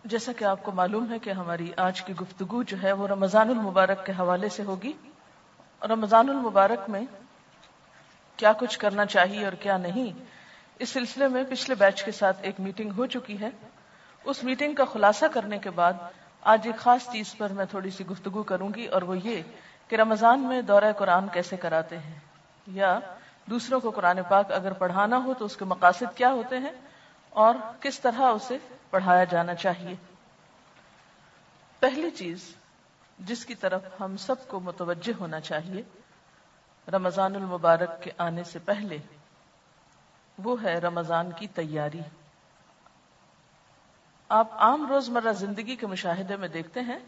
جیسا کہ آپ کو معلوم ہے کہ ہماری آج کی گفتگو جو ہے وہ رمضان المبارک کے حوالے سے ہوگی، اور رمضان المبارک میں کیا کچھ کرنا چاہیے اور کیا نہیں، اس سلسلے میں پچھلے بیچ کے ساتھ ایک میٹنگ ہو چکی ہے۔ اس میٹنگ کا خلاصہ کرنے کے بعد آج ایک خاص چیز پر میں تھوڑی سی گفتگو کروں گی، اور وہ یہ کہ رمضان میں دورہ قرآن کیسے کراتے ہیں، یا دوسروں کو قرآن پاک اگر پڑھانا ہو تو اس کے مقاصد کیا ہوتے ہیں اور کس طرح اسے پڑھایا جانا چاہیے۔ پہلی چیز جس کی طرف ہم سب کو متوجہ ہونا چاہیے رمضان المبارک کے آنے سے پہلے، وہ ہے رمضان کی تیاری۔ آپ عام روزمرہ زندگی کے مشاہدے میں دیکھتے ہیں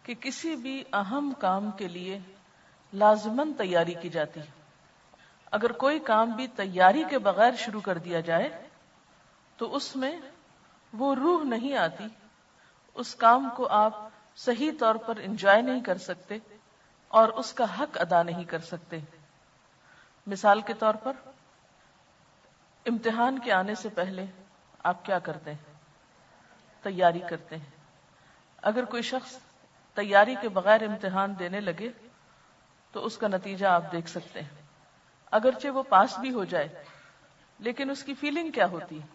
کہ کسی بھی اہم کام کے لیے لازماً تیاری کی جاتی ہے۔ اگر کوئی کام بھی تیاری کے بغیر شروع کر دیا جائے تو اس میں وہ روح نہیں آتی، اس کام کو آپ صحیح طور پر انجوائے نہیں کر سکتے اور اس کا حق ادا نہیں کر سکتے۔ مثال کے طور پر امتحان کے آنے سے پہلے آپ کیا کرتے ہیں؟ تیاری کرتے ہیں۔ اگر کوئی شخص تیاری کے بغیر امتحان دینے لگے تو اس کا نتیجہ آپ دیکھ سکتے ہیں۔ اگرچہ وہ پاس بھی ہو جائے لیکن اس کی فیلنگ کیا ہوتی ہے؟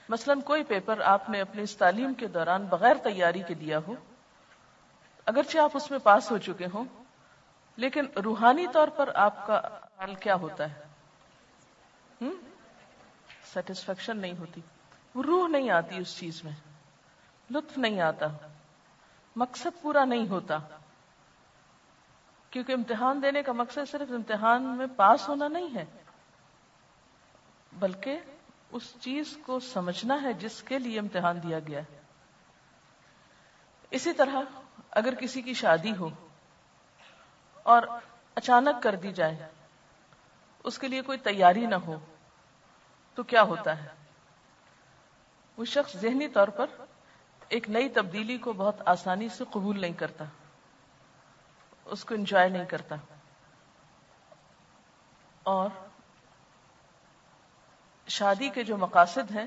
مثلا کوئی پیپر آپ نے اپنی اس تعلیم کے دوران بغیر تیاری کے دیا ہو، اگرچہ آپ اس میں پاس ہو چکے ہوں، لیکن روحانی طور پر آپ کا حال کیا ہوتا ہے؟ سیٹسفیکشن نہیں ہوتی، وہ روح نہیں آتی، اس چیز میں لطف نہیں آتا، مقصد پورا نہیں ہوتا، کیونکہ امتحان دینے کا مقصد صرف امتحان میں پاس ہونا نہیں ہے، بلکہ اس چیز کو سمجھنا ہے جس کے لیے امتحان دیا گیا ہے۔ اسی طرح اگر کسی کی شادی ہو اور اچانک کر دی جائے، اس کے لیے کوئی تیاری نہ ہو تو کیا ہوتا ہے؟ وہ شخص ذہنی طور پر ایک نئی تبدیلی کو بہت آسانی سے قبول نہیں کرتا، اس کو انجوائے نہیں کرتا، اور شادی کے جو مقاصد ہیں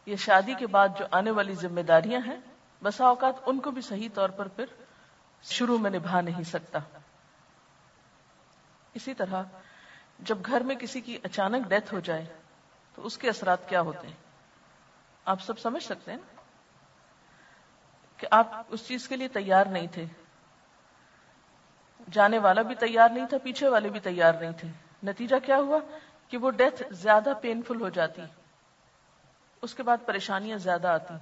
یا شادی کے بعد جو آنے والی ذمہ داریاں ہیں، بسا اوقات ان کو بھی صحیح طور پر پھر شروع میں نبھا نہیں سکتا۔ اسی طرح جب گھر میں کسی کی اچانک ڈیتھ ہو جائے تو اس کے اثرات کیا ہوتے ہیں؟ آپ سب سمجھ سکتے ہیں کہ آپ اس چیز کے لیے تیار نہیں تھے، جانے والا بھی تیار نہیں تھا، پیچھے والے بھی تیار نہیں تھے۔ نتیجہ کیا ہوا کہ وہ ڈیتھ زیادہ پینفل ہو جاتی، اس کے بعد پریشانیاں زیادہ آتی۔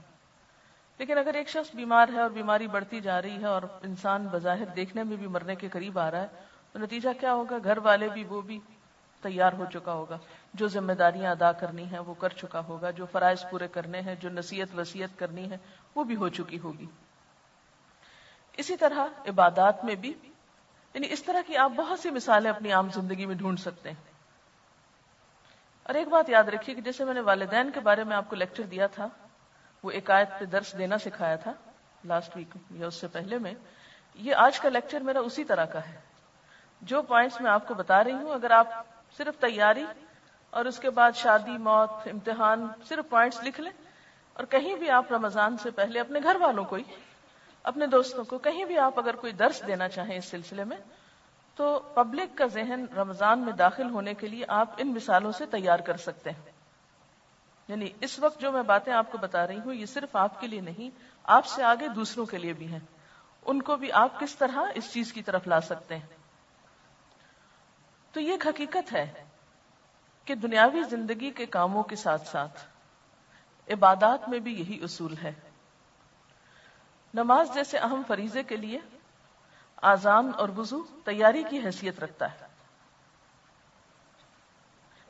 لیکن اگر ایک شخص بیمار ہے اور بیماری بڑھتی جا رہی ہے اور انسان بظاہر دیکھنے میں بھی مرنے کے قریب آ رہا ہے، تو نتیجہ کیا ہوگا؟ گھر والے بھی، وہ بھی تیار ہو چکا ہوگا، جو ذمہ داریاں ادا کرنی ہیں وہ کر چکا ہوگا، جو فرائض پورے کرنے ہیں، جو نصیحت وصیت کرنی ہے وہ بھی ہو چکی ہوگی۔ اسی طرح عبادات میں بھی، یعنی اس طرح کی آپ بہت سی مثالیں اپنی عام زندگی میں ڈھونڈ سکتے ہیں۔ اور ایک بات یاد رکھیے کہ جیسے میں نے والدین کے بارے میں آپ کو لیکچر دیا تھا، وہ ایک آیت پہ درس دینا سکھایا تھا لاسٹ ویک یا اس سے پہلے میں، یہ آج کا لیکچر میرا اسی طرح کا ہے۔ جو پوائنٹس میں آپ کو بتا رہی ہوں، اگر آپ صرف تیاری اور اس کے بعد شادی، موت، امتحان، صرف پوائنٹس لکھ لیں، اور کہیں بھی آپ رمضان سے پہلے اپنے گھر والوں کو ہی، اپنے دوستوں کو، کہیں بھی آپ اگر کوئی درس دینا چاہیں اس سلسلے میں، تو پبلک کا ذہن رمضان میں داخل ہونے کے لیے آپ ان مثالوں سے تیار کر سکتے ہیں۔ یعنی اس وقت جو میں باتیں آپ کو بتا رہی ہوں، یہ صرف آپ کے لیے نہیں، آپ سے آگے دوسروں کے لیے بھی ہیں، ان کو بھی آپ کس طرح اس چیز کی طرف لا سکتے ہیں۔ تو یہ ایک حقیقت ہے کہ دنیاوی زندگی کے کاموں کے ساتھ ساتھ عبادات میں بھی یہی اصول ہے۔ نماز جیسے اہم فریضے کے لیے آذان اور وضو تیاری کی حیثیت رکھتا ہے،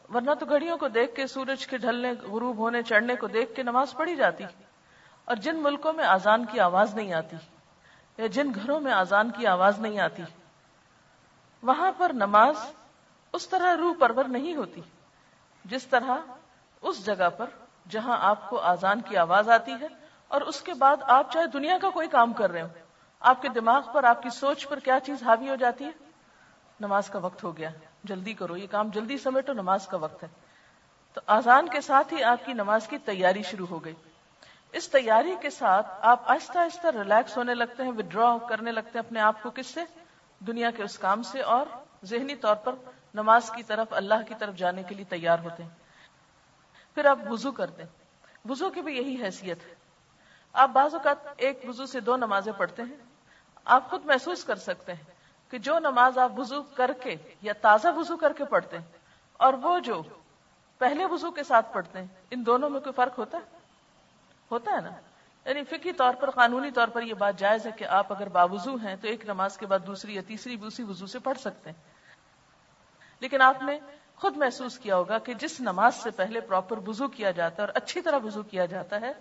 ورنہ تو گھڑیوں کو دیکھ کے، سورج کے ڈھلنے، غروب ہونے، چڑھنے کو دیکھ کے نماز پڑھی جاتی۔ اور جن ملکوں میں آذان کی آواز نہیں آتی یا جن گھروں میں آذان کی آواز نہیں آتی، وہاں پر نماز اس طرح روح پرور نہیں ہوتی جس طرح اس جگہ پر جہاں آپ کو آذان کی آواز آتی ہے، اور اس کے بعد آپ چاہے دنیا کا کوئی کام کر رہے ہو، آپ کے دماغ پر، آپ کی سوچ پر کیا چیز حاوی ہو جاتی ہے؟ نماز کا وقت ہو گیا، جلدی کرو، یہ کام جلدی سمیٹو، نماز کا وقت ہے۔ تو آذان کے ساتھ ہی آپ کی نماز کی تیاری شروع ہو گئی۔ اس تیاری کے ساتھ آپ آہستہ آہستہ ریلیکس ہونے لگتے ہیں، ودرا کرنے لگتے ہیں اپنے آپ کو کس سے؟ دنیا کے اس کام سے، اور ذہنی طور پر نماز کی طرف، اللہ کی طرف جانے کے لیے تیار ہوتے ہیں. پھر آپ وضو کرتے ہیں. وضو کی بھی یہی حیثیت ہے. آپ بعض اوقات ایک وضو سے 2 نمازیں پڑھتے ہیں. آپ خود محسوس کر سکتے ہیں کہ جو نماز آپ وضو کر کے یا تازہ وضو کر کے پڑھتے ہیں اور وہ جو پہلے وضو کے ساتھ پڑھتے ہیں، ان دونوں میں کوئی فرق ہوتا ہے نا. یعنی فقہی طور پر، قانونی طور پر یہ بات جائز ہے کہ آپ اگر باوضو ہیں تو ایک نماز کے بعد دوسری یا تیسری بھی اسی وضو سے پڑھ سکتے ہیں. لیکن آپ نے خود محسوس کیا ہوگا کہ جس نماز سے پہلے پراپر وضو کیا جاتا ہے اور اچھی طرح وضو کیا جاتا ہے،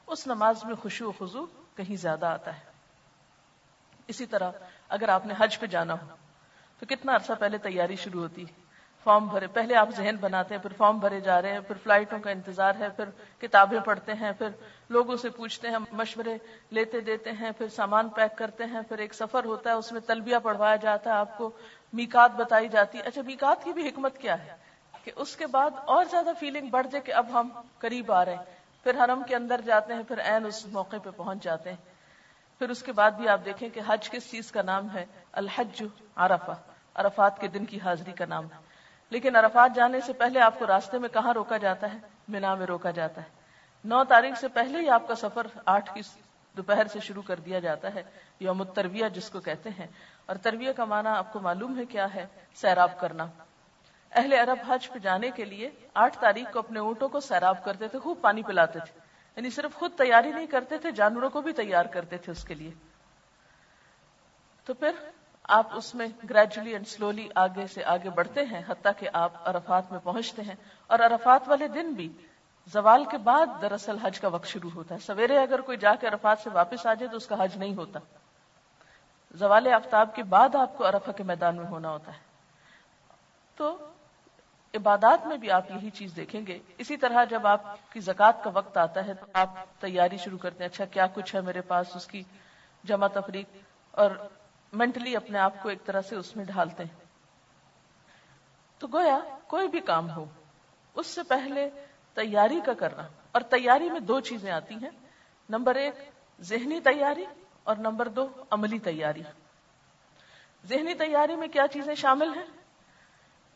اس نماز میں خشوع و خضوع کہیں زیادہ آتا ہے. اسی طرح اگر آپ نے حج پہ جانا ہو تو کتنا عرصہ پہلے تیاری شروع ہوتی ہے. فارم بھرے، پہلے آپ ذہن بناتے ہیں، پھر فارم بھرے جا رہے ہیں، پھر فلائٹوں کا انتظار ہے، پھر کتابیں پڑھتے ہیں، پھر لوگوں سے پوچھتے ہیں، مشورے لیتے دیتے ہیں، پھر سامان پیک کرتے ہیں، پھر ایک سفر ہوتا ہے، اس میں تلبیہ پڑھوایا جاتا ہے، آپ کو میقات بتائی جاتی ہے. اچھا، میقات کی بھی حکمت کیا ہے کہ اس کے بعد اور زیادہ فیلنگ بڑھ جائے کہ اب ہم قریب آ رہے ہیں. پھر حرم کے اندر جاتے ہیں، پھر عین اس موقع پہ پہنچ جاتے ہیں. پھر اس کے بعد بھی آپ دیکھیں کہ حج کس چیز کا نام ہے؟ الحج عرفہ، عرفات کے دن کی حاضری کا نام ہے. لیکن عرفات جانے سے پہلے آپ کو راستے میں کہاں روکا جاتا ہے؟ منا میں روکا جاتا ہے. 9 تاریخ سے پہلے ہی آپ کا سفر 8 کی دوپہر سے شروع کر دیا جاتا ہے، یوم الترویہ جس کو کہتے ہیں. اور ترویہ کا معنی آپ کو معلوم ہے کیا ہے؟ سیراب کرنا. اہل عرب حج پہ جانے کے لیے 8 تاریخ کو اپنے اونٹوں کو سیراب کرتے تھے، خوب پانی پلاتے تھے. یعنی صرف خود تیاری نہیں کرتے تھے، جانوروں کو بھی تیار کرتے تھے اس کے لیے. تو پھر آپ اس میں گریجولی اینڈ سلولی آگے سے آگے بڑھتے ہیں حتیٰ کہ آپ عرفات میں پہنچتے ہیں. اور عرفات والے دن بھی زوال کے بعد دراصل حج کا وقت شروع ہوتا ہے. سویرے اگر کوئی جا کے عرفات سے واپس آ جائے تو اس کا حج نہیں ہوتا. زوال آفتاب کے بعد آپ کو عرفہ کے میدان میں ہونا ہوتا ہے. تو عبادات میں بھی آپ یہی چیز دیکھیں گے. اسی طرح جب آپ کی زکوٰۃ کا وقت آتا ہے تو آپ تیاری شروع کرتے ہیں. اچھا کیا کچھ ہے میرے پاس، اس کی جمع تفریق، اور مینٹلی اپنے آپ کو ایک طرح سے اس میں ڈھالتے ہیں. تو گویا کوئی بھی کام ہو اس سے پہلے تیاری کا کرنا. اور تیاری میں 2 چیزیں آتی ہیں. نمبر 1 ذہنی تیاری، اور نمبر 2 عملی تیاری. ذہنی تیاری میں کیا چیزیں شامل ہیں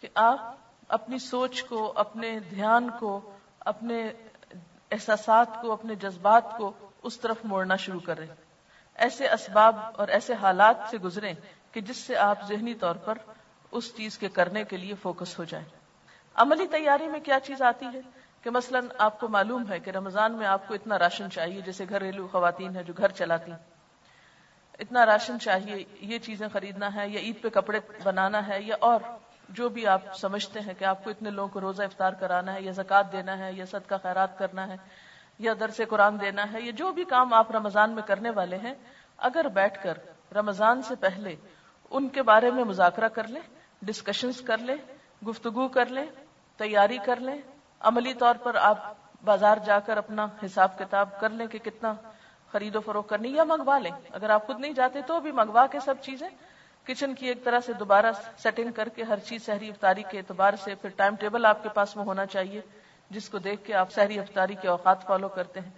کہ آپ اپنی سوچ کو، اپنے دھیان کو، اپنے احساسات کو، اپنے جذبات کو اس طرف موڑنا شروع کریں. ایسے اسباب اور ایسے حالات سے گزریں کہ جس سے آپ ذہنی طور پر اس چیز کے کرنے کے لیے فوکس ہو جائیں. عملی تیاری میں کیا چیز آتی ہے کہ مثلا آپ کو معلوم ہے کہ رمضان میں آپ کو اتنا راشن چاہیے، جیسے گھریلو خواتین ہیں جو گھر چلاتی ہیں، اتنا راشن چاہیے، یہ چیزیں خریدنا ہے، یا عید پہ کپڑے بنانا ہے، یا اور جو بھی آپ سمجھتے ہیں کہ آپ کو اتنے لوگوں کو روزہ افطار کرانا ہے، یا زکوٰۃ دینا ہے، یا صدقہ خیرات کرنا ہے، یا درس قرآن دینا ہے، یا جو بھی کام آپ رمضان میں کرنے والے ہیں، اگر بیٹھ کر رمضان سے پہلے ان کے بارے میں مذاکرہ کر لیں، ڈسکشنز کر لیں، گفتگو کر لیں، تیاری کر لیں. عملی طور پر آپ بازار جا کر اپنا حساب کتاب کر لیں کہ کتنا خرید و فروخت کرنی، یا منگوا لیں. اگر آپ خود نہیں جاتے تو بھی منگوا کے سب چیزیں کچن کی ایک طرح سے دوبارہ سیٹنگ کر کے ہر چیز سحری افطاری کے اعتبار سے. پھر ٹائم ٹیبل آپ کے پاس میں ہونا چاہیے جس کو دیکھ کے آپ سحری افطاری کے اوقات فالو کرتے ہیں.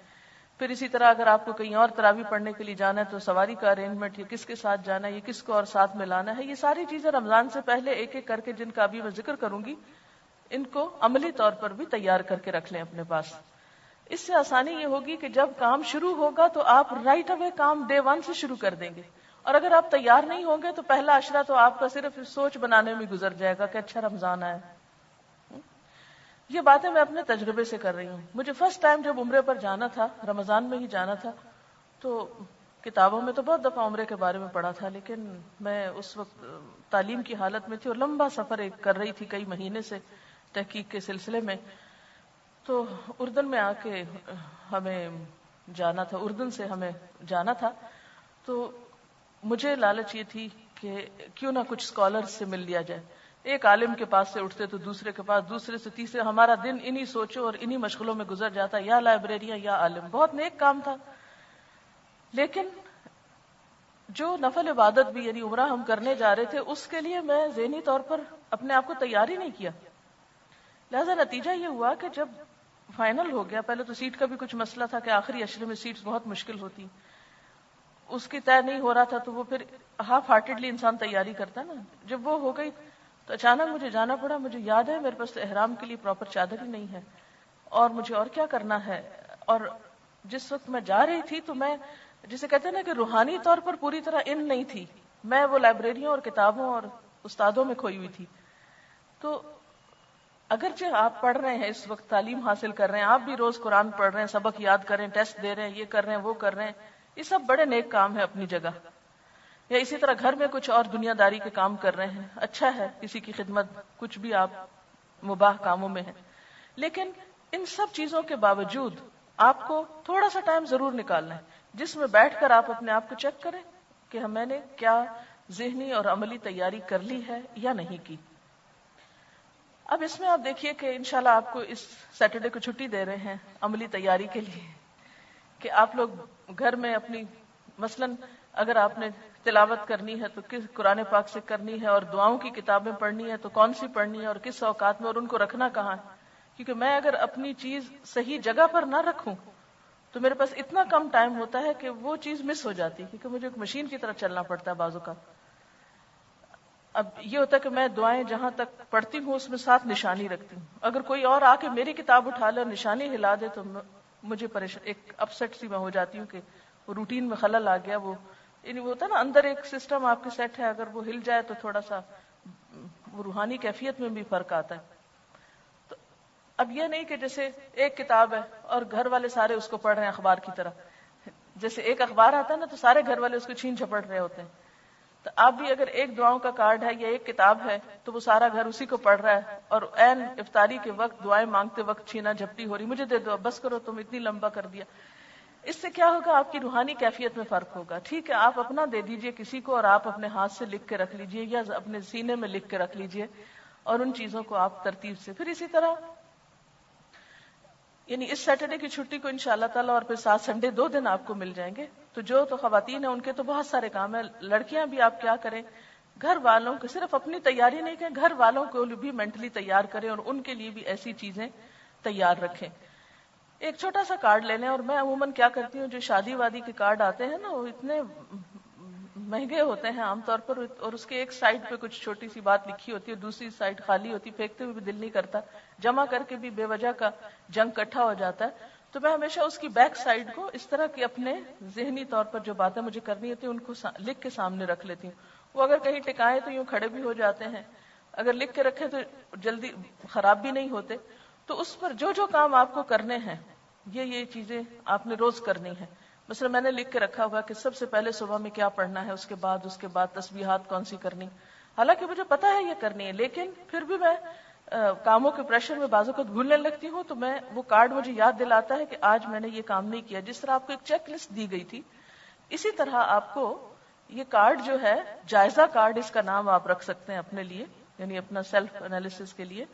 پھر اسی طرح اگر آپ کو کہیں اور تراویح پڑھنے کے لیے جانا ہے تو سواری کا ارینجمنٹ، یہ کس کے ساتھ جانا ہے، یہ کس کو اور ساتھ میں لانا ہے. یہ ساری چیزیں رمضان سے پہلے ایک ایک کر کے، جن کا ابھی میں ذکر کروں گی، ان کو عملی طور پر بھی تیار کر کے رکھ لیں اپنے پاس. اس سے آسانی یہ ہوگی کہ جب کام شروع ہوگا تو آپ رائٹ اوے کام ڈے 1 سے شروع کر دیں گے. اور اگر آپ تیار نہیں ہوں گے تو پہلا عشرہ تو آپ کا صرف سوچ بنانے میں گزر جائے گا کہ اچھا رمضان آیا. یہ باتیں میں اپنے تجربے سے کر رہی ہوں. مجھے فرسٹ ٹائم جب عمرے پر جانا تھا، رمضان میں ہی جانا تھا، تو کتابوں میں تو بہت دفعہ عمرے کے بارے میں پڑھا تھا، لیکن میں اس وقت تعلیم کی حالت میں تھی اور لمبا سفر ایک کر رہی تھی کئی مہینے سے تحقیق کے سلسلے میں. تو اردن میں آ کے ہمیں جانا تھا، اردن سے ہمیں جانا تھا. تو مجھے لالچ یہ تھی کہ کیوں نہ کچھ اسکالر سے مل لیا جائے. ایک عالم کے پاس سے اٹھتے تو دوسرے کے پاس، دوسرے سے تیسرے، ہمارا دن انہی سوچوں اور انہی مشغلوں میں گزر جاتا، یا لائبریریاں یا عالم. بہت نیک کام تھا، لیکن جو نفل عبادت بھی یعنی عمرہ ہم کرنے جا رہے تھے، اس کے لیے میں ذہنی طور پر اپنے آپ کو تیار ہی نہیں کیا. لہذا نتیجہ یہ ہوا کہ جب فائنل ہو گیا، پہلے تو سیٹ کا بھی کچھ مسئلہ تھا کہ آخری اشرے میں سیٹس بہت مشکل ہوتی، اس کی طے نہیں ہو رہا تھا، تو وہ پھر ہاف ہارٹیڈلی انسان تیاری کرتا ہے نا. جب وہ ہو گئی تو اچانک مجھے جانا پڑا. مجھے یاد ہے میرے پاس احرام کے لیے پراپر چادر ہی نہیں ہے، اور مجھے اور کیا کرنا ہے. اور جس وقت میں جا رہی تھی تو میں جسے کہتے ہیں نا کہ روحانی طور پر پوری طرح ان نہیں تھی، میں وہ لائبریریوں اور کتابوں اور استادوں میں کھوئی ہوئی تھی. تو اگرچہ آپ پڑھ رہے ہیں، اس وقت تعلیم حاصل کر رہے ہیں، آپ بھی روز قرآن پڑھ رہے ہیں، سبق یاد کر رہے ہیں، ٹیسٹ دے رہے ہیں، یہ کر رہے ہیں، وہ کر رہے ہیں، یہ سب بڑے نیک کام ہے اپنی جگہ. یا اسی طرح گھر میں کچھ اور دنیا داری کے کام کر رہے ہیں، اچھا ہے، کسی کی خدمت، کچھ بھی آپ مباح کاموں میں ہیں. لیکن ان سب چیزوں کے باوجود آپ کو تھوڑا سا ٹائم ضرور نکالنا ہے جس میں بیٹھ کر آپ اپنے آپ کو چیک کریں کہ میں نے کیا ذہنی اور عملی تیاری کر لی ہے یا نہیں کی. اب اس میں آپ دیکھیے کہ انشاءاللہ آپ کو اس سیٹرڈے کو چھٹی دے رہے ہیں عملی تیاری کے لیے، کہ آپ لوگ گھر میں اپنی مثلاً اگر آپ نے تلاوت کرنی ہے تو کس قرآن پاک سے کرنی ہے، اور دعاؤں کی کتابیں پڑھنی ہے تو کون سی پڑھنی ہے اور کس اوقات میں، اور ان کو رکھنا کہاں ہے. کیونکہ میں اگر اپنی چیز صحیح جگہ پر نہ رکھوں تو میرے پاس اتنا کم ٹائم ہوتا ہے کہ وہ چیز مس ہو جاتی ہے، کیونکہ مجھے ایک مشین کی طرح چلنا پڑتا ہے بعض اوقات. اب یہ ہوتا ہے کہ میں دعائیں جہاں تک پڑھتی ہوں اس میں ساتھ نشانی رکھتی ہوں. اگر کوئی اور آ کے میری کتاب اٹھا لے اور نشانی ہلا دے تو مجھے پریشان، ایک اپسیٹ سی میں ہو جاتی ہوں کہ وہ روٹین میں خلل آ گیا. وہ یعنی وہ ہوتا ہے نا اندر ایک سسٹم آپ کے سیٹ ہے، اگر وہ ہل جائے تو تھوڑا سا وہ روحانی کیفیت میں بھی فرق آتا ہے. تو اب یہ نہیں کہ جیسے ایک کتاب ہے اور گھر والے سارے اس کو پڑھ رہے ہیں اخبار کی طرح، جیسے ایک اخبار آتا ہے نا تو سارے گھر والے اس کو چھین جھپٹ رہے ہوتے ہیں. تو آپ بھی اگر ایک دعاؤں کا کارڈ ہے یا ایک کتاب ہے تو وہ سارا گھر اسی کو پڑھ رہا ہے، اور عین افطاری کے وقت دعائیں مانگتے وقت چھینا جھپٹی ہو رہی، مجھے دے دو، بس کرو، تم اتنی لمبا کر دیا. اس سے کیا ہوگا؟ آپ کی روحانی کیفیت میں فرق ہوگا. ٹھیک ہے آپ اپنا دے دیجئے کسی کو، اور آپ اپنے ہاتھ سے لکھ کے رکھ لیجئے یا اپنے سینے میں لکھ کے رکھ لیجئے، اور ان چیزوں کو آپ ترتیب سے. پھر اسی طرح یعنی اس سیٹرڈے کی چھٹی کو انشاءاللہ تعالیٰ اور پھر 7 سنڈے 2 دن آپ کو مل جائیں گے. تو جو تو خواتین ہیں ان کے تو بہت سارے کام ہیں. لڑکیاں بھی آپ کیا کریں، گھر والوں کو صرف اپنی تیاری نہیں کریں، گھر والوں کو بھی مینٹلی تیار کریں اور ان کے لیے بھی ایسی چیزیں تیار رکھیں. ایک چھوٹا سا کارڈ لے لیں. اور میں عموماً کیا کرتی ہوں، جو شادی وادی کے کارڈ آتے ہیں نا وہ اتنے مہنگے ہوتے ہیں عام طور پر، اور اس کے ایک سائڈ پہ کچھ چھوٹی سی بات لکھی ہوتی ہے، دوسری سائڈ خالی ہوتی، پھینکتے ہوئے بھی دل نہیں کرتا، جمع کر کے بھی بے وجہ کا جنگ کٹھا ہو جاتا ہے. تو میں ہمیشہ اس کی بیک سائڈ کو اس طرح کی اپنے ذہنی طور پر جو باتیں مجھے کرنی ہوتی ہیں ان کو لکھ کے سامنے رکھ لیتی ہوں. وہ اگر کہیں ٹکائے تو یوں کھڑے بھی ہو جاتے ہیں، اگر لکھ کے رکھے تو جلدی خراب بھی نہیں ہوتے. تو اس پر جو جو کام آپ کو کرنے ہیں یہ چیزیں آپ نے روز کرنی ہے. مثلا میں نے لکھ کے رکھا ہوگا کہ سب سے پہلے صبح میں کیا پڑھنا ہے، اس کے بعد تسبیحات کون سی کرنی. حالانکہ مجھے پتا ہے یہ کرنی ہے، لیکن پھر بھی میں کاموں کے پریشر میں بعض اوقات بھولنے لگتی ہوں. تو میں وہ کارڈ مجھے یاد دلاتا ہے کہ آج میں نے یہ کام نہیں کیا. جس طرح آپ کو ایک چیک لسٹ دی گئی تھی، اسی طرح آپ کو یہ کارڈ جو ہے جائزہ کارڈ، اس کا نام آپ رکھ سکتے ہیں اپنے لیے، یعنی اپنا سیلف انالیسس کے لیے.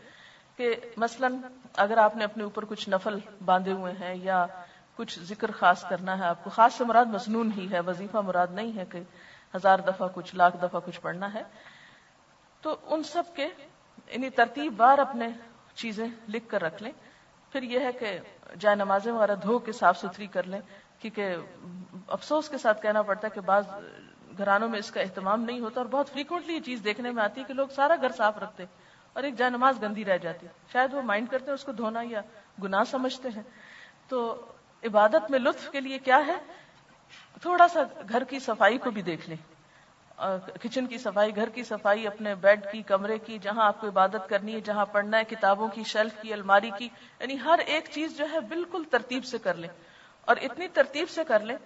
کہ مثلا اگر آپ نے اپنے اوپر کچھ نفل باندھے ہوئے ہیں یا کچھ ذکر خاص کرنا ہے آپ کو، خاص سے مراد مسنون ہی ہے، وظیفہ مراد نہیں ہے کہ 1000 دفعہ کچھ، 1,00,000 دفعہ کچھ پڑھنا ہے، تو ان سب کے یعنی ترتیب بار اپنے چیزیں لکھ کر رکھ لیں. پھر یہ ہے کہ جائے نمازیں وغیرہ دھو کے صاف ستھری کر لیں. کیونکہ افسوس کے ساتھ کہنا پڑتا ہے کہ بعض گھرانوں میں اس کا اہتمام نہیں ہوتا، اور بہت فریکوینٹلی یہ چیز دیکھنے میں آتی ہے کہ لوگ سارا گھر صاف رکھتے اور ایک جائے نماز گندی رہ جاتی. شاید وہ مائنڈ کرتے ہیں اس کو دھونا یا گناہ سمجھتے ہیں. تو عبادت میں لطف کے لیے کیا ہے، تھوڑا سا گھر کی صفائی کو بھی دیکھ لیں. کچن کی صفائی، گھر کی صفائی، اپنے بیڈ کی، کمرے کی، جہاں آپ کو عبادت کرنی ہے، جہاں پڑھنا ہے، کتابوں کی شیلف کی، الماری کی، یعنی ہر ایک چیز جو ہے بالکل ترتیب سے کر لیں. اور اتنی ترتیب سے کر لیں،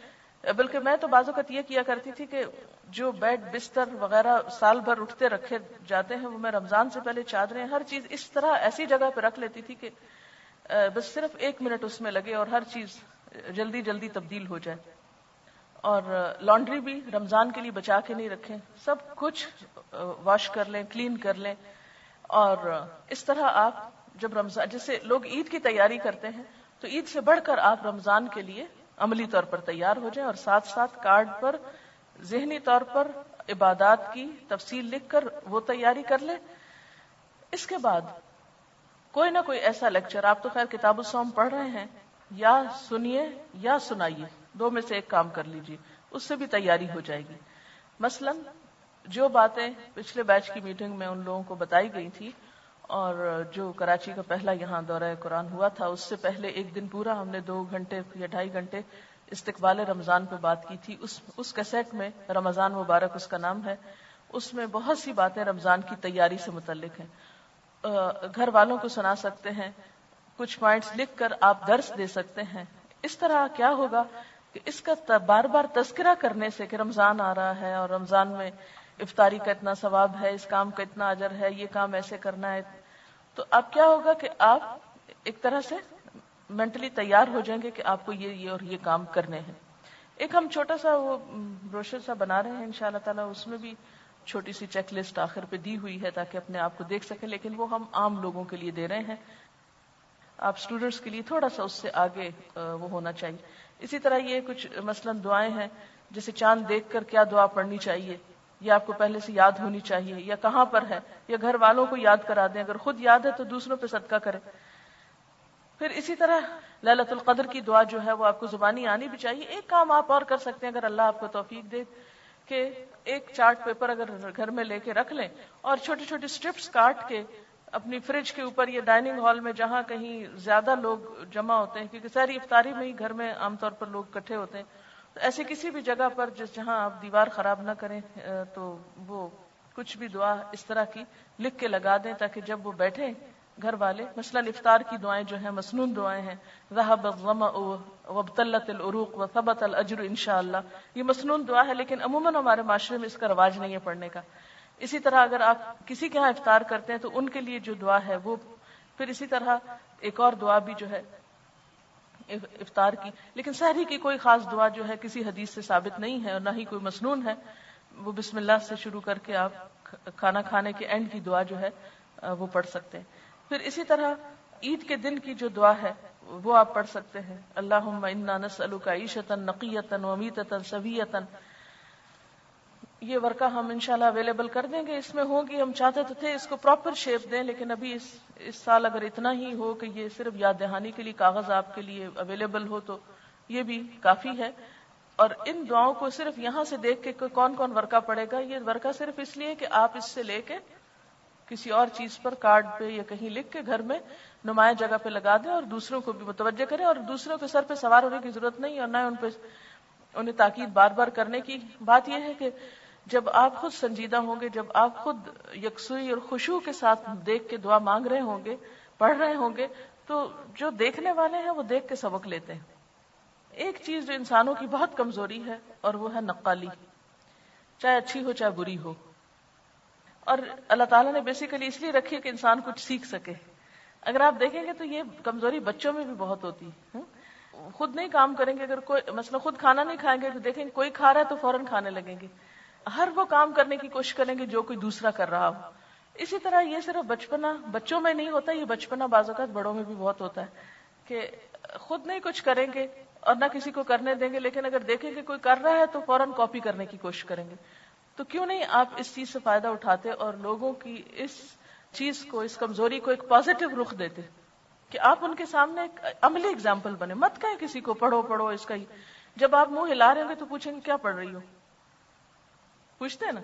بلکہ میں تو بعض اوقات یہ کیا کرتی تھی کہ جو بیڈ بستر وغیرہ سال بھر اٹھتے رکھے جاتے ہیں، وہ میں رمضان سے پہلے چادریں ہر چیز اس طرح ایسی جگہ پہ رکھ لیتی تھی کہ بس صرف 1 منٹ اس میں لگے اور ہر چیز جلدی جلدی تبدیل ہو جائے. اور لانڈری بھی رمضان کے لیے بچا کے نہیں رکھیں، سب کچھ واش کر لیں، کلین کر لیں. اور اس طرح آپ جب رمضان، جیسے لوگ عید کی تیاری کرتے ہیں، تو عید سے بڑھ کر آپ رمضان کے لیے عملی طور پر تیار ہو جائیں، اور ساتھ ساتھ کارڈ پر ذہنی طور پر عبادات کی تفصیل لکھ کر وہ تیاری کر لیں. اس کے بعد کوئی نہ کوئی ایسا لیکچر، آپ تو خیر کتاب الصوم پڑھ رہے ہیں، یا سنیے یا سنائیے، دو میں سے ایک کام کر لیجیے، اس سے بھی تیاری ہو جائے گی. مثلا جو باتیں پچھلے بیچ کی میٹنگ میں ان لوگوں کو بتائی گئی تھی، اور جو کراچی کا پہلا یہاں دورہ قرآن ہوا تھا، اس سے پہلے ایک دن پورا ہم نے 2 گھنٹے یا 2.5 گھنٹے استقبال رمضان پہ بات کی تھی. اس کیسٹ میں، رمضان مبارک اس کا نام ہے، اس میں بہت سی باتیں رمضان کی تیاری سے متعلق ہیں. گھر والوں کو سنا سکتے ہیں، کچھ پوائنٹس لکھ کر آپ درس دے سکتے ہیں. اس طرح کیا ہوگا کہ اس کا بار بار تذکرہ کرنے سے کہ رمضان آ رہا ہے اور رمضان میں افطاری کا اتنا ثواب ہے، اس کام کا اتنا اجر ہے، یہ کام ایسے کرنا ہے، تو اب کیا ہوگا کہ آپ ایک طرح سے مینٹلی تیار ہو جائیں گے کہ آپ کو یہ اور یہ کام کرنے ہیں. ایک ہم چھوٹا سا وہ بروشر سا بنا رہے ہیں انشاءاللہ تعالی، اس میں بھی چھوٹی سی چیک لسٹ آخر پہ دی ہوئی ہے تاکہ اپنے آپ کو دیکھ سکیں، لیکن وہ ہم عام لوگوں کے لیے دے رہے ہیں. آپ اسٹوڈنٹس کے لیے تھوڑا سا اس سے آگے وہ ہونا چاہیے. اسی طرح یہ کچھ مثلا دعائیں ہیں، جیسے چاند دیکھ کر کیا دعا پڑھنی چاہیے، یہ آپ کو پہلے سے یاد ہونی چاہیے، یا کہاں پر ہے، یا گھر والوں کو یاد کرا دیں، اگر خود یاد ہے تو دوسروں پہ صدقہ کریں. پھر اسی طرح لیلۃ القدر کی دعا جو ہے وہ آپ کو زبانی آنی بھی چاہیے. ایک کام آپ اور کر سکتے ہیں اگر اللہ آپ کو توفیق دے، کہ ایک چارٹ پیپر اگر گھر میں لے کے رکھ لیں اور چھوٹی چھوٹی اسٹرپس کاٹ کے اپنی فریج کے اوپر یا ڈائننگ ہال میں جہاں کہیں زیادہ لوگ جمع ہوتے ہیں، کیونکہ ساری افطاری میں ہی گھر میں عام طور پر لوگ اکٹھے ہوتے ہیں، تو ایسے کسی بھی جگہ پر جہاں آپ دیوار خراب نہ کریں، تو وہ کچھ بھی دعا اس طرح کی لکھ کے لگا دیں تاکہ جب وہ بیٹھیں گھر والے، مثلا افطار کی دعائیں جو ہیں مسنون دعائیں ہیں، ذهب الظمأ وابتلت العروق وثبت الاجر انشاءاللہ، یہ مسنون دعا ہے لیکن عموماً ہمارے معاشرے میں اس کا رواج نہیں ہے پڑھنے کا. اسی طرح اگر آپ کسی کے ہاں افطار کرتے ہیں تو ان کے لیے جو دعا ہے وہ، پھر اسی طرح ایک اور دعا بھی جو ہے افطار کی، لیکن سحری کی کوئی خاص دعا جو ہے کسی حدیث سے ثابت نہیں ہے اور نہ ہی کوئی مسنون ہے. وہ بسم اللہ سے شروع کر کے آپ کھانا کھانے کے اینڈ کی دعا جو ہے وہ پڑھ سکتے ہیں. پھر اسی طرح عید کے دن کی جو دعا ہے وہ آپ پڑھ سکتے ہیں، اللہم انا نسألک عیشۃ نقیۃ ومیتۃ سویۃ. یہ ورقہ ہم انشاءاللہ اویلیبل کر دیں گے، اس میں ہوگی، ہم چاہتے تو تھے اس کو پراپر شیپ دیں، لیکن ابھی اس سال اگر اتنا ہی ہو کہ یہ صرف یاد دہانی کے لیے کاغذ آپ کے لیے اویلیبل ہو تو یہ بھی کافی ہے. اور ان دعاؤں کو صرف یہاں سے دیکھ کے کون کون ورقہ پڑے گا، یہ ورقہ صرف اس لیے کہ آپ اس سے لے کے کسی اور چیز پر کارڈ پہ یا کہیں لکھ کے گھر میں نمایاں جگہ پہ لگا دیں اور دوسروں کو بھی متوجہ کریں، اور دوسروں کے سر پہ سوار ہونے کی ضرورت نہیں اور نہ انہیں تاکید بار بار کرنے کی. بات یہ ہے کہ جب آپ خود سنجیدہ ہوں گے، جب آپ خود یکسوئی اور خشوع کے ساتھ دیکھ کے دعا مانگ رہے ہوں گے، پڑھ رہے ہوں گے، تو جو دیکھنے والے ہیں وہ دیکھ کے سبق لیتے ہیں. ایک چیز جو انسانوں کی بہت کمزوری ہے اور وہ ہے نقالی، چاہے اچھی ہو چاہے بری ہو. اور اللہ تعالیٰ نے بیسیکلی اس لیے رکھی ہے کہ انسان کچھ سیکھ سکے. اگر آپ دیکھیں گے تو یہ کمزوری بچوں میں بھی بہت ہوتی ہے. خود نہیں کام کریں گے، اگر کوئی مثلا خود کھانا نہیں کھائیں گے تو دیکھیں گے کوئی کھا رہا ہے تو فوراً کھانے لگیں گے، ہر وہ کام کرنے کی کوشش کریں گے جو کوئی دوسرا کر رہا ہو. اسی طرح یہ صرف بچپنا بچوں میں نہیں ہوتا، یہ بچپنا بعض اوقات بڑوں میں بھی بہت ہوتا ہے کہ خود نہیں کچھ کریں گے اور نہ کسی کو کرنے دیں گے، لیکن اگر دیکھیں کہ کوئی کر رہا ہے تو فوراً کاپی کرنے کی کوشش کریں گے. تو کیوں نہیں آپ اس چیز سے فائدہ اٹھاتے اور لوگوں کی اس چیز کو، اس کمزوری کو ایک پازیٹو رخ دیتے کہ آپ ان کے سامنے ایک عملی اگزامپل بنے. مت کہیں کسی کو پڑھو پڑھو اس کا ہی، جب آپ منہ ہلا رہے ہوں گے تو پوچھیں گے کیا پڑھ رہی ہو، پوچھتے ہیں نا.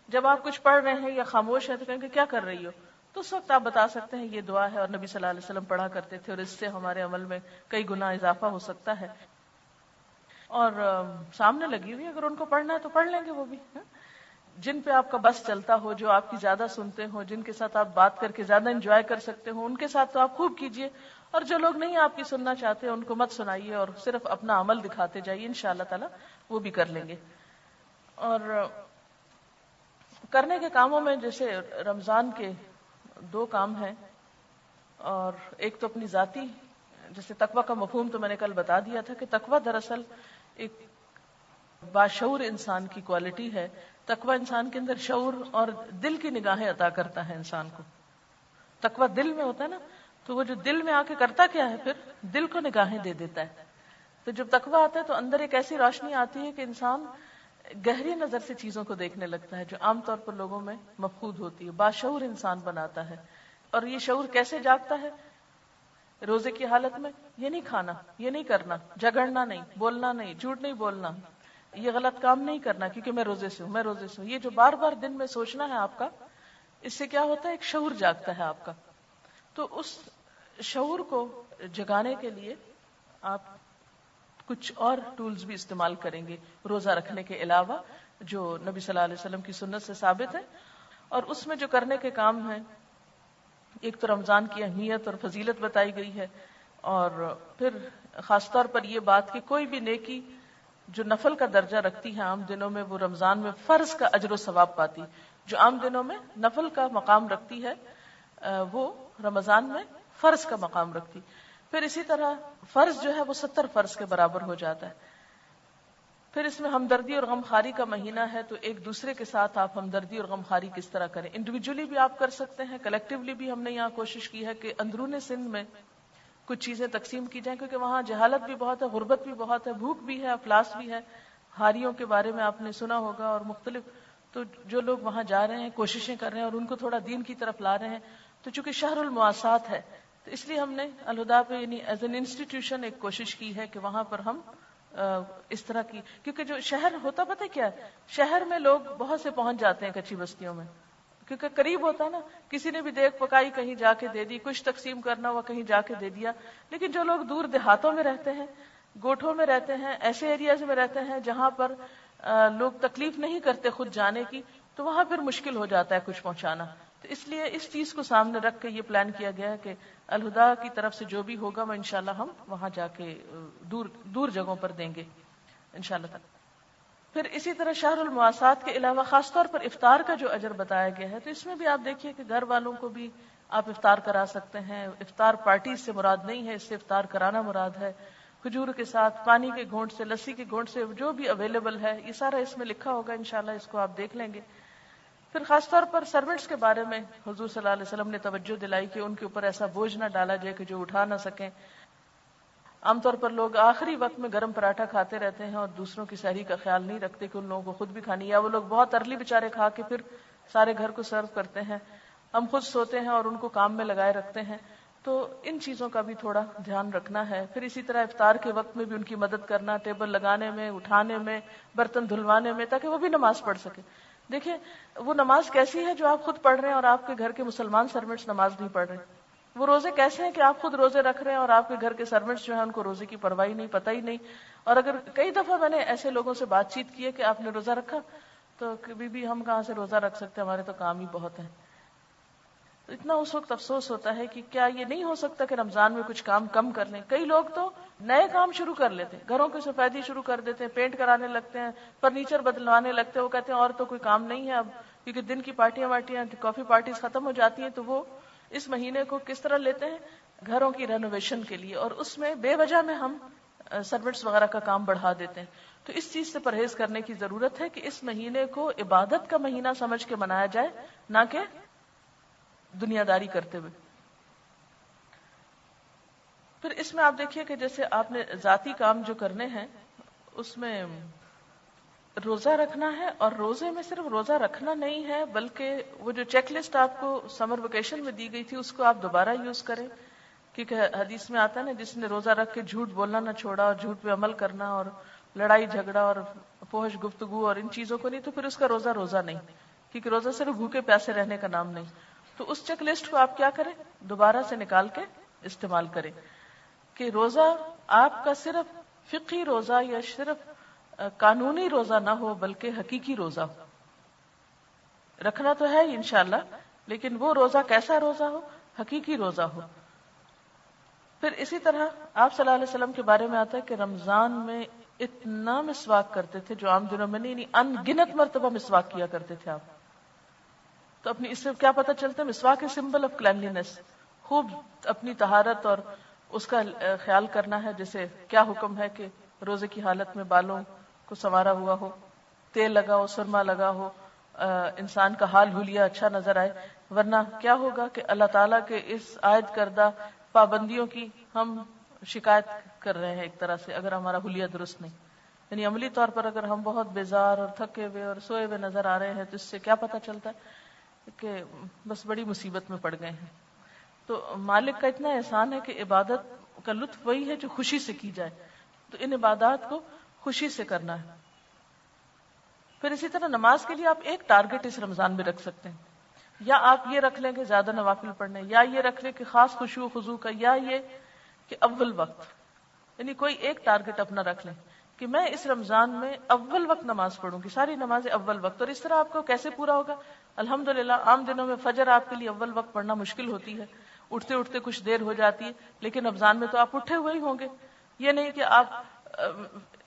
جب آپ کچھ پڑھ رہے ہیں یا خاموش ہیں تو کہیں گے کیا کر رہی ہو، تو اس وقت آپ بتا سکتے ہیں یہ دعا ہے اور نبی صلی اللہ علیہ وسلم پڑھا کرتے تھے اور اس سے ہمارے عمل میں کئی گنا اضافہ ہو سکتا ہے. اور سامنے لگی ہوئی اگر ان کو پڑھنا ہے تو پڑھ لیں گے وہ بھی. جن پہ آپ کا بس چلتا ہو، جو آپ کی زیادہ سنتے ہو، جن کے ساتھ آپ بات کر کے زیادہ انجوائے کر سکتے ہو، ان کے ساتھ تو آپ خوب کیجئے، اور جو لوگ نہیں آپ کی سننا چاہتے ان کو مت سنائیے اور صرف اپنا عمل دکھاتے جائیے، انشاءاللہ تعالی وہ بھی کر لیں گے. اور کرنے کے کاموں میں جیسے رمضان کے 2 کام ہیں، اور ایک تو اپنی ذاتی، جیسے تقوی کا مفہوم تو میں نے کل بتا دیا تھا کہ تقوی دراصل ایک باشعور انسان کی کوالٹی ہے. تقوی انسان کے اندر شعور اور دل کی نگاہیں عطا کرتا ہے انسان کو. تقوی دل میں ہوتا ہے نا، تو وہ جو دل میں آ کے کرتا کیا ہے، پھر دل کو نگاہیں دے دیتا ہے. تو جب تقوی آتا ہے تو اندر ایک ایسی روشنی آتی ہے کہ انسان گہری نظر سے چیزوں کو دیکھنے لگتا ہے جو عام طور پر لوگوں میں مفقود ہوتی ہے. باشعور انسان بناتا ہے اور یہ شعور کیسے جاگتا ہے؟ روزے کی حالت میں یہ نہیں کھانا، یہ نہیں کرنا، جھگڑنا نہیں، بولنا نہیں، جھوٹ نہیں بولنا، یہ غلط کام نہیں کرنا کیونکہ میں روزے سے ہوں، میں روزے سے ہوں. یہ جو بار بار دن میں سوچنا ہے آپ کا، اس سے کیا ہوتا ہے؟ ایک شعور جاگتا ہے آپ کا. تو اس شعور کو جگانے کے لیے آپ کچھ اور ٹولز بھی استعمال کریں گے روزہ رکھنے کے علاوہ، جو نبی صلی اللہ علیہ وسلم کی سنت سے ثابت ہے. اور اس میں جو کرنے کے کام ہیں، ایک تو رمضان کی اہمیت اور فضیلت بتائی گئی ہے، اور پھر خاص طور پر یہ بات کہ کوئی بھی نیکی جو نفل کا درجہ رکھتی ہے عام دنوں میں، وہ رمضان میں فرض کا اجر و ثواب پاتی. جو عام دنوں میں نفل کا مقام رکھتی ہے وہ رمضان میں فرض کا مقام رکھتی. پھر اسی طرح فرض جو ہے وہ 70 فرض کے برابر ہو جاتا ہے. پھر اس میں ہمدردی اور غمخواری کا مہینہ ہے، تو ایک دوسرے کے ساتھ آپ ہمدردی اور غمخواری کس طرح کریں. انڈیویجولی بھی آپ کر سکتے ہیں، کلیکٹیولی بھی ہم نے یہاں کوشش کی ہے کہ اندرون سندھ میں کچھ چیزیں تقسیم کی جائیں، کیونکہ وہاں جہالت بھی بہت ہے، غربت بھی بہت ہے، بھوک بھی ہے، افلاس بھی ہے. ہاریوں کے بارے میں آپ نے سنا ہوگا اور مختلف. تو جو لوگ وہاں جا رہے ہیں، کوششیں کر رہے ہیں اور ان کو تھوڑا دین کی طرف لا رہے ہیں، تو چونکہ شہر المواسات ہے تو اس لیے ہم نے الہدیٰ پہ یعنی ایز این انسٹیٹیوشن ایک کوشش کی ہے کہ وہاں پر ہم اس طرح کی، کیونکہ جو شہر ہوتا پتہ کیا ہے، شہر میں لوگ بہت سے پہنچ جاتے ہیں کچی بستیوں میں، کیونکہ قریب ہوتا ہے نا، کسی نے بھی دیکھ پکائی کہیں جا کے دے دی، کچھ تقسیم کرنا ہوا کہیں جا کے دے دیا. لیکن جو لوگ دور دیہاتوں میں رہتے ہیں، گوٹھوں میں رہتے ہیں، ایسے ایریاز میں رہتے ہیں جہاں پر لوگ تکلیف نہیں کرتے خود جانے کی، تو وہاں پھر مشکل ہو جاتا ہے کچھ پہنچانا. تو اس لیے اس چیز کو سامنے رکھ کے یہ پلان کیا گیا ہے کہ الہدیٰ کی طرف سے جو بھی ہوگا وہ انشاءاللہ ہم وہاں جا کے دور جگہوں پر دیں گے انشاءاللہ. پھر اسی طرح شہر المواسات کے علاوہ خاص طور پر افطار کا جو اجر بتایا گیا ہے، تو اس میں بھی آپ دیکھیے کہ گھر والوں کو بھی آپ افطار کرا سکتے ہیں. افطار پارٹی سے مراد نہیں ہے، اس سے افطار کرانا مراد ہے. کھجور کے ساتھ، پانی کے گھونٹ سے، لسی کے گھونٹ سے، جو بھی اویلیبل ہے یہ سارا اس میں لکھا ہوگا انشاءاللہ، اس کو آپ دیکھ لیں گے. پھر خاص طور پر سرونٹس کے بارے میں حضور صلی اللہ علیہ وسلم نے توجہ دلائی کہ ان کے اوپر ایسا بوجھ نہ ڈالا جائے کہ جو اٹھا نہ سکیں. عام طور پر لوگ آخری وقت میں گرم پراٹھا کھاتے رہتے ہیں اور دوسروں کی سحری کا خیال نہیں رکھتے کہ ان لوگوں کو خود بھی کھانی ہے، یا وہ لوگ بہت ارلی بےچارے کھا کے پھر سارے گھر کو سرو کرتے ہیں. ہم خود سوتے ہیں اور ان کو کام میں لگائے رکھتے ہیں. تو ان چیزوں کا بھی تھوڑا دھیان رکھنا ہے. پھر اسی طرح افطار کے وقت میں بھی ان کی مدد کرنا، ٹیبل لگانے میں، اٹھانے میں، برتن دھلوانے میں، تاکہ وہ بھی نماز پڑھ سکے. دیکھیں وہ نماز کیسی ہے جو آپ خود پڑھ رہے ہیں اور آپ کے گھر کے مسلمان سرونٹس نماز نہیں پڑھ رہے. وہ روزے کیسے ہیں کہ آپ خود روزے رکھ رہے ہیں اور آپ کے گھر کے سرونٹس جو ہیں ان کو روزے کی پرواہی نہیں، پتہ ہی نہیں. اور اگر کئی دفعہ میں نے ایسے لوگوں سے بات چیت کی ہے کہ آپ نے روزہ رکھا، تو کبھی بھی ہم کہاں سے روزہ رکھ سکتے، ہمارے تو کام ہی بہت ہیں. تو اتنا اس وقت افسوس ہوتا ہے کہ کیا یہ نہیں ہو سکتا کہ رمضان میں کچھ کام کم کر لیں. کئی لوگ تو نئے کام شروع کر لیتے ہیں، گھروں کی سفیدی شروع کر دیتے ہیں، پینٹ کرانے لگتے ہیں، فرنیچر بدلوانے لگتے ہیں. وہ کہتے ہیں اور تو کوئی کام نہیں ہے اب، کیونکہ دن کی پارٹیاں کافی پارٹیز ختم ہو جاتی ہیں. تو وہ اس مہینے کو کس طرح لیتے ہیں؟ گھروں کی رینوویشن کے لیے، اور اس میں بے وجہ میں ہم سروٹس وغیرہ کا کام بڑھا دیتے ہیں. تو اس چیز سے پرہیز کرنے کی ضرورت ہے کہ اس مہینے کو عبادت کا مہینہ سمجھ کے منایا جائے، نہ کہ دنیا داری کرتے ہوئے. پھر اس میں آپ دیکھیے کہ جیسے آپ نے ذاتی کام جو کرنے ہیں اس میں روزہ رکھنا ہے، اور روزے میں صرف روزہ رکھنا نہیں ہے بلکہ وہ جو چیک لسٹ آپ کو سمر ویکیشن میں دی گئی تھی اس کو آپ دوبارہ یوز کریں. کیونکہ حدیث میں آتا ہے نا، جس نے روزہ رکھ کے جھوٹ بولنا نہ چھوڑا اور جھوٹ پہ عمل کرنا اور لڑائی جھگڑا اور فحش گفتگو اور ان چیزوں کو نہیں، تو پھر اس کا روزہ روزہ نہیں. کیونکہ روزہ صرف بھوکے پیاسے رہنے کا نام نہیں. تو اس چیک لسٹ کو آپ کیا کریں، دوبارہ سے نکال کے استعمال کریں کہ روزہ آپ کا صرف فقہی روزہ یا صرف قانونی روزہ نہ ہو بلکہ حقیقی روزہ ہو. رکھنا تو ہے انشاءاللہ، لیکن وہ روزہ کیسا روزہ ہو؟ حقیقی روزہ ہو. پھر اسی طرح آپ صلی اللہ علیہ وسلم کے بارے میں آتا ہے کہ رمضان میں اتنا مسواک کرتے تھے جو عام دنوں میں نہیں، ان گنت مرتبہ مسواک کیا کرتے تھے آپ. تو اپنی اس سے کیا پتہ چلتا ہے؟ مسواک ہے سمبل آف کلینلینس، خوب اپنی طہارت اور اس کا خیال کرنا ہے. جیسے کیا حکم ہے کہ روزے کی حالت میں بالوں کو سنوارا ہوا ہو، تیل لگا ہو، سرما لگا ہو، انسان کا حال حلیہ اچھا نظر آئے. ورنہ کیا ہوگا کہ اللہ تعالیٰ کے اس عائد کردہ پابندیوں کی ہم شکایت کر رہے ہیں ایک طرح سے، اگر ہمارا حلیہ درست نہیں. یعنی عملی طور پر اگر ہم بہت بیزار اور تھکے ہوئے اور سوئے ہوئے نظر آ رہے ہیں تو اس سے کیا پتہ چلتا ہے کہ بس بڑی مصیبت میں پڑ گئے ہیں. تو مالک کا اتنا احسان ہے کہ عبادت کا لطف وہی ہے جو خوشی سے کی جائے، تو ان عبادات کو خوشی سے کرنا ہے. پھر اسی طرح نماز کے لیے آپ ایک ٹارگٹ اس رمضان میں رکھ سکتے ہیں، یا آپ یہ رکھ لیں کہ زیادہ نوافل پڑھنے، یا یہ رکھ لیں کہ خاص خشوع و خضوع کا، یا یہ کہ اول وقت، یعنی کوئی ایک ٹارگٹ اپنا رکھ لیں کہ میں اس رمضان میں اول وقت نماز پڑھوں گی، ساری نمازیں اول وقت. اور اس طرح آپ کو کیسے پورا ہوگا؟ الحمدللہ عام دنوں میں فجر آپ کے لیے اول وقت پڑھنا مشکل ہوتی ہے، اٹھتے اٹھتے کچھ دیر ہو جاتی ہے، لیکن رمضان میں تو آپ اٹھے ہوئے ہی ہوں گے. یہ نہیں کہ آپ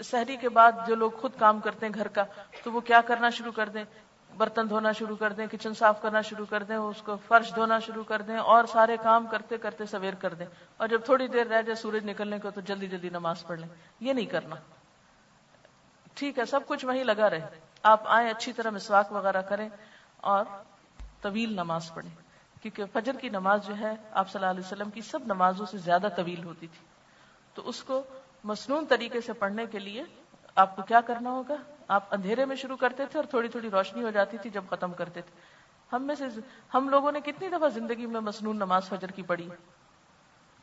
سحری کے بعد جو لوگ خود کام کرتے ہیں گھر کا، تو وہ کیا کرنا شروع کر دیں، برتن دھونا شروع کر دیں، کچن صاف کرنا شروع کر دیں، اس کو فرش دھونا شروع کر دیں، اور سارے کام کرتے کرتے سویر کر دیں، اور جب تھوڑی دیر رہ جائے سورج نکلنے کو تو جلدی جلدی نماز پڑھ لیں. یہ نہیں کرنا. ٹھیک ہے سب کچھ وہیں لگا رہے، آپ آئیں اچھی طرح مسواک وغیرہ کریں اور طویل نماز پڑھیں، کیونکہ فجر کی نماز جو ہے آپ صلی اللہ علیہ وسلم کی سب نمازوں سے زیادہ طویل ہوتی تھی. تو اس کو مسنون طریقے سے پڑھنے کے لیے آپ کو کیا کرنا ہوگا؟ آپ اندھیرے میں شروع کرتے تھے اور تھوڑی تھوڑی روشنی ہو جاتی تھی جب ختم کرتے تھے. ہم لوگوں نے کتنی دفعہ زندگی میں مسنون نماز فجر کی پڑھی.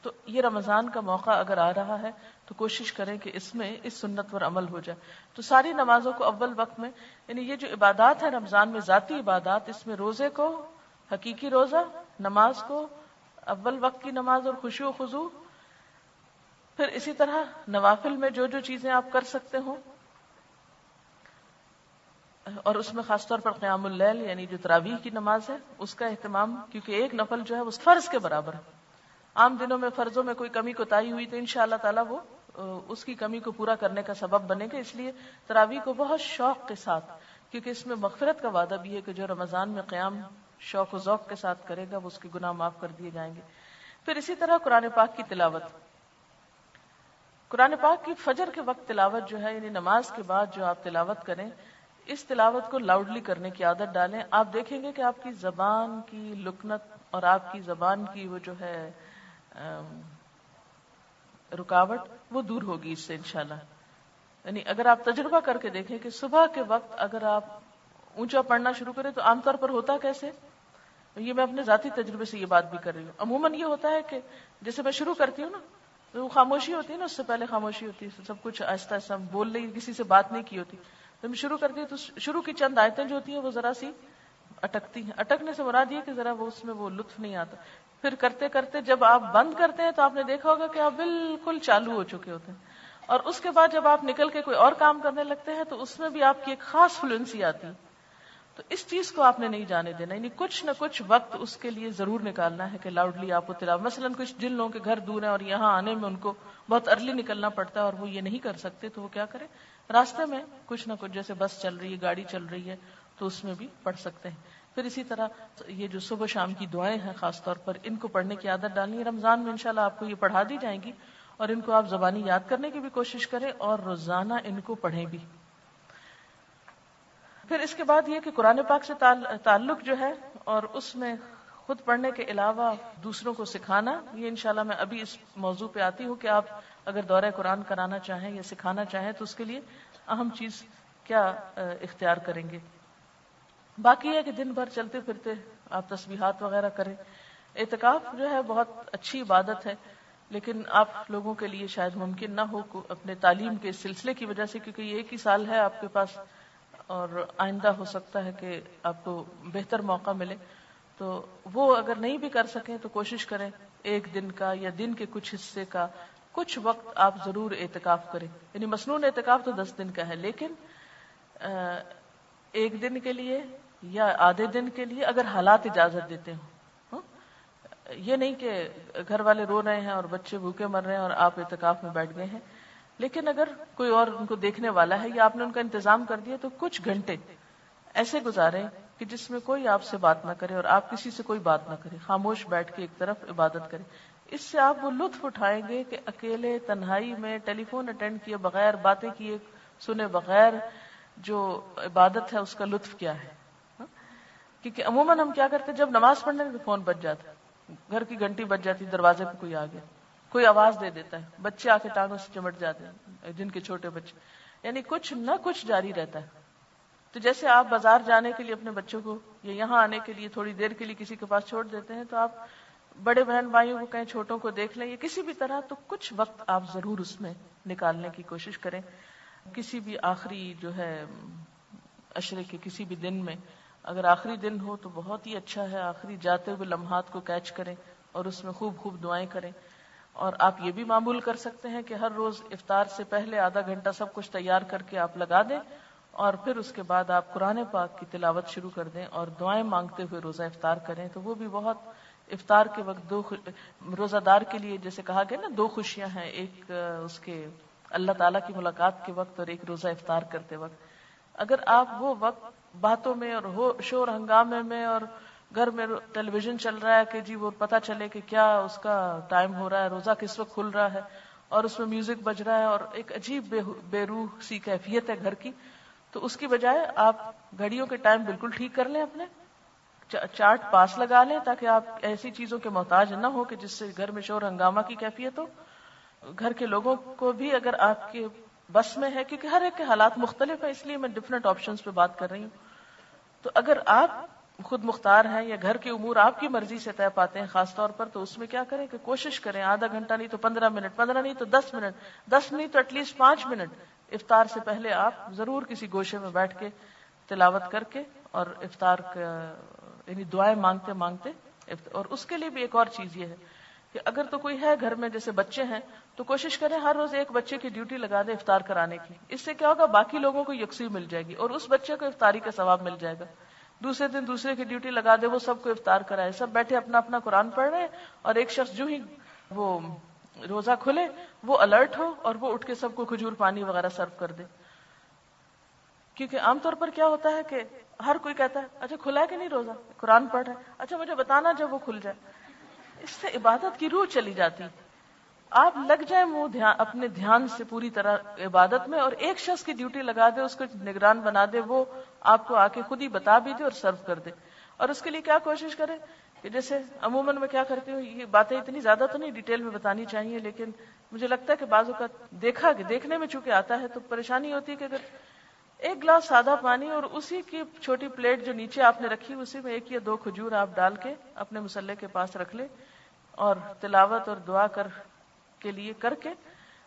تو یہ رمضان کا موقع اگر آ رہا ہے تو کوشش کریں کہ اس میں اس سنت پر عمل ہو جائے. تو ساری نمازوں کو اول وقت میں، یعنی یہ جو عبادات ہیں رمضان میں ذاتی عبادات، اس میں روزے کو حقیقی روزہ، نماز کو اول وقت کی نماز اور خشوع و خضوع، پھر اسی طرح نوافل میں جو جو چیزیں آپ کر سکتے ہوں، اور اس میں خاص طور پر قیام اللیل یعنی جو تراویح کی نماز ہے اس کا اہتمام، کیونکہ ایک نفل جو ہے وہ فرض کے برابر ہے. عام دنوں میں فرضوں میں کوئی کمی کوتاہی ہوئی تو انشاءاللہ تعالیٰ وہ اس کی کمی کو پورا کرنے کا سبب بنے گا. اس لیے تراویح کو بہت شوق کے ساتھ، کیونکہ اس میں مغفرت کا وعدہ بھی ہے کہ جو رمضان میں قیام شوق و ذوق کے ساتھ کرے گا وہ اس کے گناہ معاف کر دیے جائیں گے. پھر اسی طرح قرآن پاک کی تلاوت، قرآن پاک کی فجر کے وقت تلاوت جو ہے، یعنی نماز کے بعد جو آپ تلاوت کریں، اس تلاوت کو لاؤڈلی کرنے کی عادت ڈالیں. آپ دیکھیں گے کہ آپ کی زبان کی لکنت اور آپ کی زبان کی وہ جو ہے رکاوٹ وہ دور ہوگی اس سے انشاءاللہ. یعنی اگر آپ تجربہ کر کے دیکھیں کہ صبح کے وقت اگر آپ اونچا پڑھنا شروع کریں تو عام طور پر ہوتا کیسے، یہ میں اپنے ذاتی تجربے سے یہ بات بھی کر رہی ہوں. عموماً یہ ہوتا ہے کہ جیسے میں شروع کرتی ہوں نا تو وہ خاموشی ہوتی ہے نا، اس سے پہلے خاموشی ہوتی ہے، سب کچھ آہستہ آہستہ بول رہی، کسی سے بات نہیں کی ہوتی. جب میں شروع کرتی ہوں تو شروع کی چند آیتیں جو ہوتی ہیں وہ ذرا سی اٹکتی ہیں. اٹکنے سے مراد یہ کہ ذرا وہ اس میں وہ لطف نہیں آتا. پھر کرتے کرتے جب آپ بند کرتے ہیں تو آپ نے دیکھا ہوگا کہ آپ بالکل چالو ہو چکے ہوتے ہیں، اور اس کے بعد جب آپ نکل کے کوئی اور کام کرنے لگتے ہیں تو اس میں بھی آپ کی ایک خاص فلوئنسی آتی ہے. تو اس چیز کو آپ نے نہیں جانے دینا، یعنی کچھ نہ کچھ وقت اس کے لیے ضرور نکالنا ہے کہ لاؤڈلی آپ کو تلاوت. مثلاً کچھ جن لوگوں کے گھر دور ہیں اور یہاں آنے میں ان کو بہت ارلی نکلنا پڑتا ہے اور وہ یہ نہیں کر سکتے تو وہ کیا کریں، راستے میں کچھ نہ کچھ، جیسے بس چل رہی ہے، گاڑی چل رہی ہے تو اس میں بھی پڑھ سکتے ہیں. پھر اسی طرح یہ جو صبح شام کی دعائیں ہیں خاص طور پر ان کو پڑھنے کی عادت ڈالنی ہے. رمضان میں انشاءاللہ آپ کو یہ پڑھا دی جائیں گی اور ان کو آپ زبانی یاد کرنے کی بھی کوشش کریں اور روزانہ ان کو پڑھیں بھی. پھر اس کے بعد یہ کہ قرآن پاک سے تعلق جو ہے اور اس میں خود پڑھنے کے علاوہ دوسروں کو سکھانا، یہ انشاءاللہ میں ابھی اس موضوع پہ آتی ہوں کہ آپ اگر دورہ قرآن کرانا چاہیں یا سکھانا چاہیں تو اس کے لیے اہم چیز کیا اختیار کریں گے. باقی ہے کہ دن بھر چلتے پھرتے آپ تسبیحات وغیرہ کریں. اعتکاف جو ہے بہت اچھی عبادت ہے، لیکن آپ لوگوں کے لیے شاید ممکن نہ ہو اپنے تعلیم کے سلسلے کی وجہ سے، کیونکہ یہ ایک ہی سال ہے آپ کے پاس اور آئندہ ہو سکتا ہے کہ آپ کو بہتر موقع ملے. تو وہ اگر نہیں بھی کر سکیں تو کوشش کریں ایک دن کا یا دن کے کچھ حصے کا کچھ وقت آپ ضرور اعتکاف کریں. یعنی مسنون اعتکاف تو 10 دن کا ہے، لیکن ایک دن کے لیے یا آدھے دن کے لیے اگر حالات اجازت دیتے ہوں. یہ نہیں کہ گھر والے رو رہے ہیں اور بچے بھوکے مر رہے ہیں اور آپ اعتکاف میں بیٹھ گئے ہیں، لیکن اگر کوئی اور ان کو دیکھنے والا ہے یا آپ نے ان کا انتظام کر دیا تو کچھ گھنٹے ایسے گزاریں کہ جس میں کوئی آپ سے بات نہ کرے اور آپ کسی سے کوئی بات نہ کرے، خاموش بیٹھ کے ایک طرف عبادت کریں. اس سے آپ وہ لطف اٹھائیں گے کہ اکیلے تنہائی میں ٹیلی فون اٹینڈ کیے بغیر، باتیں کیے سنے بغیر جو عبادت ہے اس کا لطف کیا ہے. کیونکہ عموماً ہم کیا کرتے ہیں، جب نماز پڑھنے میں فون بج جاتا ہے، گھر کی گھنٹی بج جاتی، دروازے پہ کوئی آ گیا، کوئی آواز دے دیتا ہے، بچے آ کے ٹانگوں سے چمٹ جاتے ہیں، جن کے چھوٹے بچے، یعنی کچھ نہ کچھ جاری رہتا ہے. تو جیسے آپ بازار جانے کے لیے اپنے بچوں کو یا یہاں آنے کے لیے تھوڑی دیر کے لیے کسی کے پاس چھوڑ دیتے ہیں تو آپ بڑے بہن بھائیوں کو کہیں چھوٹوں کو دیکھ لیں یا کسی بھی طرح، تو کچھ وقت آپ ضرور اس میں نکالنے کی کوشش کریں. کسی بھی آخری جو ہے عشرے کے کسی بھی دن میں، اگر آخری دن ہو تو بہت ہی اچھا ہے، آخری جاتے ہوئے لمحات کو کیچ کریں اور اس میں خوب خوب دعائیں کریں. اور آپ یہ بھی معمول کر سکتے ہیں کہ ہر روز افطار سے پہلے آدھا گھنٹہ سب کچھ تیار کر کے آپ لگا دیں، اور پھر اس کے بعد آپ قرآن پاک کی تلاوت شروع کر دیں اور دعائیں مانگتے ہوئے روزہ افطار کریں. تو وہ بھی بہت، افطار کے وقت روزہ دار کے لیے جیسے کہا گیا نا، 2 خوشیاں ہیں، ایک اس کے اللہ تعالیٰ کی ملاقات کے وقت اور ایک روزہ افطار کرتے وقت. اگر آپ وہ وقت باتوں میں اور شور ہنگامے میں اور گھر میں ٹیلی ویژن چل رہا ہے کہ جی وہ پتہ چلے کہ کیا اس کا ٹائم ہو رہا ہے، روزہ کس وقت کھل رہا ہے، اور اس میں میوزک بج رہا ہے اور ایک عجیب بے روح سی کیفیت ہے گھر کی، تو اس کی بجائے آپ گھڑیوں کے ٹائم بالکل ٹھیک کر لیں، اپنے چارٹ پاس لگا لیں تاکہ آپ ایسی چیزوں کے محتاج نہ ہو کہ جس سے گھر میں شور ہنگامہ کی کیفیت ہو. گھر کے لوگوں کو بھی اگر آپ کے بس میں ہے، کیونکہ ہر ایک کے حالات مختلف ہیں، اس لیے میں ڈفرینٹ آپشنز پہ بات کر رہی ہوں. تو اگر آپ خود مختار ہیں یا گھر کے امور آپ کی مرضی سے طے پاتے ہیں خاص طور پر، تو اس میں کیا کریں کہ کوشش کریں آدھا گھنٹہ نہیں تو 15 منٹ، 15 نہیں تو 10 منٹ، 10 نہیں تو ایٹ لیسٹ 5 منٹ افطار سے پہلے آپ ضرور کسی گوشے میں بیٹھ کے تلاوت کر کے اور افطار کا یعنی دعائیں مانگتے مانگتے. اور اس کے لیے بھی ایک اور چیز یہ ہے کہ اگر تو کوئی ہے گھر میں جیسے بچے ہیں تو کوشش کریں ہر روز ایک بچے کی ڈیوٹی لگا دیں افطار کرانے کی. اس سے کیا ہوگا، باقی لوگوں کو یکسوئی مل جائے گی اور اس بچے کو افطاری کا ثواب مل جائے گا. دوسرے دن دوسرے کی ڈیوٹی لگا دے، وہ سب کو افطار کرائے، سب بیٹھے اپنا اپنا قرآن پڑھ رہے ہیں اور ایک شخص جو ہی وہ روزہ کھلے وہ الرٹ ہو اور وہ اٹھ کے سب کو کھجور پانی وغیرہ سرو کر دے. کیونکہ عام طور پر کیا ہوتا ہے کہ ہر کوئی کہتا ہے اچھا کھلا ہے کہ نہیں روزہ، قرآن پڑھ رہا ہے، اچھا مجھے بتانا جب وہ کھل جائے. اس سے عبادت کی روح چلی جاتی. آپ لگ جائیں اپنے دھیان سے پوری طرح عبادت میں، اور ایک شخص کی ڈیوٹی لگا دے، اس کو نگران بنا دے، وہ آپ کو آ کے خود ہی بتا بھی دے اور سرو کر دے. اور اس کے لیے کیا کوشش کرے کہ جیسے عموماً میں کیا کرتی ہوں، یہ باتیں اتنی زیادہ تو نہیں ڈیٹیل میں بتانی چاہیے، لیکن مجھے لگتا ہے کہ بعض اوقات دیکھنے میں چونکہ آتا ہے تو پریشانی ہوتی ہے کہ اگر ایک گلاس سادہ پانی اور اسی کی چھوٹی پلیٹ جو نیچے آپ نے رکھی اسی میں 1 یا 2 کھجور آپ ڈال کے اپنے مصلے کے پاس رکھ لیں اور تلاوت اور دعا کے لیے کر کے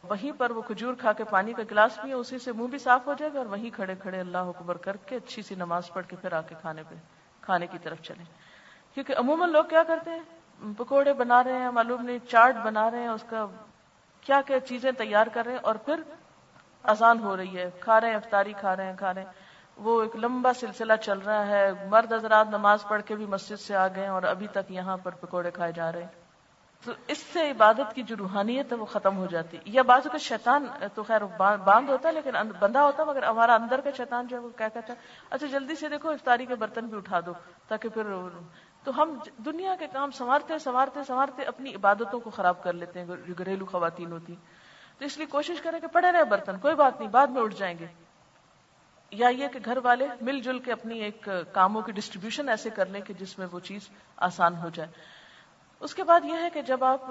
وہیں پر وہ کھجور کھا کے پانی کا گلاس پیے، اسی سے منہ بھی صاف ہو جائے گا اور وہیں کھڑے کھڑے اللہ اکبر کر کے اچھی سی نماز پڑھ کے پھر آ کے کھانے کی طرف چلیں. کیونکہ عموماً لوگ کیا کرتے ہیں، پکوڑے بنا رہے ہیں، معلوم نہیں چاٹ بنا رہے ہیں، اس کا کیا کیا چیزیں تیار کر رہے ہیں، اور پھر اذان ہو رہی ہے، کھا رہے ہیں، افطاری کھا رہے ہیں. وہ ایک لمبا سلسلہ چل رہا ہے، مرد حضرات نماز پڑھ کے بھی مسجد سے آ گئے اور ابھی تک یہاں پر پکوڑے کھائے جا رہے ہیں. تو اس سے عبادت کی جو روحانیت ہے وہ ختم ہو جاتی. یا بعض کا شیطان تو خیر باندھ ہوتا ہے لیکن بندہ ہوتا ہے، مگر ہمارا اندر کا شیطان جو ہے وہ کیا کہتا ہے اچھا جلدی سے دیکھو افطاری کے برتن بھی اٹھا دو تاکہ پھر. تو ہم دنیا کے کام سنوارتے اپنی عبادتوں کو خراب کر لیتے ہیں جو گھریلو خواتین ہوتی. تو اس لیے کوشش کریں کہ پڑے رہے برتن، کوئی بات نہیں بعد میں اٹھ جائیں گے. یا یہ کہ گھر والے مل جل کے اپنی ایک کاموں کی ڈسٹریبیوشن ایسے کر لیں کہ جس میں وہ چیز آسان ہو جائے. اس کے بعد یہ ہے کہ جب آپ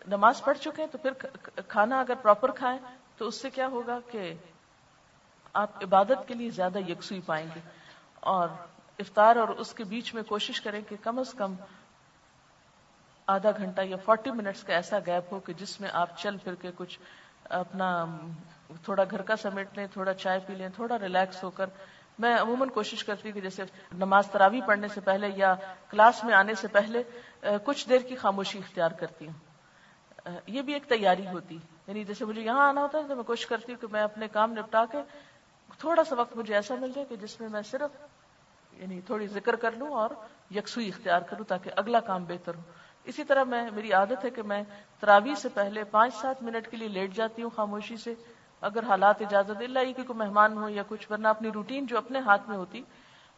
نماز پڑھ چکے ہیں تو پھر کھانا اگر پراپر کھائیں تو اس سے کیا ہوگا کہ آپ عبادت کے لیے زیادہ یکسوئی پائیں گے. اور افطار اور اس کے بیچ میں کوشش کریں کہ کم از کم آدھا گھنٹہ یا 40 منٹس کا ایسا گیپ ہو کہ جس میں آپ چل پھر کے کچھ اپنا تھوڑا گھر کا سمیٹ لیں، تھوڑا چائے پی لیں، تھوڑا ریلیکس ہو کر. میں عموماً کوشش کرتی ہوں کہ جیسے نماز تراویح پڑھنے سے پہلے یا کلاس میں آنے سے پہلے کچھ دیر کی خاموشی اختیار کرتی ہوں. یہ بھی ایک تیاری ہوتی، یعنی جیسے مجھے یہاں آنا ہوتا ہے تو میں کوشش کرتی ہوں کہ میں اپنے کام نپٹا کے تھوڑا سا وقت مجھے ایسا مل جائے کہ جس میں صرف یعنی تھوڑی ذکر کر لوں اور یکسوئی اختیار کروں تاکہ اگلا کام بہتر ہو. اسی طرح میری عادت ہے کہ میں تراویح سے پہلے 5-7 منٹ کے لیے لیٹ جاتی ہوں خاموشی سے، اگر حالات اجازت اللہ ہی کہ کوئی مہمان ہو یا کچھ، ورنہ اپنی روٹین جو اپنے ہاتھ میں ہوتی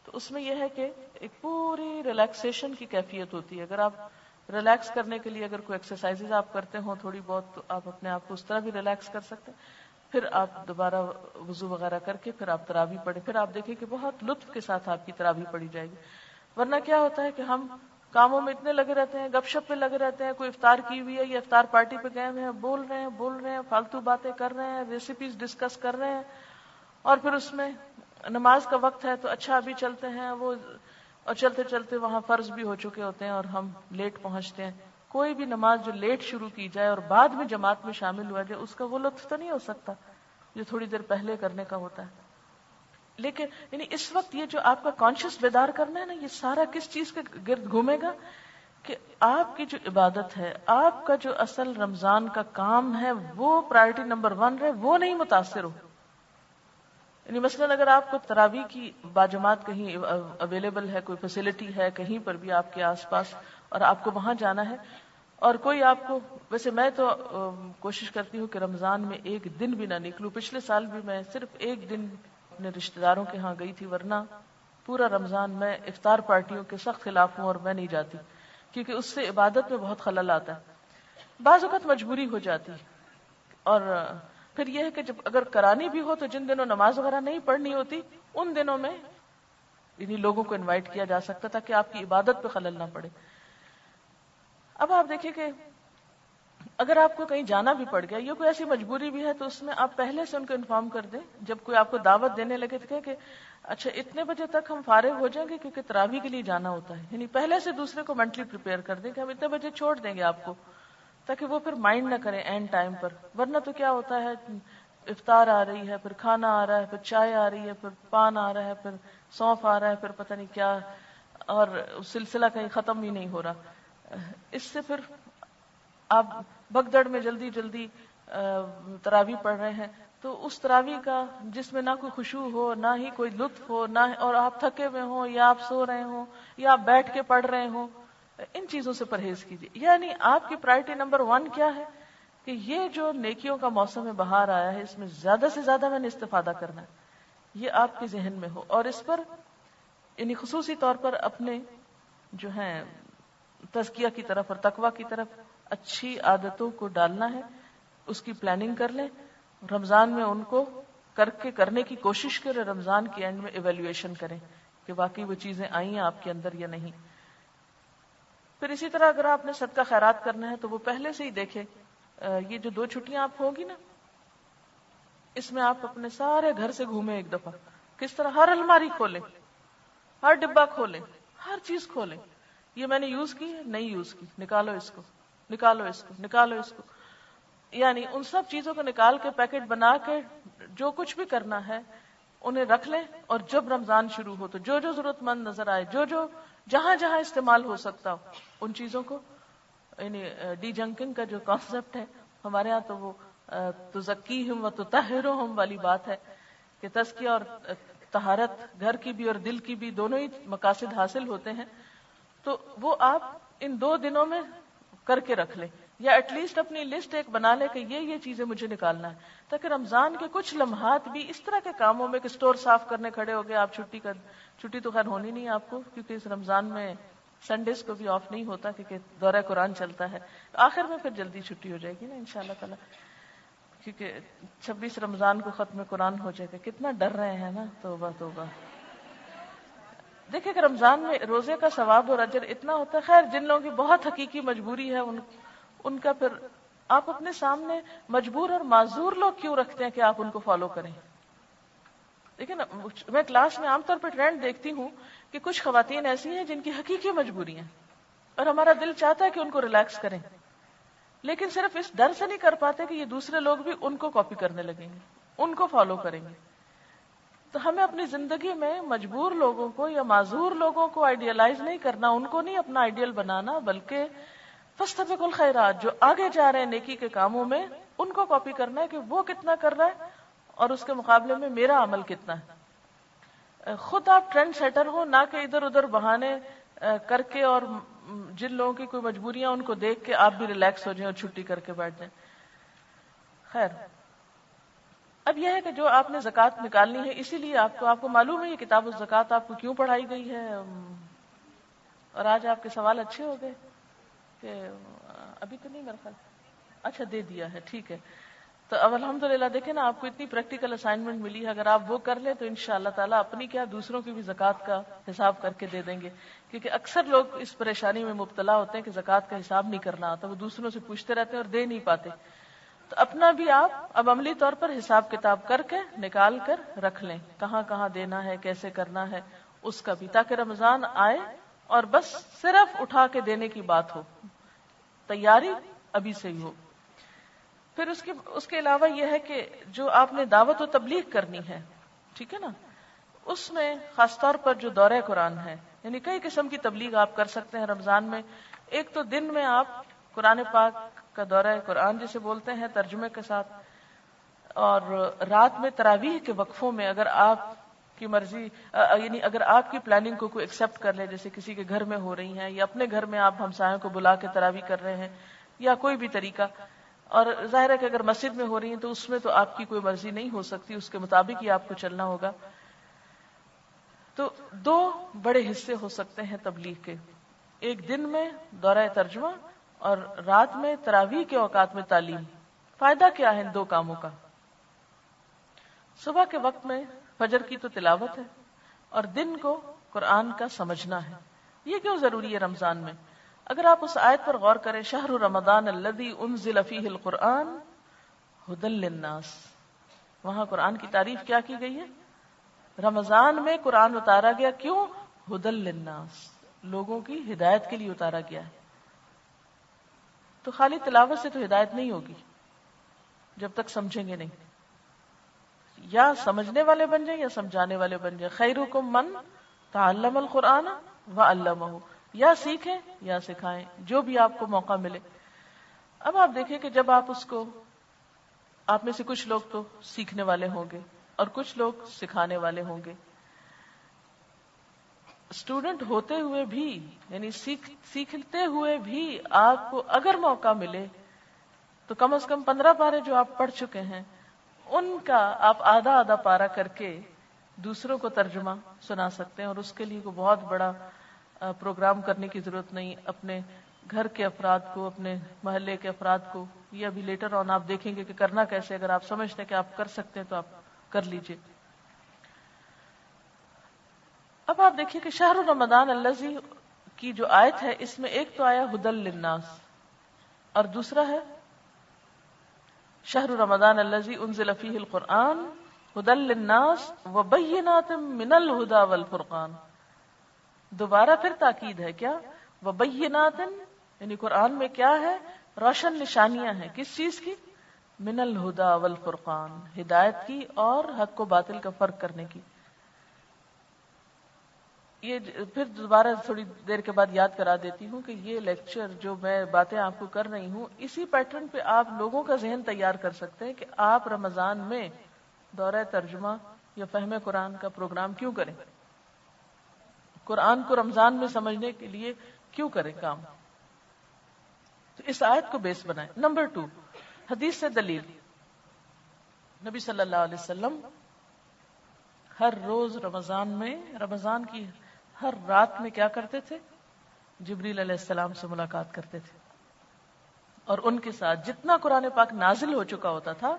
تو اس میں یہ ہے کہ ایک پوری ریلیکسیشن کی کیفیت ہوتی ہے. اگر آپ ریلیکس کرنے کے لیے اگر کوئی ایکسرسائزز آپ کرتے ہوں تھوڑی بہت تو آپ اپنے آپ کو اس طرح بھی ریلیکس کر سکتے ہیں. پھر آپ دوبارہ وضو وغیرہ کر کے پھر آپ تراویح پڑھیں، پھر آپ دیکھیں کہ بہت لطف کے ساتھ آپ کی تراویح پڑھی جائے گی. ورنہ کیا ہوتا ہے کہ ہم کاموں میں اتنے لگے رہتے ہیں، گپ شپ پہ لگے رہتے ہیں، کوئی افطار کی ہوئی ہے یا افطار پارٹی پہ گئے ہوئے ہیں، بول رہے ہیں فالتو باتیں کر رہے ہیں، ریسیپیز ڈسکس کر رہے ہیں، اور پھر اس میں نماز کا وقت ہے تو اچھا ابھی چلتے ہیں، وہ اور چلتے چلتے وہاں فرض بھی ہو چکے ہوتے ہیں اور ہم لیٹ پہنچتے ہیں. کوئی بھی نماز جو لیٹ شروع کی جائے اور بعد میں جماعت میں شامل ہوا جائے اس کا وہ لطف تو نہیں ہو سکتا جو تھوڑی دیر پہلے کرنے کا ہوتا ہے. لیکن یعنی اس وقت یہ جو آپ کا کانشیس بیدار کرنا ہے نا، یہ سارا کس چیز کے گرد گھومے گا کہ آپ کی جو عبادت ہے، آپ کا جو اصل رمضان کا کام ہے وہ پرائرٹی نمبر 1 رہے، وہ نہیں متاثر ہو. یعنی مثلاً اگر آپ کو تراویح کی باجماعت کہیں اویلیبل ہے، کوئی فیسلٹی ہے کہیں پر بھی آپ کے آس پاس اور آپ کو وہاں جانا ہے، اور کوئی آپ کو، ویسے میں تو کوشش کرتی ہوں کہ رمضان میں ایک دن بھی نہ نکلوں. پچھلے سال بھی میں صرف ایک دن اپنے رشتہ داروں کے ہاں گئی تھی، ورنہ پورا رمضان میں افطار پارٹیوں کے سخت خلاف ہوں اور میں نہیں جاتی، کیونکہ اس سے عبادت میں بہت خلل آتا ہے. بعض اوقات مجبوری ہو جاتی، اور پھر یہ ہے کہ جب اگر کرانی بھی ہو تو جن دنوں نماز وغیرہ نہیں پڑھنی ہوتی ان دنوں میں یعنی لوگوں کو انوائٹ کیا جا سکتا تاکہ آپ کی عبادت پہ خلل نہ پڑے. اب آپ دیکھیں کہ اگر آپ کو کہیں جانا بھی پڑ گیا، یہ کوئی ایسی مجبوری بھی ہے، تو اس میں آپ پہلے سے ان کو انفارم کر دیں. جب کوئی آپ کو دعوت دینے لگے تو کہیں کہ اچھا اتنے بجے تک ہم فارغ ہو جائیں گے کیونکہ تراویح کے لیے جانا ہوتا ہے. یعنی پہلے سے دوسرے کو مینٹلی پریپیئر کر دیں کہ ہم اتنے بجے چھوڑ دیں گے آپ کو، تاکہ وہ پھر مائنڈ نہ کریں اینڈ ٹائم پر. ورنہ تو کیا ہوتا ہے، افطار آ رہی ہے، پھر کھانا آ رہا ہے، پھر چائے آ رہی ہے، پھر پان آ رہا ہے، پھر سونف آ رہا ہے، پھر پتہ نہیں کیا، اور سلسلہ کہیں ختم ہی نہیں ہو رہا. اس سے پھر آپ بگدڑ میں جلدی جلدی تراویح پڑھ رہے ہیں، تو اس تراویح کا جس میں نہ کوئی خشوع ہو، نہ ہی کوئی لطف ہو، نہ اور آپ تھکے ہوئے ہوں یا آپ سو رہے ہوں یا آپ بیٹھ کے پڑھ رہے ہوں، ان چیزوں سے پرہیز کیجیے. یعنی آپ کی پرائرٹی نمبر 1 کیا ہے کہ یہ جو نیکیوں کا موسم بہار آیا ہے اس میں زیادہ سے زیادہ میں نے استفادہ کرنا ہے، یہ آپ کے ذہن میں ہو. اور اس پر یعنی خصوصی طور پر اپنے جو ہیں تزکیہ کی طرف اور تقویٰ کی طرف اچھی عادتوں کو ڈالنا ہے، اس کی پلاننگ کر لیں. رمضان میں ان کو کرنے کی کوشش کریں، رمضان کے اینڈ میں ایویلیویشن کریں کہ واقعی وہ چیزیں آئی ہیں آپ کے اندر یا نہیں. پھر اسی طرح اگر آپ نے صدقہ خیرات کرنا ہے تو وہ پہلے سے ہی دیکھیں. یہ جو 2 چھٹیاں آپ ہوگی نا، اس میں آپ اپنے سارے گھر سے گھومیں ایک دفعہ. کس طرح؟ ہر الماری کھولیں، ہر ڈبہ کھولیں، ہر چیز کھولیں. یہ میں نے یوز کی ہے، نہیں یوز کی، نکالو اس کو، نکالو اس کو، نکالو اس کو. یعنی ان سب چیزوں کو نکال کے پیکٹ بنا کے جو کچھ بھی کرنا ہے انہیں رکھ لیں. اور جب رمضان شروع ہو تو جو جو ضرورت مند نظر آئے، جو جو جہاں جہاں استعمال ہو سکتا ہو ان چیزوں کو، یعنی ڈی جنکنگ کا جو کانسیپٹ ہے ہمارے ہاں تو وہ تزکیہم و تطہرہم والی بات ہے کہ تزکیہ اور طہارت گھر کی بھی اور دل کی بھی دونوں ہی مقاصد حاصل ہوتے ہیں. تو وہ آپ ان 2 دنوں میں کر کے رکھ لیں، یا ایٹ لیسٹ اپنی لسٹ ایک بنا لیں کہ یہ چیزیں مجھے نکالنا ہے، تاکہ رمضان کے کچھ لمحات بھی اس طرح کے کاموں میں کہ اسٹور صاف کرنے کھڑے ہو گئے آپ، چھٹی تو خیر ہونی نہیں آپ کو کیونکہ اس رمضان میں سنڈیز کو بھی آف نہیں ہوتا کیونکہ دورہ قرآن چلتا ہے. آخر میں پھر جلدی چھٹی ہو جائے گی نا انشاءاللہ تعالی، کیونکہ 26 رمضان کو ختم قرآن ہو جائے گا. کتنا ڈر رہے ہیں نا، توبہ توبہ. دیکھیں کہ رمضان میں روزے کا ثواب اور اجر اتنا ہوتا ہے. خیر جن لوگوں کی بہت حقیقی مجبوری ہے ان کا پھر آپ اپنے سامنے مجبور اور معذور لوگ کیوں رکھتے ہیں کہ آپ ان کو فالو کریں. دیکھیں نا، میں کلاس میں عام طور پر ٹرینڈ دیکھتی ہوں کہ کچھ خواتین ایسی ہیں جن کی حقیقی مجبوری ہیں اور ہمارا دل چاہتا ہے کہ ان کو ریلیکس کریں، لیکن صرف اس ڈر سے نہیں کر پاتے کہ یہ دوسرے لوگ بھی ان کو کاپی کرنے لگیں گے، ان کو فالو کریں گے. تو ہمیں اپنی زندگی میں مجبور لوگوں کو یا معذور لوگوں کو آئیڈیالائز نہیں کرنا، ان کو نہیں اپنا آئیڈیل بنانا، بلکہ فاستبقوا الخیرات، جو آگے جا رہے ہیں نیکی کے کاموں میں ان کو کاپی کرنا ہے کہ وہ کتنا کر رہا ہے اور اس کے مقابلے میں میرا عمل کتنا ہے. خود آپ ٹرینڈ سیٹر ہو، نہ کہ ادھر ادھر بہانے کر کے اور جن لوگوں کی کوئی مجبوریاں ان کو دیکھ کے آپ بھی ریلیکس ہو جائیں اور چھٹی کر کے بیٹھ جائیں. خیر اب یہ ہے کہ جو آپ نے زکوٰۃ نکالنی ہے، اسی لیے آپ کو معلوم ہے یہ کتاب الزکوٰۃ آپ کو کیوں پڑھائی گئی ہے. اور آج آپ کے سوال اچھے ہو گئے کہ ابھی تو نہیں میرا خیال، اچھا دے دیا ہے، ٹھیک ہے. تو اب الحمدللہ دیکھیں نا آپ کو اتنی پریکٹیکل اسائنمنٹ ملی ہے، اگر آپ وہ کر لیں تو انشاءاللہ تعالیٰ اپنی کیا دوسروں کی بھی زکوٰۃ کا حساب کر کے دے دیں گے. کیونکہ اکثر لوگ اس پریشانی میں مبتلا ہوتے ہیں کہ زکوٰۃ کا حساب نہیں کرنا آتا، وہ دوسروں سے پوچھتے رہتے ہیں اور دے نہیں پاتے. تو اپنا بھی آپ اب عملی طور پر حساب کتاب کر کے نکال کر رکھ لیں، کہاں کہاں دینا ہے، کیسے کرنا ہے، اس کا بھی، تاکہ رمضان آئے اور بس صرف اٹھا کے دینے کی بات ہو، تیاری ابھی سے ہی ہو۔ پھر اس کے علاوہ یہ ہے کہ جو آپ نے دعوت و تبلیغ کرنی ہے، ٹھیک ہے نا، اس میں خاص طور پر جو دورہ قرآن ہے، یعنی کئی قسم کی تبلیغ آپ کر سکتے ہیں رمضان میں۔ ایک تو دن میں آپ قرآن پاک کا دورہ قرآن جسے بولتے ہیں ترجمے کے ساتھ، اور رات میں تراویح کے وقفوں میں اگر آپ کی مرضی، یعنی اگر آپ کی پلاننگ کو کوئی ایکسپٹ کر لے، جیسے کسی کے گھر میں ہو رہی ہیں یا اپنے گھر میں آپ ہمسایوں کو بلا کے تراویح کر رہے ہیں یا کوئی بھی طریقہ، اور ظاہر ہے کہ اگر مسجد میں ہو رہی ہیں تو اس میں تو آپ کی کوئی مرضی نہیں ہو سکتی، اس کے مطابق ہی آپ کو چلنا ہوگا۔ تو دو بڑے حصے ہو سکتے ہیں تبلیغ کے، ایک دن میں دورہ ترجمہ اور رات میں تراویح کے اوقات میں تعلیم۔ فائدہ کیا ہے ان دو کاموں کا؟ صبح کے وقت میں فجر کی تو تلاوت ہے، اور دن کو قرآن کا سمجھنا ہے۔ یہ کیوں ضروری ہے رمضان میں؟ اگر آپ اس آیت پر غور کریں، شہر رمضان الذی انزل فیہ القرآن ھدی للناس، وہاں قرآن کی تعریف کیا کی گئی ہے؟ رمضان میں قرآن اتارا گیا، کیوں؟ ھدی للناس، لوگوں کی ہدایت کے لیے اتارا گیا ہے۔ تو خالی تلاوت سے تو ہدایت نہیں ہوگی جب تک سمجھیں گے نہیں، یا سمجھنے والے بن جائیں یا سمجھانے والے بن جائیں۔ خیرکم من تعلم القرآن وعلمہ، یا سیکھیں یا سکھائیں، جو بھی آپ کو موقع ملے۔ اب آپ دیکھیں کہ جب آپ اس کو، آپ میں سے کچھ لوگ تو سیکھنے والے ہوں گے اور کچھ لوگ سکھانے والے ہوں گے۔ اسٹوڈنٹ ہوتے ہوئے بھی، یعنی سیکھتے ہوئے بھی آپ کو اگر موقع ملے تو کم از کم 15 پارے جو آپ پڑھ چکے ہیں ان کا آپ آدھا آدھا پارا کر کے دوسروں کو ترجمہ سنا سکتے ہیں، اور اس کے لیے کوئی بہت بڑا پروگرام کرنے کی ضرورت نہیں۔ اپنے گھر کے افراد کو، اپنے محلے کے افراد کو، یہ ابھی لیٹر آن آپ دیکھیں گے کہ کرنا کیسے، اگر آپ سمجھتے ہیں کہ آپ کر سکتے ہیں تو آپ کر لیجئے۔ اب آپ دیکھیے کہ شہر رمضان الذی کی جو آیت ہے، اس میں ایک تو آیا ھدی للناس اور دوسرا ہے شہر رمضان الذی انزل فیہ القرآن ھدی للناس وبینات من الھدی والفرقان۔ دوبارہ پھر تاکید ہے، کیا؟ وبینات، یعنی قرآن میں کیا ہے؟ روشن نشانیاں ہیں، کس چیز کی؟ من الھدی والفرقان، ہدایت کی اور حق و باطل کا فرق کرنے کی۔ یہ پھر دوبارہ تھوڑی دیر کے بعد یاد کرا دیتی ہوں کہ یہ لیکچر جو میں باتیں آپ کو کر رہی ہوں، اسی پیٹرن پہ آپ لوگوں کا ذہن تیار کر سکتے ہیں کہ آپ رمضان میں دورہ ترجمہ یا فہم قرآن کا پروگرام کیوں کریں، قرآن کو رمضان میں سمجھنے کے لیے کیوں کریں کام۔ تو اس آیت کو بیس بنائیں۔ نمبر 2، حدیث سے دلیل۔ نبی صلی اللہ علیہ وسلم ہر روز رمضان کی ہر رات میں کیا کرتے تھے؟ جبریل علیہ السلام سے ملاقات کرتے تھے، اور ان کے ساتھ جتنا قرآن پاک نازل ہو چکا ہوتا تھا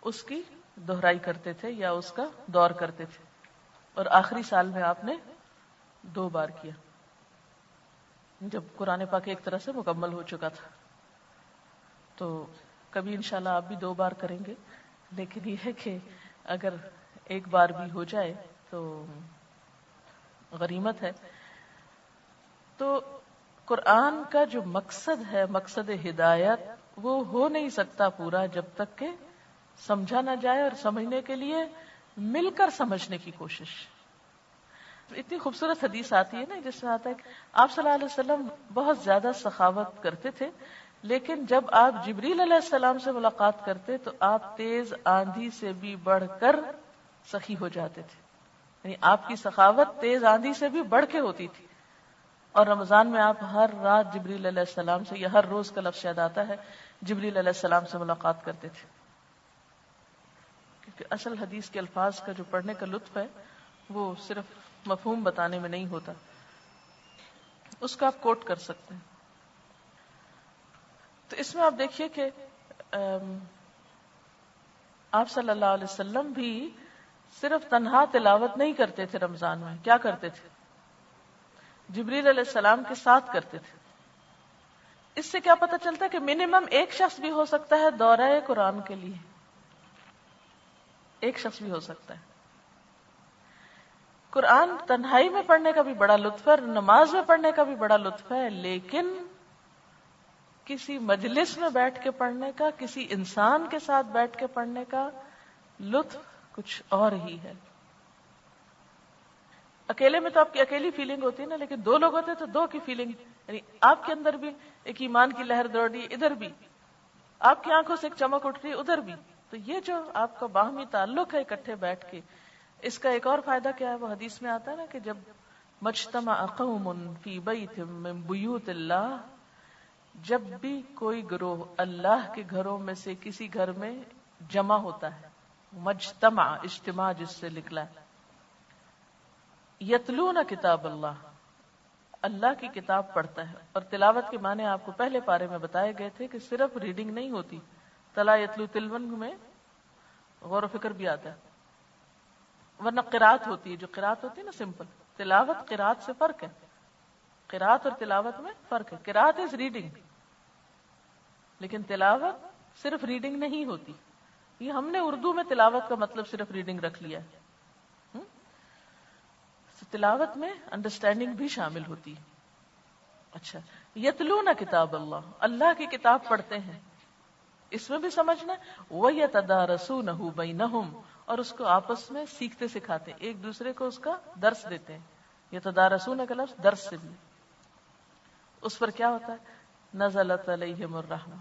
اس کی دہرائی کرتے تھے یا اس کا دور کرتے تھے، اور آخری سال میں آپ نے 2 بار کیا جب قرآن پاک ایک طرح سے مکمل ہو چکا تھا۔ تو کبھی انشاءاللہ آپ بھی 2 بار کریں گے، لیکن یہ ہے کہ اگر ایک بار بھی ہو جائے تو غنیمت ہے۔ تو قرآن کا جو مقصد ہے، مقصد ہدایت، وہ ہو نہیں سکتا پورا جب تک کہ سمجھا نہ جائے، اور سمجھنے کے لیے مل کر سمجھنے کی کوشش۔ اتنی خوبصورت حدیث آتی ہے نا، جس میں آتا ہے کہ آپ صلی اللہ علیہ وسلم بہت زیادہ سخاوت کرتے تھے، لیکن جب آپ جبریل علیہ السلام سے ملاقات کرتے تو آپ تیز آندھی سے بھی بڑھ کر سخی ہو جاتے تھے، یعنی آپ کی سخاوت تیز آندھی سے بھی بڑھ کے ہوتی تھی۔ اور رمضان میں آپ ہر رات جبریل علیہ السلام سے، یا ہر روز کا لفظ شاید آتا ہے، جبریل علیہ السلام سے ملاقات کرتے تھے، کیونکہ اصل حدیث کے الفاظ کا جو پڑھنے کا لطف ہے وہ صرف مفہوم بتانے میں نہیں ہوتا، اس کا آپ کوٹ کر سکتے ہیں۔ تو اس میں آپ دیکھیے کہ آپ صلی اللہ علیہ وسلم بھی صرف تنہا تلاوت نہیں کرتے تھے رمضان میں، کیا کرتے تھے؟ جبریل علیہ السلام کے ساتھ کرتے تھے۔ اس سے کیا پتہ چلتا ہے کہ منیمم ایک شخص بھی ہو سکتا ہے دورہ قرآن کے لیے، ایک شخص بھی ہو سکتا ہے۔ قرآن تنہائی میں پڑھنے کا بھی بڑا لطف ہے، نماز میں پڑھنے کا بھی بڑا لطف ہے، لیکن کسی مجلس میں بیٹھ کے پڑھنے کا، کسی انسان کے ساتھ بیٹھ کے پڑھنے کا لطف کچھ اور ہی ہے. اکیلے میں تو آپ کی اکیلی فیلنگ ہوتی ہے نا، لیکن دو لوگ ہوتے تو دو کی فیلنگ، یعنی آپ کے اندر بھی ایک ایمان کی لہر دوڑ رہی ہے، ادھر بھی آپ کی آنکھوں سے ایک چمک اٹھ رہی ہے، ادھر بھی. تو یہ جو آپ کا باہمی تعلق ہے اکٹھے بیٹھ کے، اس کا ایک اور فائدہ کیا ہے؟ وہ حدیث میں آتا ہے نا کہ جب مجتمع قوم فی بیت من بیوت اللہ، جب بھی کوئی گروہ اللہ کے گھروں میں سے کسی گھر میں جمع ہوتا ہے، مجتمع اجتماع جس سے نکلا ہے، یتلون کتاب اللہ، اللہ کی کتاب پڑھتا ہے. اور تلاوت کے معنی آپ کو پہلے پارے میں بتائے گئے تھے کہ صرف ریڈنگ نہیں ہوتی، تلا یتلو تلون میں غور و فکر بھی آتا ہے، ورنہ قرات ہوتی ہے. جو قرات ہوتی ہے نا سمپل، تلاوت قرات سے فرق ہے، قرات اور تلاوت میں فرق ہے. قرات از ریڈنگ، لیکن تلاوت صرف ریڈنگ نہیں ہوتی. یہ ہم نے اردو میں تلاوت کا مطلب صرف ریڈنگ رکھ لیا ہے، تلاوت میں انڈرسٹینڈنگ بھی شامل ہوتی ہے. اچھا، یتلون کتاب اللہ، اللہ کی کتاب پڑھتے ہیں، اس میں بھی سمجھنا. وَيَتَدَارَسُونَهُ بَيْنَهُمْ، اور اس کو آپس میں سیکھتے سکھاتے ہیں، ایک دوسرے کو اس کا درس دیتے ہیں. یتدارسون کا لفظ درس سے بھی. اس پر کیا ہوتا ہے؟ نزلت علیہم الرحمہ،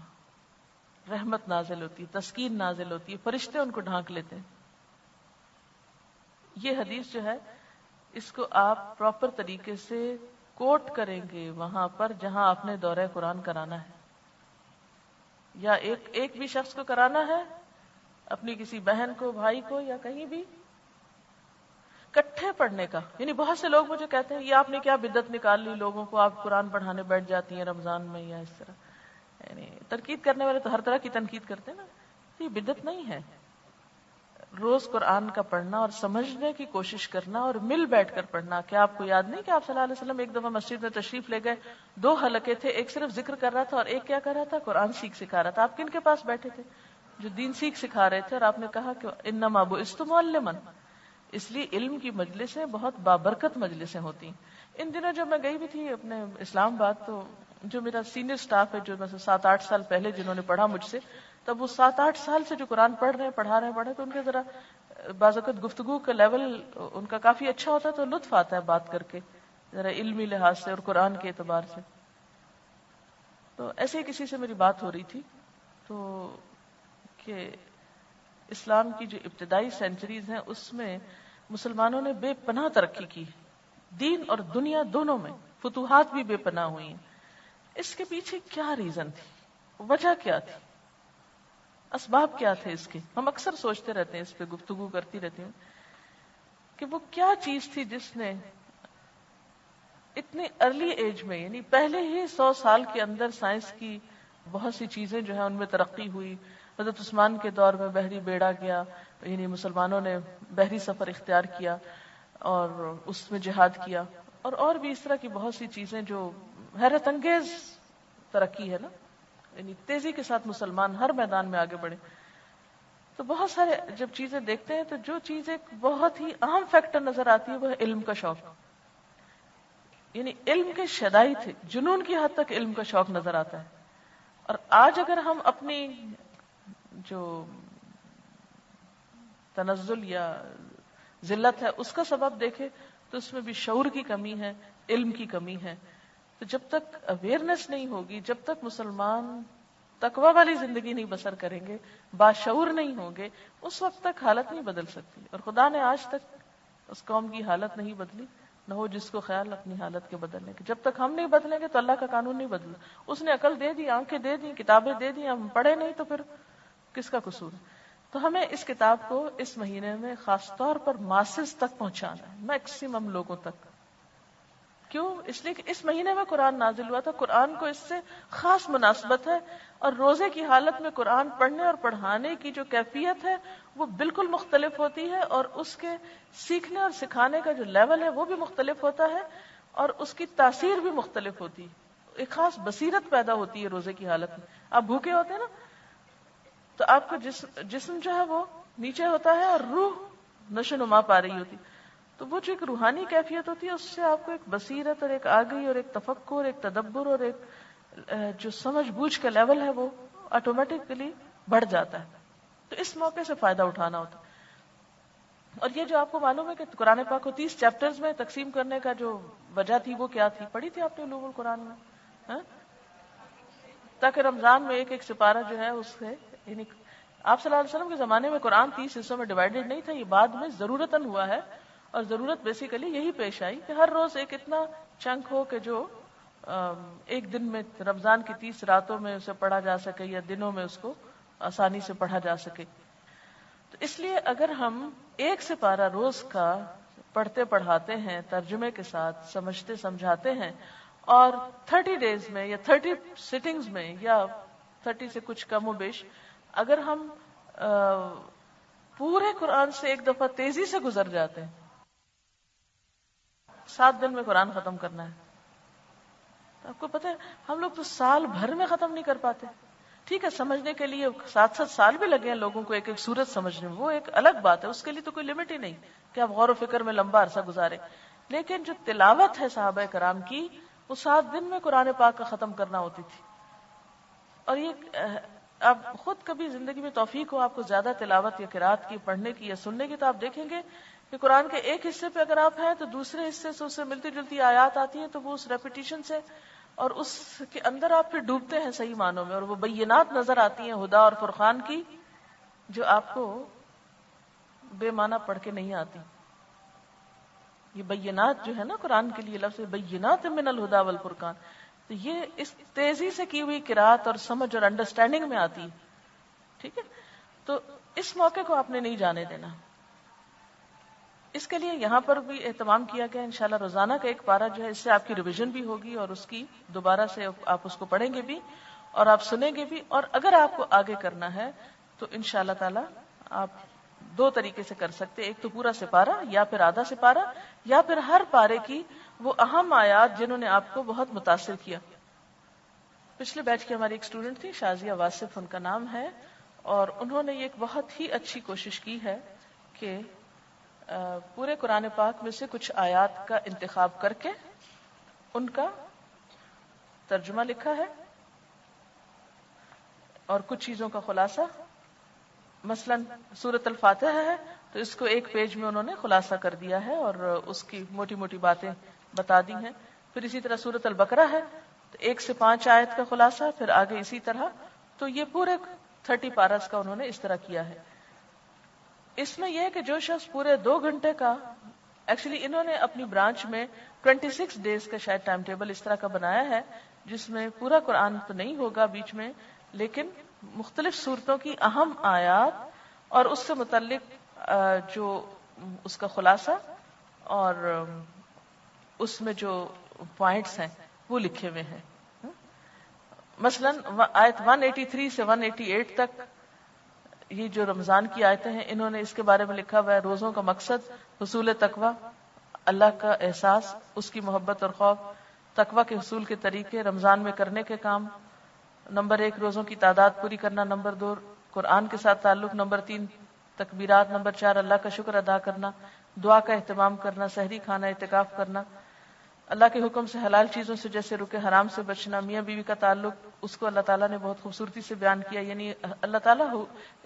رحمت نازل ہوتی ہے، تسکین نازل ہوتی ہے، فرشتے ان کو ڈھانک لیتے ہیں. یہ حدیث جو ہے اس کو آپ پراپر طریقے سے کوٹ کریں گے وہاں پر جہاں آپ نے دورہ قرآن کرانا ہے، یا ایک بھی شخص کو کرانا ہے، اپنی کسی بہن کو، بھائی کو، یا کہیں بھی کٹھے پڑھنے کا. یعنی بہت سے لوگ مجھے کہتے ہیں یہ آپ نے کیا بدعت نکال لی لوگوں کو، آپ قرآن پڑھانے بیٹھ جاتی ہیں رمضان میں یا اس طرح. یعنی تنقید کرنے والے تو ہر طرح کی تنقید کرتے ہیں نا، یہ بدعت نہیں ہے. روز قرآن کا پڑھنا اور سمجھنے کی کوشش کرنا اور مل بیٹھ کر پڑھنا. کیا آپ کو یاد نہیں کہ آپ صلی اللہ علیہ وسلم ایک دفعہ مسجد میں تشریف لے گئے، 2 حلقے تھے، ایک صرف ذکر کر رہا تھا اور ایک کیا کر رہا تھا؟ قرآن سکھا رہا تھا. آپ کن کے پاس بیٹھے تھے؟ جو دین سکھا رہے تھے. اور آپ نے کہا کہ انما بعثت معلما، اس لیے علم کی مجلسیں بہت بابرکت مجلسیں ہوتی ہیں. ان دنوں جب میں گئی بھی تھی اپنے اسلام آباد، تو جو میرا سینئر سٹاف ہے، جو میں سے 7-8 سال پہلے جنہوں نے پڑھا مجھ سے، تب وہ 7-8 سال سے جو قرآن پڑھ رہے ہیں، پڑھا رہے ہیں، تو ان کے ذرا بعض اوقات گفتگو کا لیول ان کا کافی اچھا ہوتا ہے، تو لطف آتا ہے بات کر کے، ذرا علمی لحاظ سے اور قرآن کے اعتبار سے. تو ایسے ہی کسی سے میری بات ہو رہی تھی، تو کہ اسلام کی جو ابتدائی سینچریز ہیں اس میں مسلمانوں نے بے پناہ ترقی کی، دین اور دنیا دونوں میں فتوحات بھی بے پناہ ہوئی ہیں. اس کے پیچھے کیا ریزن تھی؟ وجہ کیا تھی؟ اسباب کیا تھے اس کے؟ ہم اکثر سوچتے رہتے ہیں، اس پہ گفتگو کرتی رہتی ہوں کہ وہ کیا چیز تھی جس نے اتنی ارلی ایج میں، یعنی پہلے ہی 100 سال کے اندر سائنس کی بہت سی چیزیں جو ہیں ان میں ترقی ہوئی. حضرت عثمان کے دور میں بحری بیڑا گیا، یعنی مسلمانوں نے بحری سفر اختیار کیا اور اس میں جہاد کیا، اور بھی اس طرح کی بہت سی چیزیں جو حیرت انگیز ترقی ہے نا، یعنی تیزی کے ساتھ مسلمان ہر میدان میں آگے بڑھے. تو بہت سارے جب چیزیں دیکھتے ہیں تو جو چیز ایک بہت ہی اہم فیکٹر نظر آتی ہے وہ ہے علم کا شوق. یعنی علم کے شدائی تھے، جنون کی حد تک علم کا شوق نظر آتا ہے. اور آج اگر ہم اپنی جو تنزل یا ذلت ہے اس کا سبب دیکھیں تو اس میں بھی شعور کی کمی ہے، علم کی کمی ہے. تو جب تک اویئرنیس نہیں ہوگی، جب تک مسلمان تقوی والی زندگی نہیں بسر کریں گے، باشعور نہیں ہوں گے، اس وقت تک حالت نہیں بدل سکتی. اور خدا نے آج تک اس قوم کی حالت نہیں بدلی، نہ ہو جس کو خیال اپنی حالت کے بدلنے کے. جب تک ہم نہیں بدلیں گے تو اللہ کا قانون نہیں بدلے. اس نے عقل دے دی، آنکھیں دے دی، کتابیں دے دی، ہم پڑھے نہیں تو پھر کس کا قصور؟ تو ہمیں اس کتاب کو اس مہینے میں خاص طور پر ماسز تک پہنچانا ہے، میکسیمم لوگوں تک. کیوں؟ اس لیے کہ اس مہینے میں قرآن نازل ہوا تھا، قرآن کو اس سے خاص مناسبت ہے. اور روزے کی حالت میں قرآن پڑھنے اور پڑھانے کی جو کیفیت ہے وہ بالکل مختلف ہوتی ہے، اور اس کے سیکھنے اور سکھانے کا جو لیول ہے وہ بھی مختلف ہوتا ہے، اور اس کی تاثیر بھی مختلف ہوتی ہے. ایک خاص بصیرت پیدا ہوتی ہے روزے کی حالت میں. آپ بھوکے ہوتے ہیں نا تو آپ کا جسم جو ہے وہ نیچے ہوتا ہے اور روح نشو نما پا رہی ہوتی. تو وہ جو ایک روحانی کیفیت ہوتی ہے اس سے آپ کو ایک بصیرت اور ایک آگہی اور ایک تفکر، ایک تدبر اور ایک جو سمجھ بوجھ کا لیول ہے وہ آٹومیٹکلی بڑھ جاتا ہے. تو اس موقع سے فائدہ اٹھانا ہوتا ہے. اور یہ جو آپ کو معلوم ہے کہ قرآن پاک کو 30 چیپٹرز میں تقسیم کرنے کا جو وجہ تھی وہ کیا تھی؟ پڑھی تھی آپ نے علوم القرآن میں؟ ہاں؟ تاکہ رمضان میں ایک ایک سپارہ جو ہے اس سے، یعنی آپ صلی اللہ علیہ وسلم کے زمانے میں قرآن 30 حصوں میں ڈیوائیڈڈ نہیں تھا، یہ بعد میں ضرورتاً ہوا ہے. اور ضرورت بیسیکلی یہی پیش آئی کہ ہر روز ایک اتنا چنک ہو کہ جو ایک دن میں رمضان کی 30 راتوں میں اسے پڑھا جا سکے یا دنوں میں اس کو آسانی سے پڑھا جا سکے. تو اس لیے اگر ہم ایک سپارہ روز کا پڑھتے پڑھاتے ہیں ترجمے کے ساتھ، سمجھتے سمجھاتے ہیں، اور 30 ڈیز میں یا 30 سٹنگز میں یا 30 سے کچھ کم و بیش اگر ہم پورے قرآن سے ایک دفعہ تیزی سے گزر جاتے ہیں، 7 دن میں قرآن ختم کرنا ہے. تو آپ کو پتہ ہے ہم لوگ تو سال بھر میں ختم نہیں کر پاتے. ٹھیک ہے سمجھنے کے لیے 7 سال بھی لگے ہیں لوگوں کو ایک ایک سورت سمجھنے میں، وہ ایک الگ بات ہے، اس کے لیے تو کوئی لمٹ ہی نہیں کہ آپ غور و فکر میں لمبا عرصہ گزارے. لیکن جو تلاوت ہے صحابہ کرام کی، وہ 7 دن میں قرآن پاک کا ختم کرنا ہوتی تھی. اور یہ آپ خود کبھی زندگی میں توفیق ہو آپ کو زیادہ تلاوت یا قرات کی، پڑھنے کی یا سننے کی، تو آپ دیکھیں گے کہ قرآن کے ایک حصے پہ اگر آپ ہیں تو دوسرے حصے سے اس سے ملتی جلتی آیات آتی ہیں، تو وہ اس ریپیٹیشن سے اور اس کے اندر آپ پھر ڈوبتے ہیں صحیح معنوں میں، اور وہ بینات نظر آتی ہیں ہدا اور فرقان کی، جو آپ کو بے معنی پڑھ کے نہیں آتی. یہ بینات جو ہے نا قرآن کے لیے لفظ بینات من الہدا والفرقان، تو یہ اس تیزی سے کی ہوئی قرات اور سمجھ اور انڈرسٹینڈنگ میں آتی ہے. ٹھیک ہے، تو اس موقع کو آپ نے نہیں جانے دینا. اس کے لیے یہاں پر بھی اہتمام کیا گیا. انشاءاللہ روزانہ کا ایک پارہ جو ہے، اس سے آپ کی ریویژن بھی ہوگی اور اس کی دوبارہ سے آپ اس کو پڑھیں گے بھی اور آپ سنیں گے بھی. اور اگر آپ کو آگے کرنا ہے تو انشاءاللہ تعالی آپ 2 طریقے سے کر سکتے. ایک تو پورا سپارہ یا پھر آدھا سپارہ، یا پھر ہر پارے کی وہ اہم آیات جنہوں نے آپ کو بہت متاثر کیا. پچھلے بیچ کی ہماری ایک اسٹوڈنٹ تھی شازیہ واصف ان کا نام ہے، اور انہوں نے یہ ایک بہت ہی اچھی کوشش کی ہے کہ پورے قرآن پاک میں سے کچھ آیات کا انتخاب کر کے ان کا ترجمہ لکھا ہے اور کچھ چیزوں کا خلاصہ. مثلا سورۃ الفاتحہ ہے تو اس کو ایک پیج میں انہوں نے خلاصہ کر دیا ہے اور اس کی موٹی موٹی باتیں بتا دی ہیں. پھر اسی طرح سورۃ البقرہ ہے تو 1 سے 5 آیت کا خلاصہ، پھر آگے اسی طرح. تو یہ پورے 30 پارس کا انہوں نے اس طرح کیا ہے. اس میں یہ ہے کہ جو شخص پورے 2 گھنٹے کا، ایکچولی انہوں نے اپنی برانچ میں 26 ڈیز کا شاید ٹائم ٹیبل اس طرح کا بنایا ہے، جس میں پورا قرآن تو نہیں ہوگا بیچ میں، لیکن مختلف صورتوں کی اہم آیات اور اس سے متعلق جو اس کا خلاصہ اور اس میں جو پوائنٹس ہیں وہ لکھے ہوئے ہیں. مثلا آیت 183 سے 188 تک یہ جو رمضان کی آیتیں ہیں، انہوں نے اس کے بارے میں لکھا ہوا ہے روزوں کا مقصد، حصول تقوی، اللہ کا احساس، اس کی محبت اور خوف، تقوی کے حصول کے طریقے، رمضان میں کرنے کے کام. نمبر 1 روزوں کی تعداد پوری کرنا. نمبر 2 قرآن کے ساتھ تعلق. نمبر 3 تکبیرات. نمبر 4 اللہ کا شکر ادا کرنا، دعا کا اہتمام کرنا، سحری کھانا، اعتکاف کرنا، اللہ کے حکم سے حلال چیزوں سے جیسے رکے حرام سے بچنا. میاں بیوی کا تعلق، اس کو اللہ تعالیٰ نے بہت خوبصورتی سے بیان کیا، یعنی اللہ تعالیٰ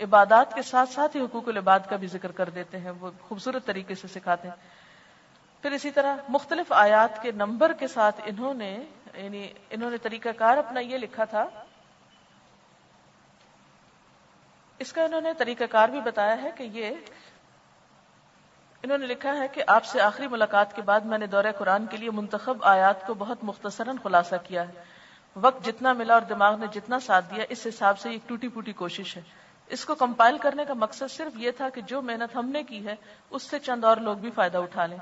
عبادات کے ساتھ ساتھ ہی حقوق العباد کا بھی ذکر کر دیتے ہیں، وہ خوبصورت طریقے سے سکھاتے ہیں. پھر اسی طرح مختلف آیات کے نمبر کے ساتھ انہوں نے طریقہ کار اپنا یہ لکھا تھا. اس کا انہوں نے طریقہ کار بھی بتایا ہے کہ یہ انہوں نے لکھا ہے کہ آپ سے آخری ملاقات کے بعد میں نے دورہ قرآن کے لیے منتخب آیات کو بہت مختصراً خلاصہ کیا ہے. وقت جتنا ملا اور دماغ نے جتنا ساتھ دیا، اس حساب سے ایک ٹوٹی پوٹی کوشش ہے. اس کو کمپائل کرنے کا مقصد صرف یہ تھا کہ جو محنت ہم نے کی ہے اس سے چند اور لوگ بھی فائدہ اٹھا لیں.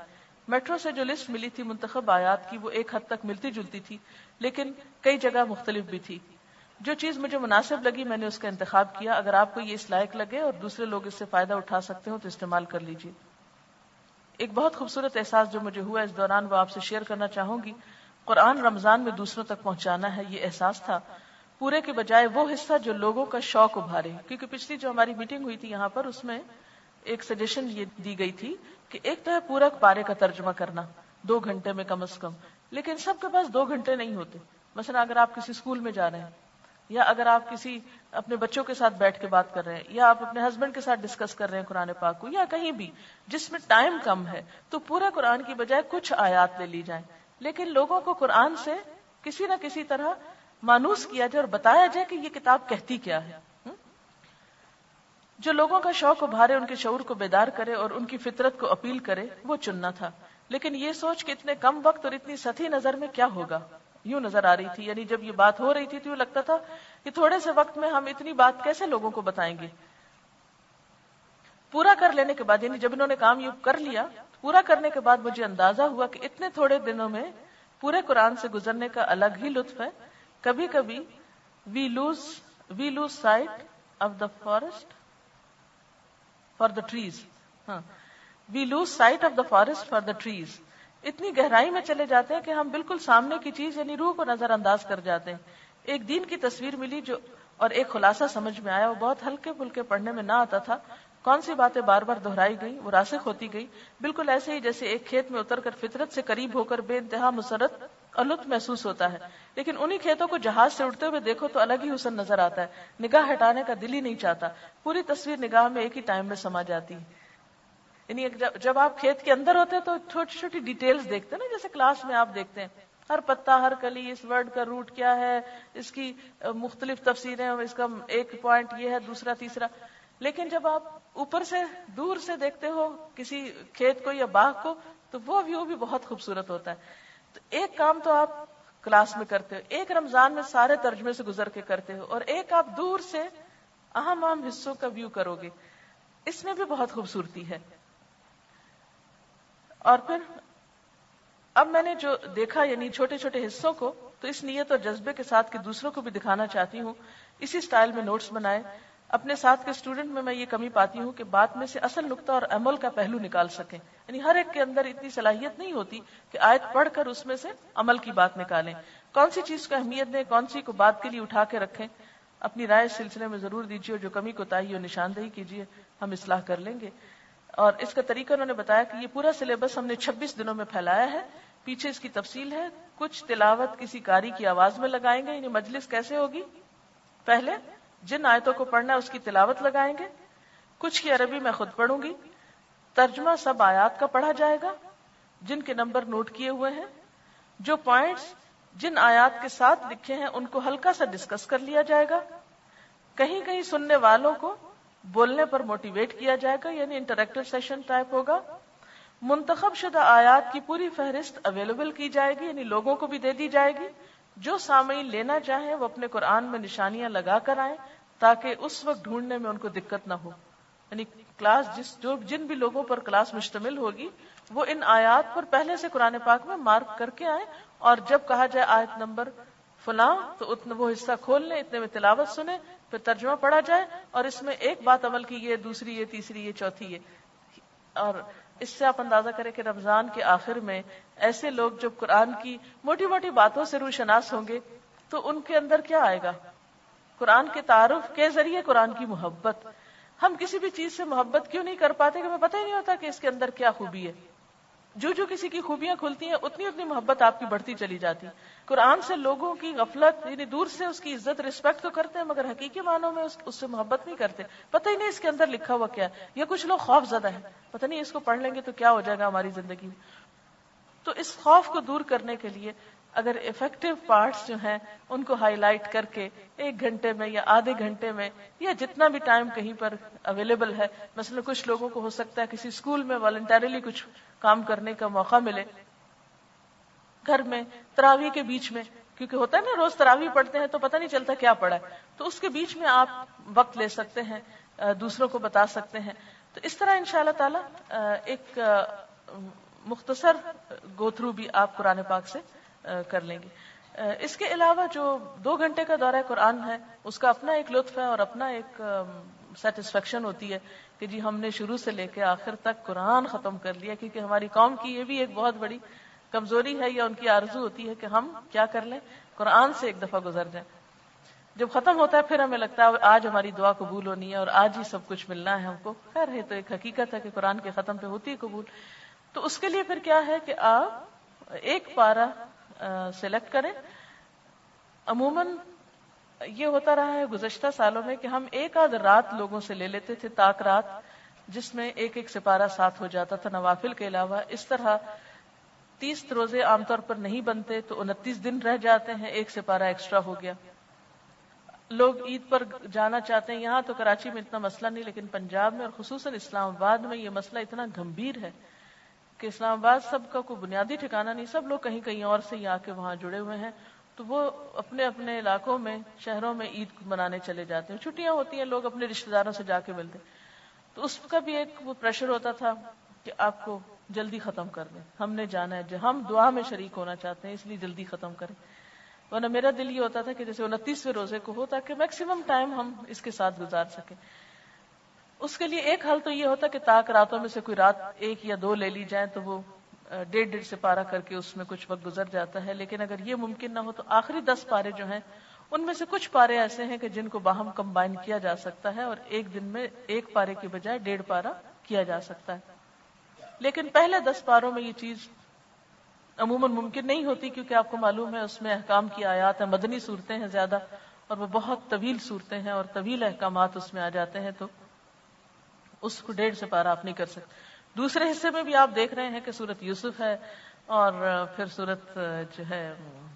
میٹرو سے جو لسٹ ملی تھی منتخب آیات کی، وہ ایک حد تک ملتی جلتی تھی، لیکن کئی جگہ مختلف بھی تھی. جو چیز مجھے مناسب لگی میں نے اس کا انتخاب کیا. اگر آپ کو یہ اس لائق لگے اور دوسرے لوگ اس سے فائدہ اٹھا سکتے ہو تو استعمال کر لیجیے. ایک بہت خوبصورت احساس جو مجھے ہوا اس دوران وہ آپ سے شیئر کرنا چاہوں گی. قرآن رمضان میں دوسروں تک پہنچانا ہے، یہ احساس تھا، پورے کے بجائے وہ حصہ جو لوگوں کا شوق ابھارے. کیونکہ پچھلی جو ہماری میٹنگ ہوئی تھی یہاں پر، اس میں ایک سجیشن یہ دی گئی تھی کہ ایک تو ہے پورا پارے کا ترجمہ کرنا 2 گھنٹے میں کم از کم، لیکن سب کے پاس 2 گھنٹے نہیں ہوتے. مثلا اگر آپ کسی اسکول میں جا رہے ہیں، یا اگر آپ کسی اپنے بچوں کے ساتھ بیٹھ کے بات کر رہے ہیں، یا آپ اپنے ہسبینڈ کے ساتھ ڈسکس کر رہے ہیں قرآن پاک کو، یا کہیں بھی جس میں ٹائم کم ہے، تو پورا قرآن کی بجائے کچھ آیات لے لی جائیں. لیکن لوگوں کو قرآن سے کسی نہ کسی طرح مانوس کیا جائے اور بتایا جائے کہ یہ کتاب کہتی کیا ہے، جو لوگوں کا شوق ابھارے، ان کے شعور کو بیدار کرے اور ان کی فطرت کو اپیل کرے، وہ چننا تھا. لیکن یہ سوچ کہ اتنے کم وقت اور اتنی سطحی نظر میں کیا ہوگا، یوں نظر آ رہی تھی. یعنی جب یہ بات ہو رہی تھی تو لگتا تھا کہ تھوڑے سے وقت میں ہم اتنی بات کیسے لوگوں کو بتائیں گے. پورا کر لینے کے بعد، یعنی جب انہوں نے کام یہ کر لیا، پورا کرنے کے بعد مجھے اندازہ ہوا کہ اتنے تھوڑے دنوں میں پورے قرآن سے گزرنے کا الگ ہی لطف ہے. کبھی کبھی we lose sight of the forest for the trees. We lose sight of the forest for the trees. اتنی گہرائی میں چلے جاتے ہیں کہ ہم بالکل سامنے کی چیز یعنی روح کو نظر انداز کر جاتے ہیں. ایک دین کی تصویر ملی جو اور ایک خلاصہ سمجھ میں آیا. وہ بہت ہلکے پھلکے پڑھنے میں نہ آتا تھا. کون سی باتیں بار بار دہرائی گئی، وہ راسخ ہوتی گئی، بالکل ایسے ہی جیسے ایک کھیت میں اتر کر فطرت سے قریب ہو کر بے انتہا مسرت اور لطف محسوس ہوتا ہے. لیکن انہی کھیتوں کو جہاز سے اڑتے ہوئے دیکھو تو الگ ہی حسن نظر آتا ہے، نگاہ ہٹانے کا دل ہی نہیں چاہتا. پوری تصویر نگاہ میں ایک ہی ٹائم میں سما جاتی ہے. یعنی جب آپ کھیت کے اندر ہوتے ہیں تو چھوٹی چھوٹی ڈیٹیلز دیکھتے ہیں نا، جیسے کلاس میں آپ دیکھتے ہیں ہر پتا، ہر کلی، اس ورڈ کا روٹ کیا ہے، اس کی مختلف تفسیریں، اس کا ایک پوائنٹ یہ ہے، دوسرا تیسرا. لیکن جب آپ اوپر سے دور سے دیکھتے ہو کسی کھیت کو یا باغ کو تو وہ ویو بھی بہت خوبصورت ہوتا ہے. تو ایک کام تو آپ کلاس میں کرتے ہو، ایک رمضان میں سارے ترجمے سے گزر کے کرتے ہو، اور ایک آپ دور سے اہم اہم حصوں کا ویو کرو گے. اس میں بھی بہت خوبصورتی ہے. اور پھر اب میں نے جو دیکھا یعنی چھوٹے چھوٹے حصوں کو، تو اس نیت اور جذبے کے ساتھ کہ دوسروں کو بھی دکھانا چاہتی ہوں، اسی سٹائل میں نوٹس بنائے. اپنے ساتھ کے اسٹوڈنٹ میں یہ کمی پاتی ہوں کہ بات میں سے اصل نقطہ اور عمل کا پہلو نکال سکیں. یعنی ہر ایک کے اندر اتنی صلاحیت نہیں ہوتی کہ آیت پڑھ کر اس میں سے عمل کی بات نکالیں. کون سی چیز کو اہمیت دیں، کون سی کو بات کے لیے اٹھا کے رکھیں. اپنی رائے اس سلسلے میں ضرور دیجیے اور جو کمی کوتاہی اور نشاندہی کیجیے، ہم اصلاح کر لیں گے. اور اس کا طریقہ انہوں نے بتایا کہ یہ پورا سلیبس ہم نے 26 دنوں میں پھیلایا ہے. پیچھے اس کی تفصیل ہے. کچھ تلاوت کسی قاری کی آواز میں لگائیں گے. یعنی مجلس کیسے ہوگی، پہلے جن آیتوں کو پڑھنا ہے اس کی تلاوت لگائیں گے، کچھ کی عربی میں خود پڑھوں گی، ترجمہ سب آیات کا پڑھا جائے گا جن کے نمبر نوٹ کیے ہوئے ہیں، جو پوائنٹس جن آیات کے ساتھ لکھے ہیں ان کو ہلکا سا ڈسکس کر لیا جائے گا. کہیں کہیں سننے والوں کو بولنے پر موٹیویٹ کیا جائے گا، یعنی انٹریکٹیو سیشن ٹائپ ہوگا. منتخب شدہ آیات کی پوری فہرست اویلیبل کی جائے گی، یعنی لوگوں کو بھی دے دی جائے گی. جو سامعین لینا چاہیں وہ اپنے قرآن میں نشانیاں لگا کر آئیں تاکہ اس وقت ڈھونڈنے میں ان کو دقت نہ ہو. یعنی کلاس جن بھی لوگوں پر کلاس مشتمل ہوگی وہ ان آیات پر پہلے سے قرآن پاک میں مارک کر کے آئیں، اور جب کہا جائے آیت نمبر فلاں تو اتنا وہ حصہ کھول لیں، اتنے میں تلاوت سنیں، پھر ترجمہ پڑھا جائے اور اس میں ایک بات عمل کی، یہ دوسری، یہ تیسری، یہ چوتھی، یہ. اور اس سے آپ اندازہ کریں کہ رمضان کے آخر میں ایسے لوگ جب قرآن کی موٹی موٹی باتوں سے روشناس ہوں گے تو ان کے اندر کیا آئے گا، قرآن کے تعارف کے ذریعے قرآن کی محبت. ہم کسی بھی چیز سے محبت کیوں نہیں کر پاتے کہ ہمیں پتہ ہی نہیں ہوتا کہ اس کے اندر کیا خوبی ہے. جو کسی کی خوبیاں کھلتی ہیں اتنی اتنی محبت آپ کی بڑھتی چلی جاتی. قرآن سے لوگوں کی غفلت، یعنی دور سے اس کی عزت رسپیکٹ تو کرتے ہیں مگر حقیقی معنوں میں اس سے محبت نہیں کرتے. پتہ ہی نہیں اس کے اندر لکھا ہوا کیا ہے. یا کچھ لوگ خوف زدہ ہیں، پتہ نہیں اس کو پڑھ لیں گے تو کیا ہو جائے گا ہماری زندگی میں. تو اس خوف کو دور کرنے کے لیے اگر افیکٹو پارٹس جو ہیں ان کو ہائی لائٹ کر کے 1 گھنٹے میں یا آدھے گھنٹے میں یا جتنا بھی ٹائم کہیں پر اویلیبل ہے، مثلا کچھ لوگوں کو ہو سکتا ہے کسی اسکول میں والنٹریلی کچھ کام کرنے کا موقع ملے، گھر میں تراویح کے بیچ میں، کیونکہ ہوتا ہے نا روز تراویح پڑھتے ہیں تو پتہ نہیں چلتا کیا پڑھا ہے، تو اس کے بیچ میں آپ وقت لے سکتے ہیں، دوسروں کو بتا سکتے ہیں. تو اس طرح انشاءاللہ تعالی ایک مختصر گو تھرو بھی آپ قرآن پاک سے کر لیں گے. اس کے علاوہ جو 2 گھنٹے کا دورہ قرآن ہے اس کا اپنا ایک لطف ہے اور اپنا ایک سیٹسفیکشن ہوتی ہے کہ جی ہم نے شروع سے لے کے آخر تک قرآن ختم کر لیا. کیونکہ ہماری قوم کی یہ بھی ایک بہت بڑی کمزوری ہے یا ان کی آرزو ہوتی ہے کہ ہم کیا کر لیں، قرآن سے ایک دفعہ گزر جائیں. جب ختم ہوتا ہے پھر ہمیں لگتا ہے آج ہماری دعا قبول ہونی ہے اور آج ہی سب کچھ ملنا ہے ہم کو. خیر ہے تو ایک حقیقت ہے کہ قرآن کے ختم پہ ہوتی ہے قبول. تو اس کے لیے پھر کیا ہے کہ آپ ایک پارہ سلیکٹ کریں. عموماً یہ ہوتا رہا ہے گزشتہ سالوں میں کہ ہم ایک آدھ رات لوگوں سے لے لیتے تھے، طاق رات، جس میں ایک ایک سپارہ ساتھ ہو جاتا تھا نوافل کے علاوہ. اس طرح 30 روزے عام طور پر نہیں بنتے تو 29 دن رہ جاتے ہیں، ایک سپارہ ایکسٹرا ہو گیا. لوگ عید پر جانا چاہتے ہیں، یہاں تو کراچی میں اتنا مسئلہ نہیں، لیکن پنجاب میں اور خصوصاً اسلام آباد میں یہ مسئلہ اتنا گمبھیر ہے کہ اسلام آباد سب کا کوئی بنیادی ٹھکانہ نہیں، سب لوگ کہیں کہیں اور سے ہی آ کے وہاں جڑے ہوئے ہیں. تو وہ اپنے اپنے علاقوں میں، شہروں میں عید منانے چلے جاتے ہیں. چھٹیاں ہوتی ہیں، لوگ اپنے رشتہ داروں سے جا کے ملتے. تو اس کا بھی ایک وہ پریشر ہوتا تھا کہ آپ کو جلدی ختم کر دیں، ہم نے جانا ہے، جو ہم دعا میں شریک ہونا چاہتے ہیں اس لیے جلدی ختم کریں. ورنہ میرا دل یہ ہوتا تھا کہ جیسے 29ویں روزے کو ہو تاکہ میکسیمم ٹائم ہم اس کے ساتھ گزار سکیں. اس کے لیے ایک حل تو یہ ہوتا کہ طاق راتوں میں سے کوئی رات ایک یا دو لے لی جائے تو وہ 1.5 سپارہ کر کے اس میں کچھ وقت گزر جاتا ہے. لیکن اگر یہ ممکن نہ ہو تو آخری 10 پارے جو ہیں ان میں سے کچھ پارے ایسے ہیں کہ جن کو باہم کمبائن کیا جا سکتا ہے اور ایک دن میں ایک پارے کے بجائے 1.5 پارہ کیا جا سکتا ہے. لیکن پہلے 10 پاروں میں یہ چیز عموماً ممکن نہیں ہوتی کیونکہ آپ کو معلوم ہے اس میں احکام کی آیات ہیں، مدنی صورتیں ہیں زیادہ، اور وہ بہت طویل صورتیں ہیں اور طویل احکامات اس میں آ جاتے ہیں، تو اس کو 1.5 سپارہ آپ نہیں کر سکتے. دوسرے حصے میں بھی آپ دیکھ رہے ہیں کہ سورت یوسف ہے اور پھر سورت جو ہے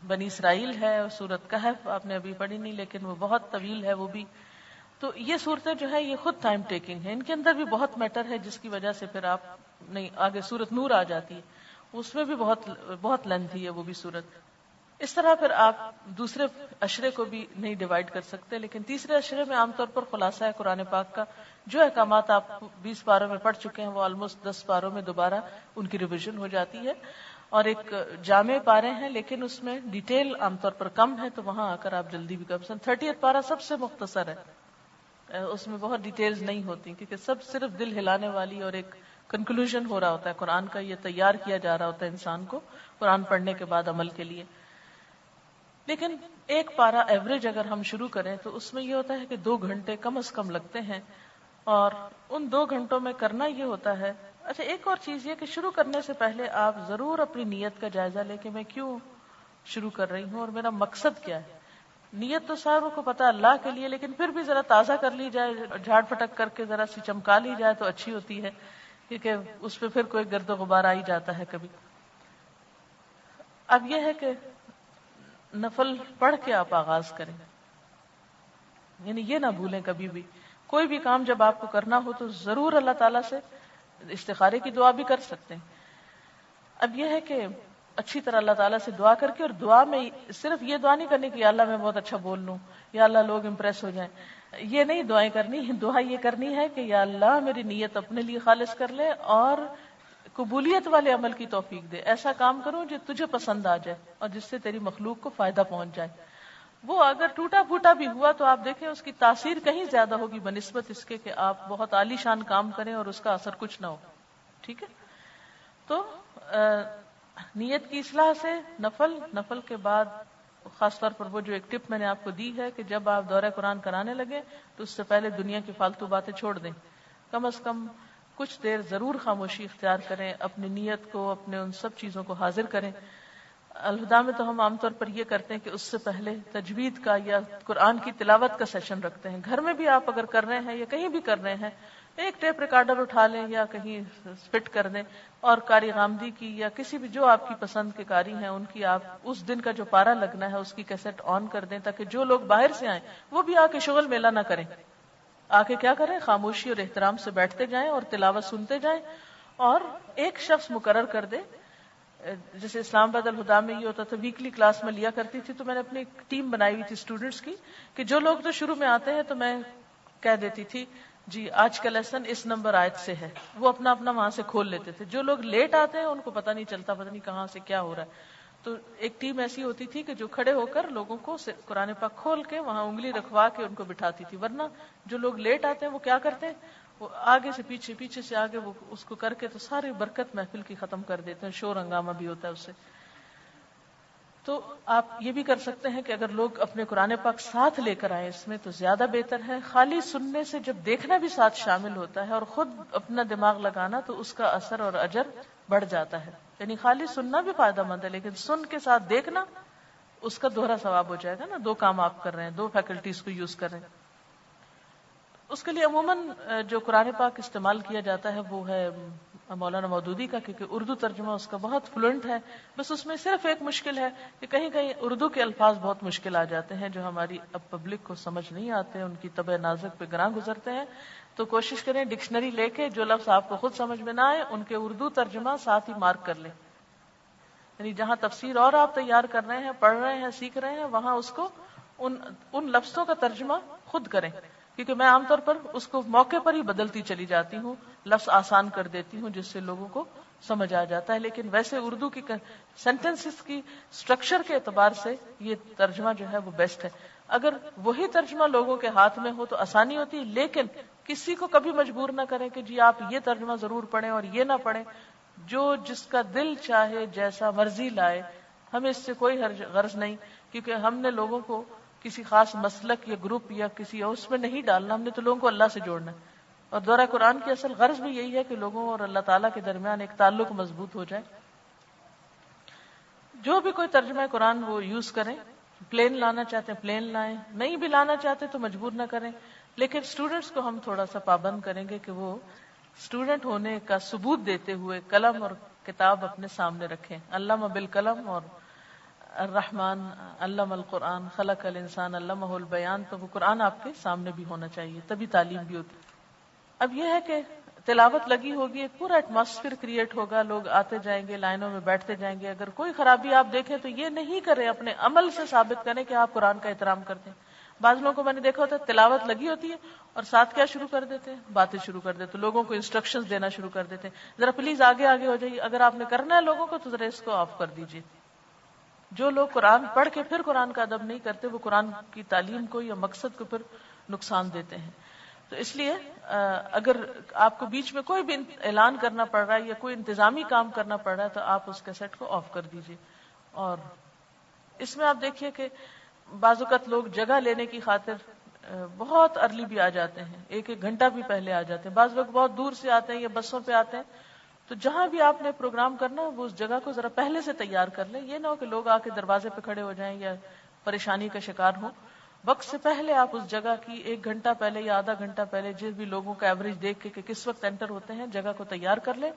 بنی اسرائیل ہے، اور سورت کہف آپ نے ابھی پڑھی نہیں لیکن وہ بہت طویل ہے وہ بھی. تو یہ صورتیں جو ہے یہ خود ٹائم ٹیکنگ ہے، ان کے اندر بھی بہت میٹر ہے جس کی وجہ سے پھر آپ نہیں آگے سورت نور آ جاتی ہے، اس میں بھی بہت لینتھی ہے وہ بھی صورت. اس طرح پھر آپ دوسرے اشرے کو بھی نہیں ڈیوائیڈ کر سکتے. لیکن تیسرے اشرے میں عام طور پر خلاصہ ہے قرآن پاک کا، جو احکامات آپ 20 پاروں میں پڑھ چکے ہیں وہ آلموسٹ 10 پاروں میں دوبارہ ان کی ریویژن ہو جاتی ہے، اور ایک جامع پارے ہیں لیکن اس میں ڈیٹیل عام طور پر کم ہے، تو وہاں آ کر آپ جلدی بھی کر سکتے. 30 پارہ سب سے مختصر ہے، اس میں بہت ڈیٹیلز نہیں ہوتی کیونکہ سب صرف دل ہلانے والی اور ایک کنکلوژن ہو رہا ہوتا ہے قرآن کا، یہ تیار کیا جا رہا ہوتا ہے انسان کو قرآن پڑھنے کے بعد عمل کے لیے. لیکن ایک پارہ ایوریج اگر ہم شروع کریں تو اس میں یہ ہوتا ہے کہ 2 گھنٹے کم از کم لگتے ہیں، اور ان 2 گھنٹوں میں کرنا یہ ہوتا ہے. اچھا ایک اور چیز یہ کہ شروع کرنے سے پہلے آپ ضرور اپنی نیت کا جائزہ لیں کہ میں کیوں شروع کر رہی ہوں اور میرا مقصد کیا ہے. نیت تو ساروں کو پتا اللہ کے لیے، لیکن پھر بھی ذرا تازہ کر لی جائے، جھاڑ پھٹک کر کے ذرا سی چمکا لی جائے تو اچھی ہوتی ہے، کیونکہ اس پہ پھر کوئی گرد و غبار آ ہی جاتا ہے کبھی. اب یہ ہے کہ نفل پڑھ کے آپ آغاز کریں، یعنی یہ نہ بھولیں کبھی بھی کوئی بھی کام جب آپ کو کرنا ہو تو ضرور اللہ تعالیٰ سے استخارے کی دعا بھی کر سکتے ہیں. اب یہ ہے کہ اچھی طرح اللہ تعالیٰ سے دعا کر کے، اور دعا میں صرف یہ دعا نہیں کرنی کہ یا اللہ میں بہت اچھا بول لوں، یا اللہ لوگ امپریس ہو جائیں، یہ نہیں دعائیں کرنی. دعا یہ کرنی ہے کہ یا اللہ میری نیت اپنے لیے خالص کر لے اور قبولیت والے عمل کی توفیق دے. ایسا کام کروں جو تجھے پسند آ جائے اور جس سے تیری مخلوق کو فائدہ پہنچ جائے. وہ اگر ٹوٹا پھوٹا بھی ہوا تو آپ دیکھیں اس کی تاثیر کہیں زیادہ ہوگی بنسبت اس کے کہ آپ بہت عالی شان کام کریں اور اس کا اثر کچھ نہ ہو. ٹھیک ہے، تو نیت کی اصلاح سے نفل کے بعد خاص طور پر وہ جو ایک ٹپ میں نے آپ کو دی ہے کہ جب آپ دورہ قرآن کرانے لگے تو اس سے پہلے دنیا کی فالتو باتیں چھوڑ دیں، کم از کم کچھ دیر ضرور خاموشی اختیار کریں، اپنی نیت کو، اپنے ان سب چیزوں کو حاضر کریں. الہدا میں تو ہم عام طور پر یہ کرتے ہیں کہ اس سے پہلے تجوید کا یا قرآن کی تلاوت کا سیشن رکھتے ہیں. گھر میں بھی آپ اگر کر رہے ہیں یا کہیں بھی کر رہے ہیں ایک ٹیپ ریکارڈر اٹھا لیں یا کہیں فٹ کر دیں، اور قاری غامدی کی یا کسی بھی جو آپ کی پسند کے قاری ہیں ان کی آپ اس دن کا جو پارہ لگنا ہے اس کی کیسٹ آن کر دیں تاکہ جو لوگ باہر سے آئیں وہ بھی آ کے شغل میلہ نہ کریں، آ کے کیا کریں، خاموشی اور احترام سے بیٹھتے جائیں اور تلاوت سنتے جائیں. اور ایک شخص مقرر کر دے، جیسے اسلام آباد الہدا میں یہ ہوتا تھا ویکلی کلاس میں لیا کرتی تھی تو میں نے اپنی ایک ٹیم بنائی ہوئی تھی اسٹوڈنٹس کی کہ جو لوگ تو شروع میں آتے ہیں تو میں کہہ دیتی تھی جی آج کا لیسن اس نمبر آیت سے ہے، وہ اپنا اپنا وہاں سے کھول لیتے تھے. جو لوگ لیٹ آتے ہیں ان کو پتہ نہیں چلتا، پتہ نہیں کہاں سے کیا ہو رہا ہے. تو ایک ٹیم ایسی ہوتی تھی کہ جو کھڑے ہو کر لوگوں کو قرآن پاک کھول کے وہاں انگلی رکھوا کے ان کو بٹھاتی تھی. ورنہ جو لوگ لیٹ آتے ہیں وہ کیا کرتے ہیں، وہ آگے سے پیچھے، پیچھے سے آگے، وہ اس کو کر کے تو ساری برکت محفل کی ختم کر دیتے ہیں، شور ہنگامہ بھی ہوتا ہے اس سے. تو آپ یہ بھی کر سکتے ہیں کہ اگر لوگ اپنے قرآن پاک ساتھ لے کر آئیں اس میں تو زیادہ بہتر ہے. خالی سننے سے جب دیکھنا بھی ساتھ شامل ہوتا ہے اور خود اپنا دماغ لگانا تو اس کا اثر اور اجر بڑھ جاتا ہے. یعنی خالی سننا بھی فائدہ مند ہے لیکن سن کے ساتھ دیکھنا اس کا دوہرا ثواب ہو جائے گا نا. دو کام آپ کر رہے ہیں, دو فیکلٹیز کو یوز کر رہے ہیں. اس کے لیے عموماً جو قرآن پاک استعمال کیا جاتا ہے وہ ہے مولانا مودودی کا, کیونکہ اردو ترجمہ اس کا بہت فلوئنٹ ہے. بس اس میں صرف ایک مشکل ہے کہ کہیں کہیں اردو کے الفاظ بہت مشکل آ جاتے ہیں جو ہماری اب پبلک کو سمجھ نہیں آتے, ان کی طبع نازک پہ گراں گزرتے ہیں. تو کوشش کریں ڈکشنری لے کے جو لفظ آپ کو خود سمجھ میں نہ آئے ان کے اردو ترجمہ ساتھ ہی مارک کر لیں. یعنی جہاں تفسیر اور آپ تیار کر رہے ہیں, پڑھ رہے ہیں, سیکھ رہے ہیں, وہاں اس کو ان لفظوں کا ترجمہ خود کریں. کیونکہ میں عام طور پر اس کو موقع پر ہی بدلتی چلی جاتی ہوں, لفظ آسان کر دیتی ہوں جس سے لوگوں کو سمجھ آ جاتا ہے. لیکن ویسے اردو کی سینٹنسز کی سٹرکچر کے اعتبار سے یہ ترجمہ جو ہے وہ بیسٹ ہے. اگر وہی ترجمہ لوگوں کے ہاتھ میں ہو تو آسانی ہوتی ہے, لیکن کسی کو کبھی مجبور نہ کریں کہ جی آپ یہ ترجمہ ضرور پڑھیں اور یہ نہ پڑھیں. جو جس کا دل چاہے جیسا مرضی لائے, ہمیں اس سے کوئی غرض نہیں, کیونکہ ہم نے لوگوں کو کسی خاص مسلک یا گروپ یا کسی اور اس میں نہیں ڈالنا, ہم نے تو لوگوں کو اللہ سے جوڑنا ہے. اور دورہ قرآن کی اصل غرض بھی یہی ہے کہ لوگوں اور اللہ تعالیٰ کے درمیان ایک تعلق مضبوط ہو جائے. جو بھی کوئی ترجمہ قرآن وہ یوز کریں. پلین لانا چاہتے ہیں پلین لائیں, نہیں بھی لانا چاہتے تو مجبور نہ کریں. لیکن اسٹوڈنٹس کو ہم تھوڑا سا پابند کریں گے کہ وہ اسٹوڈنٹ ہونے کا ثبوت دیتے ہوئے قلم اور کتاب اپنے سامنے رکھیں. علامہ بالقلم اور الرحمن علم القرآن خلق الانسان علمہ البیان, تو وہ قرآن آپ کے سامنے بھی ہونا چاہیے, تبھی تعلیم بھی ہوتی. اب یہ ہے کہ تلاوت لگی ہوگی, ایک پورا ایٹماسفیئر کریٹ ہوگا, لوگ آتے جائیں گے, لائنوں میں بیٹھتے جائیں گے. اگر کوئی خرابی آپ دیکھیں تو یہ نہیں کریں, اپنے عمل سے ثابت کریں کہ آپ قرآن کا احترام کرتے ہیں. بعض لوگوں کو میں نے دیکھا ہوتا ہے تلاوت لگی ہوتی ہے اور ساتھ کیا شروع کر دیتے ہیں, باتیں شروع کر دیتے, لوگوں کو انسٹرکشنز دینا شروع کر دیتے ہیں. ذرا پلیز آگے آگے ہو جائیے, اگر آپ نے کرنا ہے لوگوں کو تو ذرا اس کو آف کر دیجیے. جو لوگ قرآن پڑھ کے پھر قرآن کا ادب نہیں کرتے وہ قرآن کی تعلیم کو یا مقصد کو پھر نقصان دیتے ہیں. تو اس لیے اگر آپ کو بیچ میں کوئی بھی اعلان کرنا پڑ رہا ہے یا کوئی انتظامی کام کرنا پڑ رہا ہے تو آپ اس کیسٹ کو آف کر دیجیے. اور اس میں آپ دیکھیے کہ بعض اوقات لوگ جگہ لینے کی خاطر بہت ارلی بھی آ جاتے ہیں, ایک ایک گھنٹہ بھی پہلے آ جاتے ہیں. بعض لوگ بہت دور سے آتے ہیں یا بسوں پہ آتے ہیں, تو جہاں بھی آپ نے پروگرام کرنا وہ اس جگہ کو ذرا پہلے سے تیار کر لیں. یہ نہ ہو کہ لوگ آ کے دروازے پہ کھڑے ہو جائیں یا پریشانی کا شکار ہوں. وقت سے پہلے آپ اس جگہ کی ایک گھنٹہ پہلے یا آدھا گھنٹہ پہلے جس بھی لوگوں کا ایوریج دیکھ کے کہ کس وقت انٹر ہوتے ہیں جگہ کو تیار کر لیں.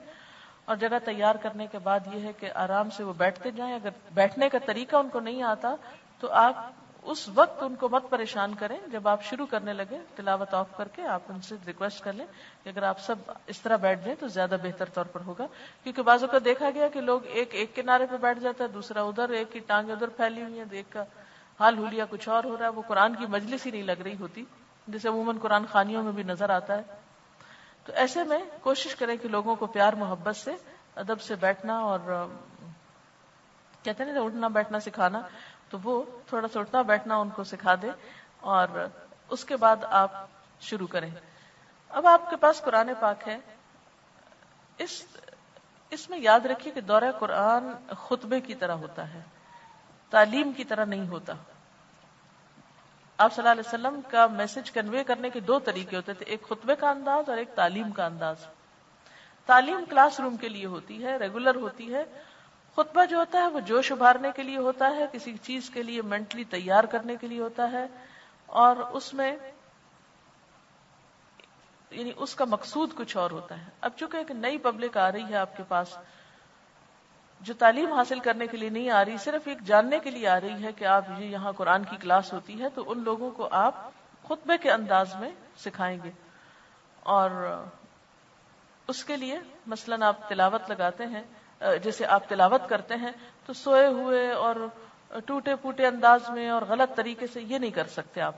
اور جگہ تیار کرنے کے بعد یہ ہے کہ آرام سے وہ بیٹھتے جائیں. اگر بیٹھنے کا طریقہ ان کو نہیں آتا تو آپ اس وقت ان کو مت پریشان کریں. جب آپ شروع کرنے لگے تلاوت آف کر کے آپ ان سے ریکویسٹ کر لیں کہ اگر آپ سب اس طرح بیٹھ جائیں تو زیادہ بہتر طور پر ہوگا. کیونکہ بعضوں کا دیکھا گیا کہ لوگ ایک کنارے پہ بیٹھ جاتا ہے, دوسرا ادھر, ایک کی ٹانگیں ادھر پھیلی ہوئی ہیں, ایک کا حال حلیہ کچھ اور ہو رہا ہے. وہ قرآن کی مجلس ہی نہیں لگ رہی ہوتی جیسے عموماً قرآن خوانیوں میں بھی نظر آتا ہے. تو ایسے میں کوشش کریں کہ لوگوں کو پیار محبت سے ادب سے بیٹھنا, اور کہتے ہیں نا اٹھنا بیٹھنا سکھانا, تو وہ تھوڑا سا اٹھنا بیٹھنا ان کو سکھا دے اور اس کے بعد آپ شروع کریں. اب آپ کے پاس قرآن پاک ہے, اس میں یاد رکھیے کہ دورہ قرآن خطبے کی طرح ہوتا ہے, تعلیم کی طرح نہیں ہوتا. آپ صلی اللہ علیہ وسلم کا میسج کنوے کرنے کے دو طریقے ہوتے تھے, ایک خطبے کا انداز اور ایک تعلیم کا انداز. تعلیم کلاس روم کے لیے ہوتی ہے, ریگولر ہوتی ہے. خطبہ جو ہوتا ہے وہ جوش ابھارنے کے لیے ہوتا ہے, کسی چیز کے لیے مینٹلی تیار کرنے کے لیے ہوتا ہے, اور اس میں یعنی اس کا مقصود کچھ اور ہوتا ہے. اب چونکہ ایک نئی پبلک آ رہی ہے آپ کے پاس جو تعلیم حاصل کرنے کے لیے نہیں آ رہی, صرف ایک جاننے کے لیے آ رہی ہے کہ آپ یہ یہاں قرآن کی کلاس ہوتی ہے, تو ان لوگوں کو آپ خطبے کے انداز میں سکھائیں گے. اور اس کے لیے مثلاً آپ تلاوت لگاتے ہیں, جیسے آپ تلاوت کرتے ہیں تو سوئے ہوئے اور ٹوٹے پوٹے انداز میں اور غلط طریقے سے یہ نہیں کر سکتے آپ.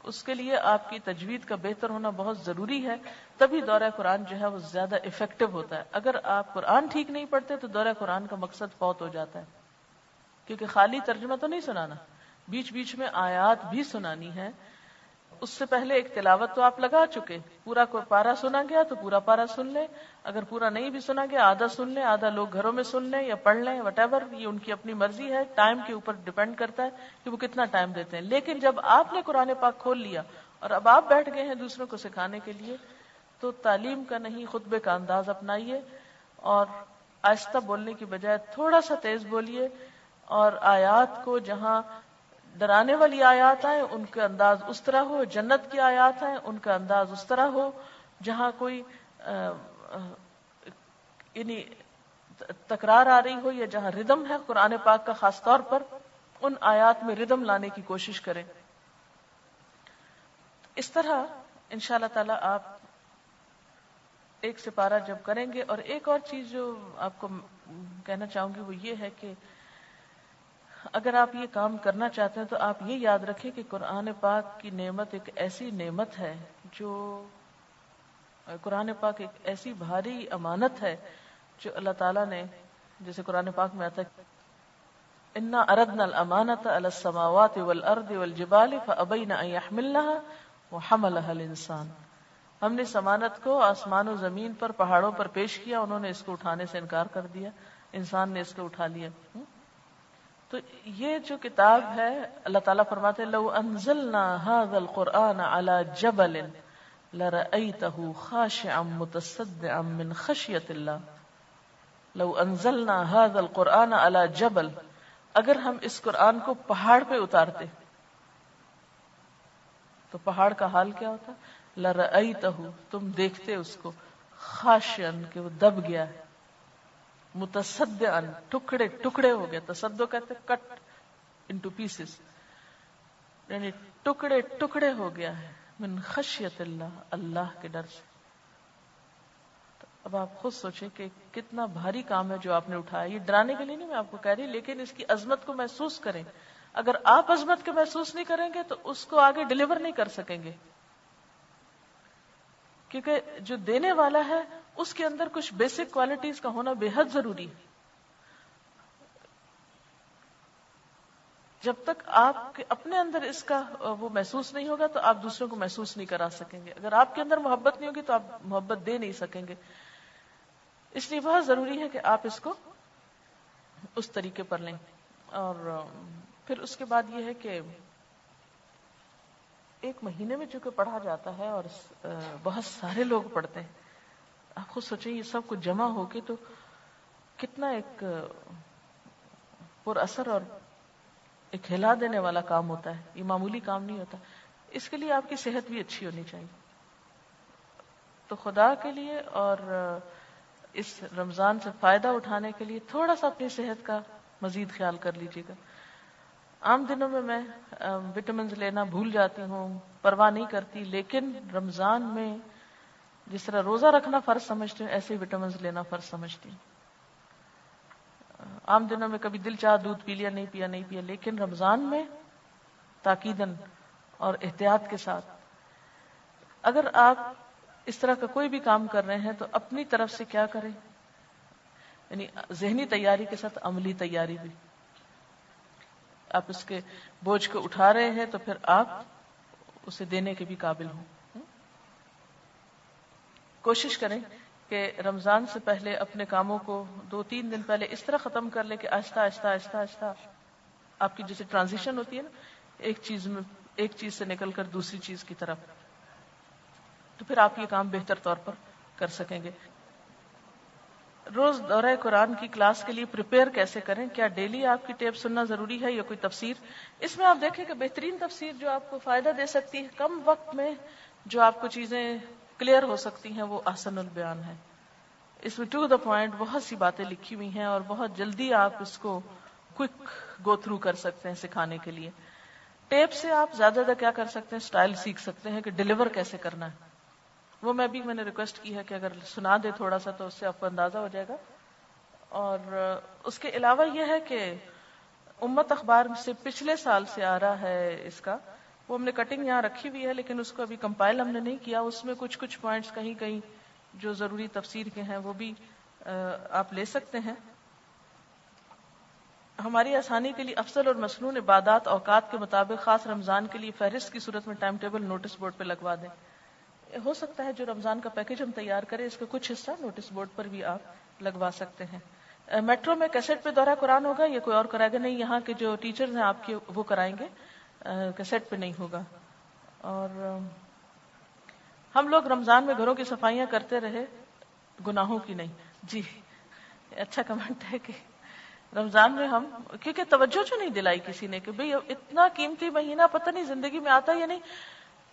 اس کے لیے آپ کی تجوید کا بہتر ہونا بہت ضروری ہے, تبھی دورہ قرآن جو ہے وہ زیادہ افیکٹو ہوتا ہے. اگر آپ قرآن ٹھیک نہیں پڑھتے تو دورہ قرآن کا مقصد فوت ہو جاتا ہے, کیونکہ خالی ترجمہ تو نہیں سنانا, بیچ بیچ میں آیات بھی سنانی ہے. اس سے پہلے ایک تلاوت تو آپ لگا چکے، پورا کوئی پارا سنا گیا تو پورا پارا سن لیں، اگر پورا نہیں بھی سنا گیا آدھا سن لیں، آدھا لوگ گھروں میں سن لیں یا پڑھ لیں، وٹ ایور، یہ ان کی اپنی مرضی ہے، ٹائم کے اوپر ڈیپینڈ کرتا ہے کہ وہ کتنا ٹائم دیتے ہیں. لیکن جب آپ نے قرآن پاک کھول لیا اور اب آپ بیٹھ گئے ہیں دوسروں کو سکھانے کے لیے، تو تعلیم کا نہیں خطبے کا انداز اپنائیے، اور آہستہ بولنے کی بجائے تھوڑا سا تیز بولیے، اور آیات کو جہاں ڈرانے والی آیات آئیں ان کا انداز اس طرح ہو، جنت کی آیات ہیں ان کا انداز اس طرح ہو، جہاں کوئی یعنی تکرار آ رہی ہو یا جہاں ردم ہے قرآن پاک کا خاص طور پر، ان آیات میں ردم لانے کی کوشش کریں. اس طرح انشاءاللہ تعالی آپ ایک سپارہ جب کریں گے. اور ایک اور چیز جو آپ کو کہنا چاہوں گی وہ یہ ہے کہ اگر آپ یہ کام کرنا چاہتے ہیں تو آپ یہ یاد رکھیں کہ قرآن پاک کی نعمت ایک ایسی نعمت ہے، جو قرآن پاک ایک ایسی بھاری امانت ہے جو اللہ تعالیٰ نے، جیسے قرآن پاک میں آتا ہے انا اردنا الامانۃ علی السماوات والارض والجبال فابین ان یحملنها وحملها الانسان. ہم نے اس امانت کو آسمان و زمین پر، پہاڑوں پر پیش کیا، انہوں نے اس کو اٹھانے سے انکار کر دیا، انسان نے اس کو اٹھا لیا. تو یہ جو کتاب ہے، اللہ تعالیٰ فرماتے ہیں لو انزلنا هذا القرآن على جبل لرأيته خاشعا متصدعا من خشية الله. لو انزلنا هذا القرآن على جبل، اگر ہم اس قرآن کو پہاڑ پہ اتارتے تو پہاڑ کا حال کیا ہوتا؟ لرأيته، تم دیکھتے اس کو، خاشعا، کہ وہ دب گیا ہے، متصدعا، ٹکڑے ٹکڑے ہو گیا. تصدع کہتے کٹ انٹو پیسز، یعنی ٹکڑے ٹکڑے ہو گیا ہے، من خشیت اللہ، اللہ کے ڈر سے. اب آپ خود سوچیں کہ کتنا بھاری کام ہے جو آپ نے اٹھایا. یہ ڈرانے کے لیے نہیں میں آپ کو کہہ رہی، لیکن اس کی عظمت کو محسوس کریں. اگر آپ عظمت کو محسوس نہیں کریں گے تو اس کو آگے ڈیلیور نہیں کر سکیں گے، کیونکہ جو دینے والا ہے اس کے اندر کچھ بیسک کوالٹیز کا ہونا بے حد ضروری ہے. جب تک آپ کے اپنے اندر اس کا وہ محسوس نہیں ہوگا تو آپ دوسروں کو محسوس نہیں کرا سکیں گے. اگر آپ کے اندر محبت نہیں ہوگی تو آپ محبت دے نہیں سکیں گے. اس لیے بہت ضروری ہے کہ آپ اس کو اس طریقے پر لیں. اور پھر اس کے بعد یہ ہے کہ ایک مہینے میں چونکہ پڑھا جاتا ہے اور بہت سارے لوگ پڑھتے ہیں، آپ خود سوچیں یہ سب کچھ جمع ہو کے تو کتنا ایک پر اثر اور ایک ہلا دینے والا کام ہوتا ہے. یہ معمولی کام نہیں ہوتا. اس کے لیے آپ کی صحت بھی اچھی ہونی چاہیے. تو خدا کے لیے اور اس رمضان سے فائدہ اٹھانے کے لیے تھوڑا سا اپنی صحت کا مزید خیال کر لیجیے گا. عام دنوں میں وٹامنز لینا بھول جاتی ہوں، پرواہ نہیں کرتی، لیکن رمضان میں جس طرح روزہ رکھنا فرض سمجھتی ہوں ایسے ہی وٹامنز لینا فرض سمجھتی ہوں. عام دنوں میں کبھی دل چاہ دودھ پی لیا، نہیں پیا، لیکن رمضان میں تاکیداً اور احتیاط کے ساتھ. اگر آپ اس طرح کا کوئی بھی کام کر رہے ہیں تو اپنی طرف سے کیا کریں، یعنی ذہنی تیاری کے ساتھ عملی تیاری بھی. آپ اس کے بوجھ کو اٹھا رہے ہیں تو پھر آپ اسے دینے کے بھی قابل ہوں. کوشش کریں کہ رمضان سے پہلے اپنے کاموں کو 2-3 دن پہلے اس طرح ختم کر لیں کہ آہستہ آہستہ آہستہ آہستہ آپ کی جیسے ٹرانزیشن ہوتی ہے نا، ایک چیز سے نکل کر دوسری چیز کی طرف، تو پھر آپ یہ کام بہتر طور پر کر سکیں گے. روز دورہ قرآن کی کلاس کے لیے پریپیئر کیسے کریں؟ کیا ڈیلی آپ کی ٹیپ سننا ضروری ہے یا کوئی تفسیر؟ اس میں آپ دیکھیں کہ بہترین تفسیر جو آپ کو فائدہ دے سکتی ہے کم وقت میں جو آپ کو چیزیں کلیئر ہو سکتی ہیں وہ احسن البیان ہے. اس میں ٹو دا پوائنٹ بہت سی باتیں لکھی ہوئی ہیں اور بہت جلدی آپ اس کو کوئک گو تھرو کر سکتے ہیں سکھانے کے لیے. ٹیپ سے آپ زیادہ کیا کر سکتے ہیں، سٹائل سیکھ سکتے ہیں کہ ڈیلیور کیسے کرنا ہے. وہ میں نے ریکویسٹ کی ہے کہ اگر سنا دے تھوڑا سا تو اس سے آپ کو اندازہ ہو جائے گا. اور اس کے علاوہ یہ ہے کہ امت اخبار سے پچھلے سال سے آ رہا ہے اس کا، وہ ہم نے کٹنگ یہاں رکھی ہوئی ہے لیکن اس کو ابھی کمپائل ہم نے نہیں کیا. اس میں کچھ پوائنٹس کہیں جو ضروری تفسیر کے ہیں وہ بھی آپ لے سکتے ہیں. ہماری آسانی کے لیے افضل اور مسنون عبادات اوقات کے مطابق خاص رمضان کے لیے فہرست کی صورت میں ٹائم ٹیبل نوٹس بورڈ پہ لگوا دیں. ہو سکتا ہے جو رمضان کا پیکج ہم تیار کریں اس کا کچھ حصہ نوٹس بورڈ پر بھی آپ لگوا سکتے ہیں. میٹرو میں کیسٹ پہ دورہ قرآن ہوگا یا کوئی اور کرائے گا؟ نہیں، یہاں کے جو ٹیچرز ہیں آپ کے وہ کرائیں گے، کیسٹ پہ نہیں ہوگا. اور ہم لوگ رمضان میں گھروں کی صفائیاں کرتے رہے، گناہوں کی نہیں. جی اچھا کمنٹ ہے کہ رمضان میں ہم، کیونکہ توجہ جو نہیں دلائی کسی نے کہ بھئی اتنا قیمتی مہینہ پتہ نہیں زندگی میں آتا یا نہیں.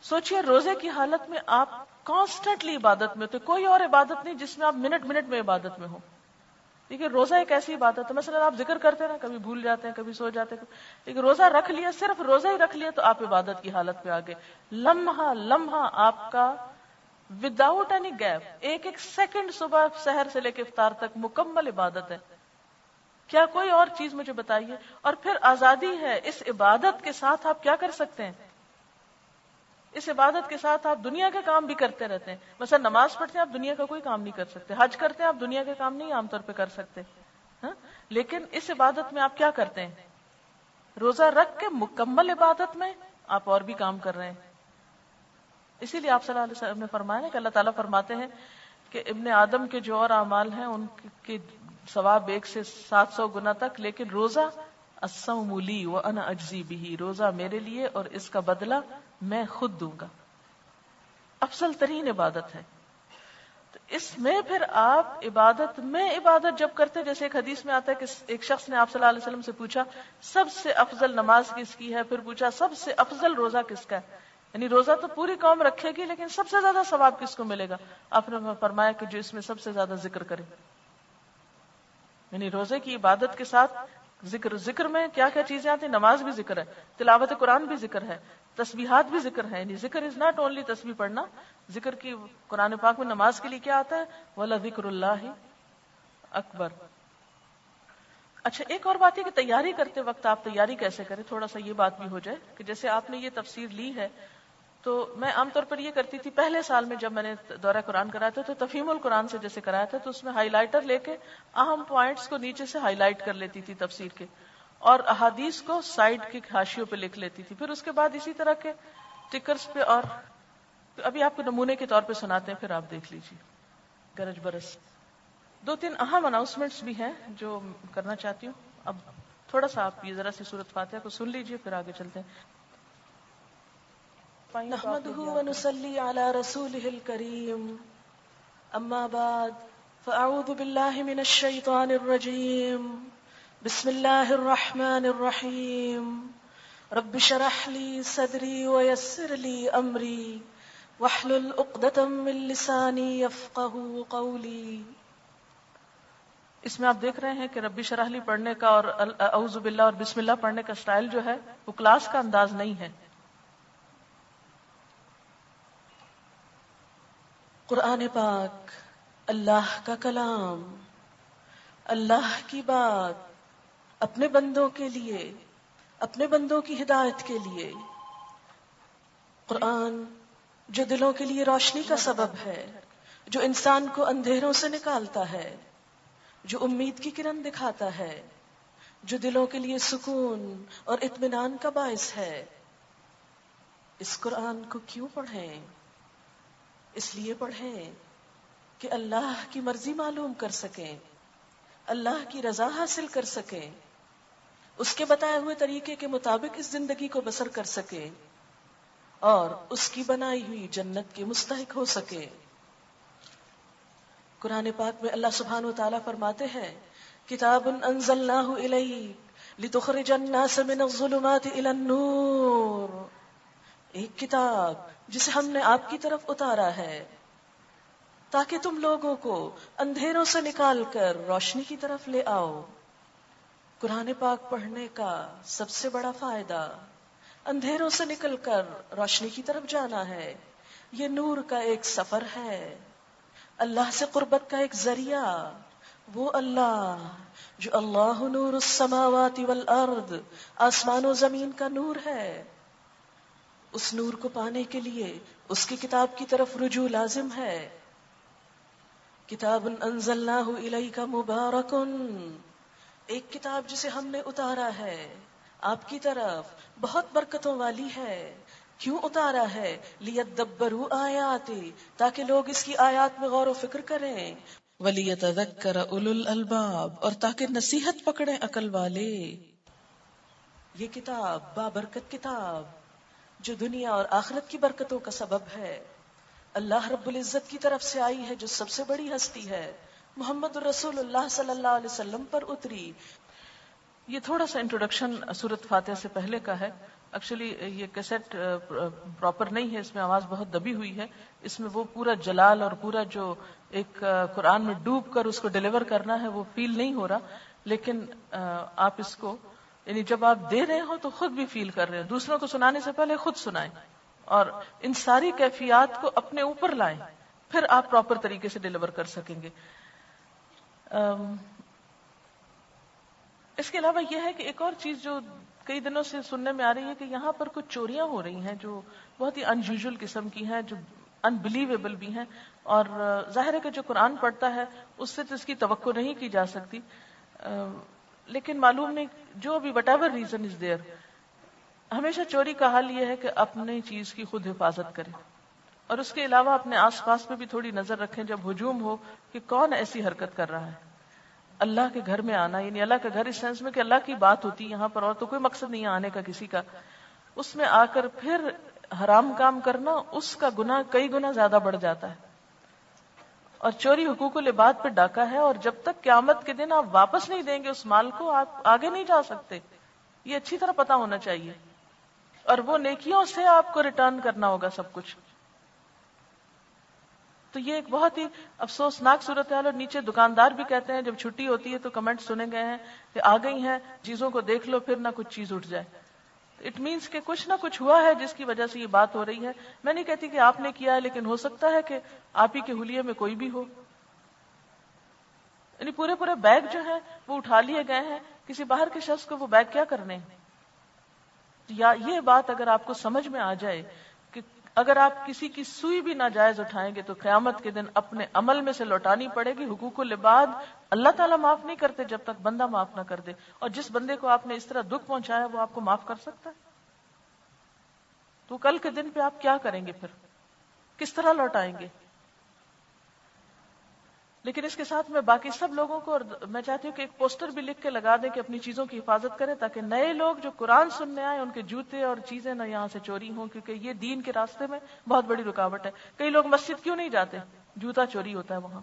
سوچئے روزے کی حالت میں آپ کانسٹنٹلی عبادت میں، تو کوئی اور عبادت نہیں جس میں آپ منٹ منٹ میں عبادت میں ہو. دیکھیے روزہ ایک ایسی عبادت ہے، مثلا آپ ذکر کرتے ہیں نا، کبھی بھول جاتے ہیں، کبھی سو جاتے ہیں، لیکن روزہ رکھ لیا، صرف روزہ ہی رکھ لیا تو آپ عبادت کی حالت میں آ گئے. لمحہ لمحہ آپ کا وداؤٹ اینی گیپ، ایک ایک سیکنڈ صبح سحر سے لے کے افطار تک مکمل عبادت ہے. کیا کوئی اور چیز مجھے بتائیے؟ اور پھر آزادی ہے، اس عبادت کے ساتھ آپ کیا کر سکتے ہیں؟ اس عبادت کے ساتھ آپ دنیا کے کام بھی کرتے رہتے ہیں. مثلا نماز پڑھتے ہیں، آپ دنیا کا کوئی کام نہیں کر سکتے. حج کرتے ہیں، آپ دنیا کے کام نہیں عام طور پہ کر سکتے. لیکن اس عبادت میں آپ کیا کرتے ہیں؟ روزہ رکھ کے مکمل عبادت میں آپ اور بھی کام کر رہے ہیں. اسی لیے آپ صلی اللہ علیہ وسلم نے فرمایا کہ اللہ تعالیٰ فرماتے ہیں کہ ابن آدم کے جو اور اعمال ہیں ان کے ثواب 1 سے 700 گنا تک، لیکن روزہ الصوم لی وانا اجزی بہ، روزہ میرے لیے اور اس کا بدلہ میں خود دوں گا. افضل ترین عبادت ہے. تو اس میں پھر آپ عبادت میں عبادت جب کرتے، جیسے ایک حدیث میں آتا ہے کہ ایک شخص نے آپ صلی اللہ علیہ وسلم سے پوچھا سب سے افضل نماز کس کی ہے، پھر پوچھا سب سے افضل روزہ کس کا ہے. یعنی روزہ تو پوری قوم رکھے گی لیکن سب سے زیادہ ثواب کس کو ملے گا؟ آپ نے فرمایا کہ جو اس میں سب سے زیادہ ذکر کرے. یعنی روزے کی عبادت کے ساتھ ذکر میں کیا کیا چیزیں آتی ہیں؟ نماز بھی ذکر ہے، تلاوت قرآن بھی ذکر ہے، تسبیحات بھی ذکر ہے. یعنی ذکر از ناٹ اونلی تسبیح پڑھنا. ذکر کی قرآن پاک میں نماز کے لیے کیا آتا ہے؟ وَلَذِكْرُ اللَّهِ اکبر. اچھا ایک اور بات ہے کہ تیاری کرتے وقت آپ تیاری کیسے کریں، تھوڑا سا یہ بات بھی ہو جائے کہ جیسے آپ نے یہ تفسیر لی ہے تو میں عام طور پر یہ کرتی تھی پہلے سال میں جب میں نے دورہ قرآن کرایا تھا تو تفہیم القرآن سے جیسے کرایا تھا تو اس میں ہائی لائٹر لے کے اہم پوائنٹس کو نیچے سے ہائی لائٹ کر لیتی تھی تفسیر کے، اور احادیث کو سائڈ کے حاشیوں پہ لکھ لیتی تھی. پھر اس کے بعد اسی طرح کے ٹکرز پہ، اور ابھی آپ کو نمونے کے طور پہ سناتے ہیں، پھر آپ دیکھ لیجیے. گرج برس 2-3 اہم اناؤنسمنٹس بھی ہیں جو کرنا چاہتی ہوں. اب تھوڑا سا آپ یہ ذرا سی سورۃ فاتحہ کو سن لیجیے، پھر آگے چلتے ہیں. نحمده ونصلي على رسوله الكريم، اما بعد فاعوذ بالله من الشيطان الرجيم، بسم الله الرحمن الرحيم. رب اشرح لي صدري ويسر لي امري واحلل عقدة من لساني يفقهوا قولي. اس میں آپ دیکھ رہے ہیں کہ رب اشرح لی پڑھنے کا اور اعوذ باللہ اور بسم اللہ پڑھنے کا سٹائل جو ہے وہ کلاس کا انداز نہیں ہے. قرآن پاک اللہ کا کلام، اللہ کی بات، اپنے بندوں کے لیے، اپنے بندوں کی ہدایت کے لیے. قرآن جو دلوں کے لیے روشنی کا سبب ہے، جو انسان کو اندھیروں سے نکالتا ہے، جو امید کی کرن دکھاتا ہے، جو دلوں کے لیے سکون اور اطمینان کا باعث ہے. اس قرآن کو کیوں پڑھیں؟ اس لیے پڑھیں کہ اللہ کی مرضی معلوم کر سکیں، اللہ کی رضا حاصل کر سکیں، اس کے بتائے ہوئے طریقے کے مطابق اس زندگی کو بسر کر سکیں اور اس کی بنائی ہوئی جنت کے مستحق ہو سکے. قرآن پاک میں اللہ سبحانہ وتعالیٰ فرماتے ہیں کتاب انزلناہ الیک لتخرج الناس من الظلمات الی النور. ایک کتاب جسے ہم نے آپ کی طرف اتارا ہے تاکہ تم لوگوں کو اندھیروں سے نکال کر روشنی کی طرف لے آؤ. قرآن پاک پڑھنے کا سب سے بڑا فائدہ اندھیروں سے نکل کر روشنی کی طرف جانا ہے. یہ نور کا ایک سفر ہے، اللہ سے قربت کا ایک ذریعہ. وہ اللہ جو اللہ نور السماوات والارض، آسمان و زمین کا نور ہے، اس نور کو پانے کے لیے اس کی کتاب کی طرف رجوع لازم ہے. کتاب انزلناہ الیک مبارک، ایک کتاب جسے ہم نے اتارا ہے آپ کی طرف، بہت برکتوں والی ہے. کیوں اتارا ہے؟ لیدبروا آیاتی، تاکہ لوگ اس کی آیات میں غور و فکر کریں. ولیتذکر اولو الالباب، اور تاکہ نصیحت پکڑیں عقل والے. یہ کتاب بابرکت کتاب جو دنیا اور آخرت کی برکتوں کا سبب ہے، اللہ رب العزت کی طرف سے آئی ہے جو سب سے بڑی ہستی ہے، محمد رسول اللہ صلی اللہ علیہ وسلم پر اتری. یہ تھوڑا سا انٹروڈکشن سورۃ فاتحہ سے پہلے کا ہے. ایکچولی یہ کیسٹ پراپر نہیں ہے، اس میں آواز بہت دبی ہوئی ہے. اس میں وہ پورا جلال اور پورا جو ایک قرآن میں ڈوب کر اس کو ڈیلیور کرنا ہے وہ فیل نہیں ہو رہا. لیکن آپ اس کو یعنی جب آپ دے رہے ہو تو خود بھی فیل کر رہے ہو. دوسروں کو سنانے سے پہلے خود سنائیں اور ان ساری کیفیات کو اپنے اوپر لائیں، پھر آپ پراپر طریقے سے ڈیلیور کر سکیں گے. اس کے علاوہ یہ ہے کہ ایک اور چیز جو کئی دنوں سے سننے میں آ رہی ہے کہ یہاں پر کچھ چوریاں ہو رہی ہیں جو بہت ہی انیوژل قسم کی ہیں، جو انبلیویبل بھی ہیں. اور ظاہر ہے کہ جو قرآن پڑھتا ہے اس سے تو اس کی توقع نہیں کی جا سکتی، لیکن معلوم نہیں جو بھی what ever reason is there, ہمیشہ چوری کا حل یہ ہے کہ اپنی چیز کی خود حفاظت کریں اور اس کے علاوہ اپنے آس پاس پہ بھی تھوڑی نظر رکھیں جب ہجوم ہو کہ کون ایسی حرکت کر رہا ہے. اللہ کے گھر میں آنا، یعنی اللہ کا گھر اس سینس میں کہ اللہ کی بات ہوتی ہے یہاں پر، اور تو کوئی مقصد نہیں ہے آنے کا کسی کا. اس میں آ کر پھر حرام کام کرنا، اس کا گناہ کئی گنا زیادہ بڑھ جاتا ہے. اور چوری حقوق العباد پہ ڈاکہ ہے، اور جب تک قیامت کے دن آپ واپس نہیں دیں گے اس مال کو آپ آگے نہیں جا سکتے. یہ اچھی طرح پتا ہونا چاہیے. اور وہ نیکیوں سے آپ کو ریٹرن کرنا ہوگا سب کچھ. تو یہ ایک بہت ہی افسوسناک صورتحال. اور نیچے دکاندار بھی کہتے ہیں جب چھٹی ہوتی ہے تو کمنٹ سنے گئے ہیں کہ آ گئی ہیں چیزوں کو دیکھ لو پھر نہ کچھ چیز اٹھ جائے. اٹ مینس کہ کچھ نہ کچھ ہوا ہے جس کی وجہ سے یہ بات ہو رہی ہے. میں نہیں کہتی کہ آپ نے کیا ہے، لیکن ہو سکتا ہے کہ آپ ہی کے حلیے میں کوئی بھی ہو. یعنی پورے پورے بیگ جو ہیں وہ اٹھا لیے گئے ہیں، کسی باہر کے شخص کو وہ بیگ کیا کرنے ہیں. یا یہ بات اگر آپ کو سمجھ میں آ جائے کہ اگر آپ کسی کی سوئی بھی ناجائز اٹھائیں گے تو قیامت کے دن اپنے عمل میں سے لوٹانی پڑے گی. حقوق العباد اللہ تعالیٰ معاف نہیں کرتے جب تک بندہ معاف نہ کر دے. اور جس بندے کو آپ نے اس طرح دکھ پہنچایا وہ آپ کو معاف کر سکتا ہے؟ تو کل کے دن پہ آپ کیا کریں گے؟ پھر کس طرح لوٹائیں گے؟ لیکن اس کے ساتھ میں باقی سب لوگوں کو، اور میں چاہتی ہوں کہ ایک پوسٹر بھی لکھ کے لگا دیں کہ اپنی چیزوں کی حفاظت کریں تاکہ نئے لوگ جو قرآن سننے آئے ان کے جوتے اور چیزیں نہ یہاں سے چوری ہوں، کیونکہ یہ دین کے راستے میں بہت بڑی رکاوٹ ہے. کئی لوگ مسجد کیوں نہیں جاتے؟ جوتا چوری ہوتا ہے وہاں.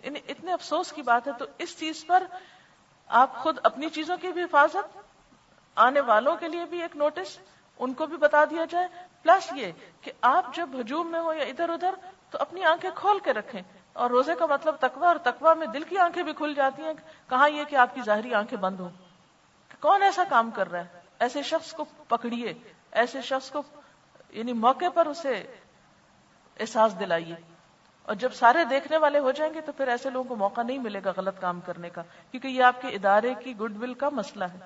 اتنے افسوس کی بات ہے. تو اس چیز پر آپ خود اپنی چیزوں کی بھی حفاظت، آنے والوں کے لیے بھی ایک نوٹس ان کو بھی بتا دیا جائے، پلس یہ کہ آپ جب ہجوم میں ہو یا ادھر ادھر تو اپنی آنکھیں کھول کے رکھیں. اور روزے کا مطلب تقویٰ، اور تقویٰ میں دل کی آنکھیں بھی کھل جاتی ہیں. کہاں یہ کہ آپ کی ظاہری آنکھیں بند ہوں. کون ایسا کام کر رہا ہے؟ ایسے شخص کو پکڑیے، ایسے شخص کو یعنی موقع پر اسے احساس دلائیے. اور جب سارے دیکھنے والے ہو جائیں گے تو پھر ایسے لوگوں کو موقع نہیں ملے گا غلط کام کرنے کا، کیونکہ یہ آپ کے ادارے کی گڈ ول کا مسئلہ ہے.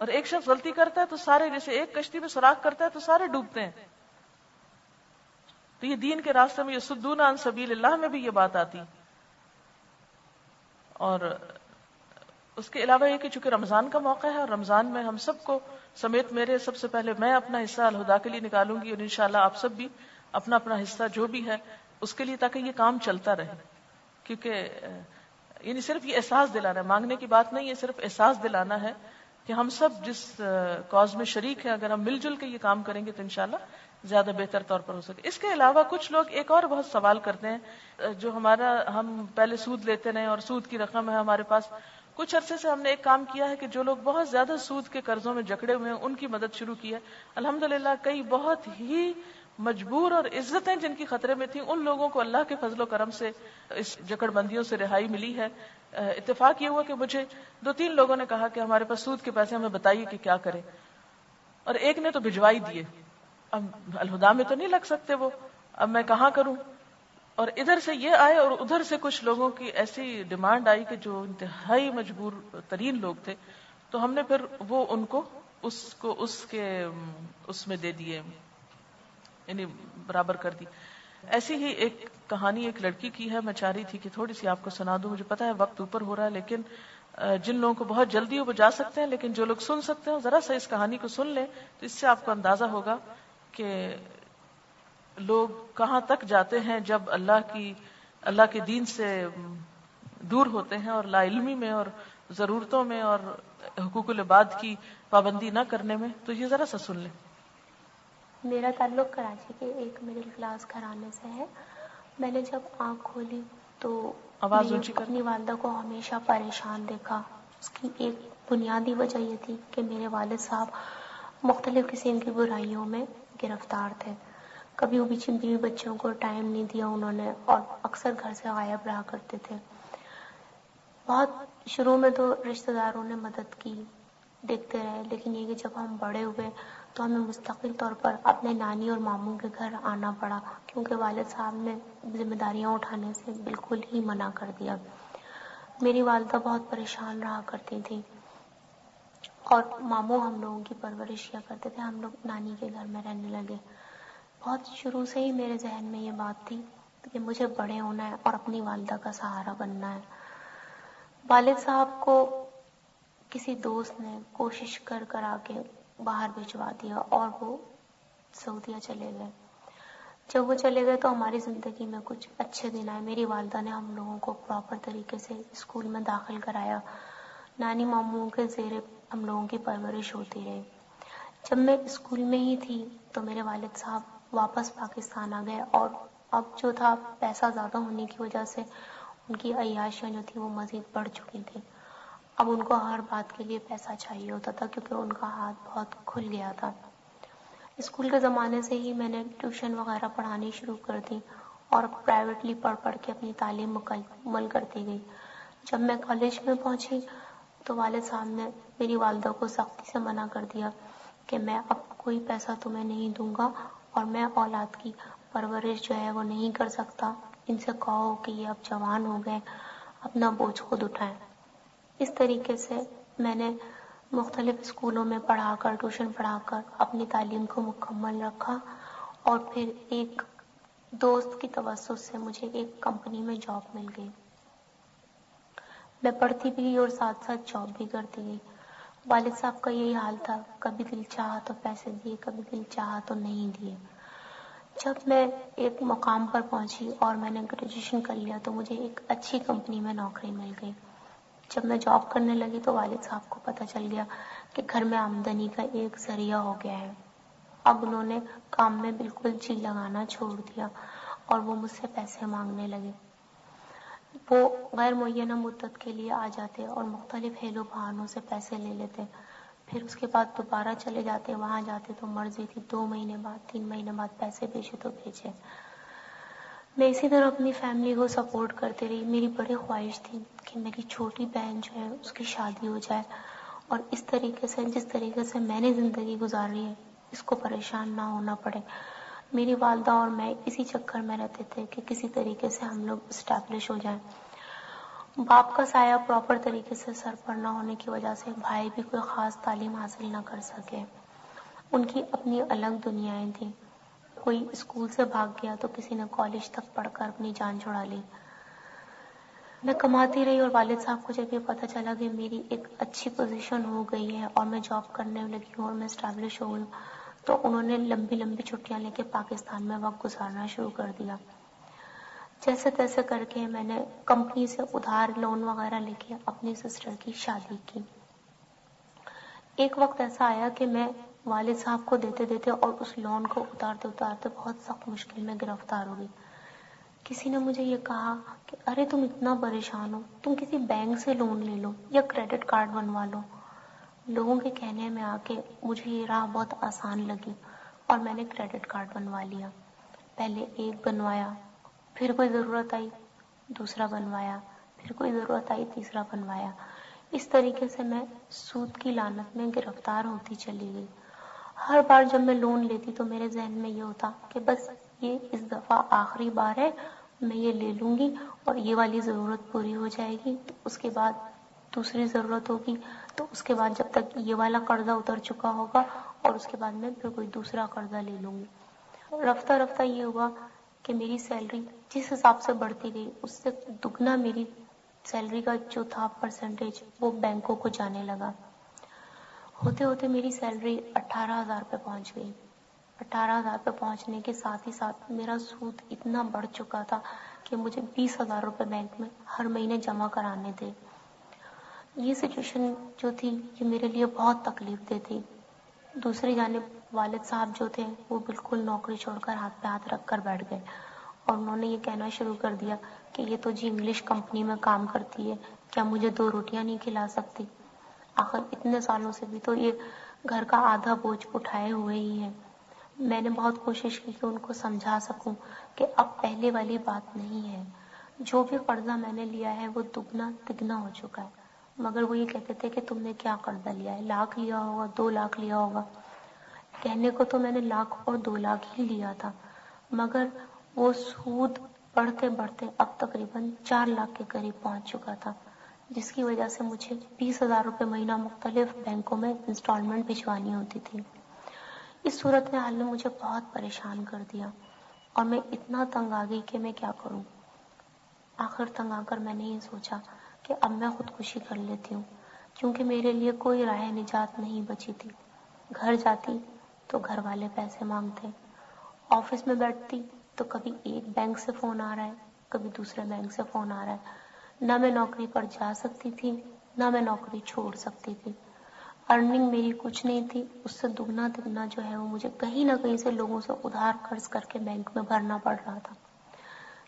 اور ایک شخص غلطی کرتا ہے تو سارے، جیسے ایک کشتی میں سوراخ کرتا ہے تو سارے ڈوبتے ہیں. تو یہ دین کے راستے میں یصدون عن سبیل اللہ میں بھی یہ بات آتی. اور اس کے علاوہ یہ کہ چونکہ رمضان کا موقع ہے اور رمضان میں ہم سب کو سمیت میرے سب سے پہلے میں اپنا حصہ الہدا کے لیے نکالوں گی، اور انشاءاللہ آپ سب بھی اپنا اپنا حصہ جو بھی ہے اس کے لیے، تاکہ یہ کام چلتا رہے. کیونکہ یعنی صرف یہ احساس دلانا ہے، مانگنے کی بات نہیں ہے، صرف احساس دلانا ہے کہ ہم سب جس کاز میں شریک ہیں اگر ہم مل جل کے یہ کام کریں گے تو انشاءاللہ زیادہ بہتر طور پر ہو سکے. اس کے علاوہ کچھ لوگ ایک اور بہت سوال کرتے ہیں، جو ہم پہلے سود لیتے رہے اور سود کی رقم ہے ہمارے پاس. کچھ عرصے سے ہم نے ایک کام کیا ہے کہ جو لوگ بہت زیادہ سود کے قرضوں میں جکڑے ہوئے ہیں ان کی مدد شروع کی ہے. الحمدللہ کئی بہت ہی مجبور اور عزتیں جن کی خطرے میں تھیں ان لوگوں کو اللہ کے فضل و کرم سے اس جکڑ بندیوں سے رہائی ملی ہے. اتفاق یہ ہوا کہ مجھے 2-3 لوگوں نے کہا کہ ہمارے پاس سود کے پیسے ہمیں بتائیے کہ کیا کریں، اور ایک نے تو بھجوائی دیے. اب الہدا میں تو نہیں لگ سکتے وہ، اب میں کہاں کروں؟ اور ادھر سے یہ آئے اور ادھر سے کچھ لوگوں کی ایسی ڈیمانڈ آئی کہ جو انتہائی مجبور ترین لوگ تھے، تو ہم نے پھر وہ ان کو اس میں دے دیے، یعنی برابر کر دی. ایسی ہی ایک کہانی ایک لڑکی کی ہے، میں چاہ رہی تھی کہ تھوڑی سی آپ کو سنا دوں. مجھے پتا ہے وقت اوپر ہو رہا ہے، لیکن جن لوگوں کو بہت جلدی ہو وہ جا سکتے ہیں، لیکن جو لوگ سن سکتے ہیں ذرا سا اس کہانی کو سن لیں تو اس سے آپ کو اندازہ ہوگا کہ لوگ کہاں تک جاتے ہیں جب اللہ کے دین سے دور ہوتے ہیں اور لا علمی میں اور ضرورتوں میں اور حقوق العباد کی پابندی نہ کرنے میں. تو یہ ذرا سا سن لیں. میرا تعلق کراچی کے ایک مڈل کلاس گھرانے سے ہے. میں نے جب آنکھ کھولی تو آواز میں اونچی کر. اپنی والدہ کو ہمیشہ پریشان دیکھا. اس کی ایک بنیادی وجہ یہ تھی کہ میرے والد صاحب مختلف قسم کی برائیوں میں گرفتار تھے. کبھی وہ بیوی بچوں کو ٹائم نہیں دیا انہوں نے، اور اکثر گھر سے غائب رہا کرتے تھے. بہت شروع میں تو رشتہ داروں نے مدد کی، دیکھتے رہے، لیکن یہ کہ جب ہم بڑے ہوئے تو ہمیں مستقل طور پر اپنے نانی اور ماموں کے گھر آنا پڑا، کیونکہ والد صاحب نے ذمہ داریاں اٹھانے سے بالکل ہی منع کر دیا. میری والدہ بہت پریشان رہا کرتی تھی، اور ماموں ہم لوگوں کی پرورش کیا کرتے تھے. ہم لوگ نانی کے گھر میں رہنے لگے. بہت شروع سے ہی میرے ذہن میں یہ بات تھی کہ مجھے بڑے ہونا ہے اور اپنی والدہ کا سہارا بننا ہے. والد صاحب کو کسی دوست نے کوشش کر آ کے باہر بھجوا دیا اور وہ سعودیہ چلے گئے. جب وہ چلے گئے تو ہماری زندگی میں کچھ اچھے دن آئے. میری والدہ نے ہم لوگوں کو پراپر طریقے سے اسکول میں داخل کرایا. نانی ماموں کے زیر ہم لوگوں کی پرورش ہوتی رہی. جب میں اسکول میں ہی تھی تو میرے والد صاحب واپس پاکستان آ گئے، اور اب جو تھا پیسہ زیادہ ہونے کی وجہ سے ان کی عیاشیاں جو تھی وہ مزید بڑھ چکی تھی. اب ان کو ہر بات کے لیے پیسہ چاہیے ہوتا تھا، کیونکہ ان کا ہاتھ بہت کھل گیا تھا. اسکول کے زمانے سے ہی میں نے ٹیوشن وغیرہ پڑھانی شروع کر دی اور پرائیویٹلی پڑھ کے اپنی تعلیم مکمل کرتی گئی. جب میں کالج میں پہنچی تو والد صاحب نے میری والدہ کو سختی سے منع کر دیا کہ میں اب کوئی پیسہ تمہیں نہیں دوں گا، اور میں اولاد کی پرورش جو ہے وہ نہیں کر سکتا. ان سے کہو کہ یہ اب جوان ہو گئے، اپنا بوجھ خود اٹھائیں. اس طریقے سے میں نے مختلف اسکولوں میں پڑھا کر، ٹیوشن پڑھا کر اپنی تعلیم کو مکمل رکھا. اور پھر ایک دوست کی توسط سے مجھے ایک کمپنی میں جاب مل گئی. میں پڑھتی بھی گئی اور ساتھ ساتھ جاب بھی کرتی گئی. والد صاحب کا یہی حال تھا، کبھی دل چاہا تو پیسے دیے، کبھی دل چاہا تو نہیں دیے. جب میں ایک مقام پر پہنچی اور میں نے گریجویشن کر لیا تو مجھے ایک اچھی کمپنی میں نوکری مل گئی. جب میں جاب کرنے لگی تو والد صاحب کو پتہ چل گیا کہ گھر میں آمدنی کا ایک ذریعہ ہو گیا ہے. اب انہوں نے کام میں بالکل جی لگانا چھوڑ دیا اور وہ مجھ سے پیسے مانگنے لگے. وہ غیر معینہ مدت کے لیے آ جاتے اور مختلف ہیلو بہانوں سے پیسے لے لیتے، پھر اس کے بعد دوبارہ چلے جاتے. وہاں جاتے تو مرضی تھی 2 مہینے بعد 3 مہینے بعد پیسے بھیجے تو بھیجے. میں اسی طرح اپنی فیملی کو سپورٹ کرتی رہی. میری بڑی خواہش تھی کہ میری چھوٹی بہن جو ہے اس کی شادی ہو جائے، اور اس طریقے سے جس طریقے سے میں نے زندگی گزاری ہے اس کو پریشان نہ ہونا پڑے. میری والدہ اور میں اسی چکر میں رہتے تھے کہ کسی طریقے سے ہم لوگ اسٹیبلش ہو جائیں. باپ کا سایہ پراپر طریقے سے سر پر نہ ہونے کی وجہ سے بھائی بھی کوئی خاص تعلیم حاصل نہ کر سکے. ان کی اپنی الگ دنیایں تھیں. کوئی اسکول سے بھاگ گیا تو کسی نے کالج تک پڑھ کر اپنی جان چھڑا لی. میں کماتی رہی، اور والد صاحب کو جب یہ پتہ چلا کہ میری ایک اچھی پوزیشن ہو گئی ہے اور میں جاب کرنے لگی ہوں اور میں اسٹیبلش ہو گئی ہوں، تو انہوں نے لمبی لمبی چھٹیاں لے کے پاکستان میں وقت گزارنا شروع کر دیا. جیسے تیسے کر کے میں نے کمپنی سے ادھار لون وغیرہ لے کے اپنی سسٹر کی شادی کی. ایک وقت ایسا آیا کہ میں والد صاحب کو دیتے دیتے اور اس لون کو اتارتے اتارتے بہت سخت مشکل میں گرفتار ہو گئی. کسی نے مجھے یہ کہا کہ ارے تم اتنا پریشان ہو، تم کسی بینک سے لون لے لو یا کریڈٹ کارڈ بنوا لو. لوگوں کے کہنے میں آ کے مجھے یہ راہ بہت آسان لگی اور میں نے کریڈٹ کارڈ بنوا لیا. پہلے ایک بنوایا، پھر کوئی ضرورت آئی دوسرا بنوایا، پھر کوئی ضرورت آئی تیسرا بنوایا. اس طریقے سے میں سود کی لعنت میں گرفتار ہوتی چلی گئی. ہر بار جب میں لون لیتی تو میرے ذہن میں یہ ہوتا کہ بس یہ اس دفعہ آخری بار ہے، میں یہ لے لوں گی اور یہ والی ضرورت پوری ہو جائے گی، تو اس کے بعد دوسری ضرورت ہوگی، تو اس کے بعد جب تک یہ والا قرضہ اتر چکا ہوگا اور اس کے بعد میں پھر کوئی دوسرا قرضہ لے لوں گی. رفتہ رفتہ یہ ہوا کہ میری سیلری جس حساب سے بڑھتی گئی اس سے دگنا میری سیلری کا جو تھا پرسنٹیج وہ بینکوں کو جانے لگا. ہوتے ہوتے میری سیلری 18,000 روپے پہنچ گئی. 18,000 روپے پہنچنے کے ساتھ ہی ساتھ میرا سود اتنا بڑھ چکا تھا کہ مجھے 20,000 روپے بینک میں ہر مہینے جمع کرانے تھے. یہ سچویشن جو تھی یہ میرے لیے بہت تکلیف دہ تھی. دوسری جانب والد صاحب جو تھے وہ بالکل نوکری چھوڑ کر ہاتھ پہ ہاتھ رکھ کر بیٹھ گئے اور انہوں نے یہ کہنا شروع کر دیا کہ یہ تو جی انگلش کمپنی میں کام کرتی ہے, کیا مجھے 2 روٹیاں نہیں کھلا سکتی؟ آخر اتنے سالوں سے بھی تو یہ گھر کا آدھا بوجھ اٹھائے ہوئے ہی ہیں. میں نے بہت کوشش کی کہ ان کو سمجھا سکوں کہ اب پہلے والی بات نہیں ہے, جو بھی قرضہ میں نے لیا ہے وہ دگنا تگنا ہو چکا ہے. مگر وہ یہ کہتے تھے کہ تم نے کیا قرضہ لیا ہے, 1,00,000 لیا ہوگا, 2,00,000 لیا ہوگا. کہنے کو تو میں نے 1,00,000 اور 2,00,000 ہی لیا تھا, مگر وہ سود بڑھتے بڑھتے اب تقریباً 4,00,000 کے قریب پہنچ چکا تھا, جس کی وجہ سے مجھے 20,000 روپے مہینہ مختلف بینکوں میں انسٹالمنٹ بھجوانی ہوتی تھی. اس صورت حال نے مجھے بہت پریشان کر دیا اور میں اتنا تنگ آ گئی کہ میں کیا کروں. آخر تنگ آ کر میں نے یہ سوچا کہ اب میں خودکشی کر لیتی ہوں, کیونکہ میرے لیے کوئی راہ نجات نہیں بچی تھی. گھر جاتی تو گھر والے پیسے مانگتے, آفس میں بیٹھتی تو کبھی ایک بینک سے فون آ رہا ہے, کبھی دوسرے بینک سے فون آ رہا ہے. نہ میں نوکری پر جا سکتی تھی نہ میں نوکری چھوڑ سکتی تھی. ارننگ میری کچھ نہیں تھی, اس سے دگنا تگنا جو ہے وہ مجھے کہیں نہ کہیں سے لوگوں سے ادھار قرض کر کے بینک میں بھرنا پڑ رہا تھا.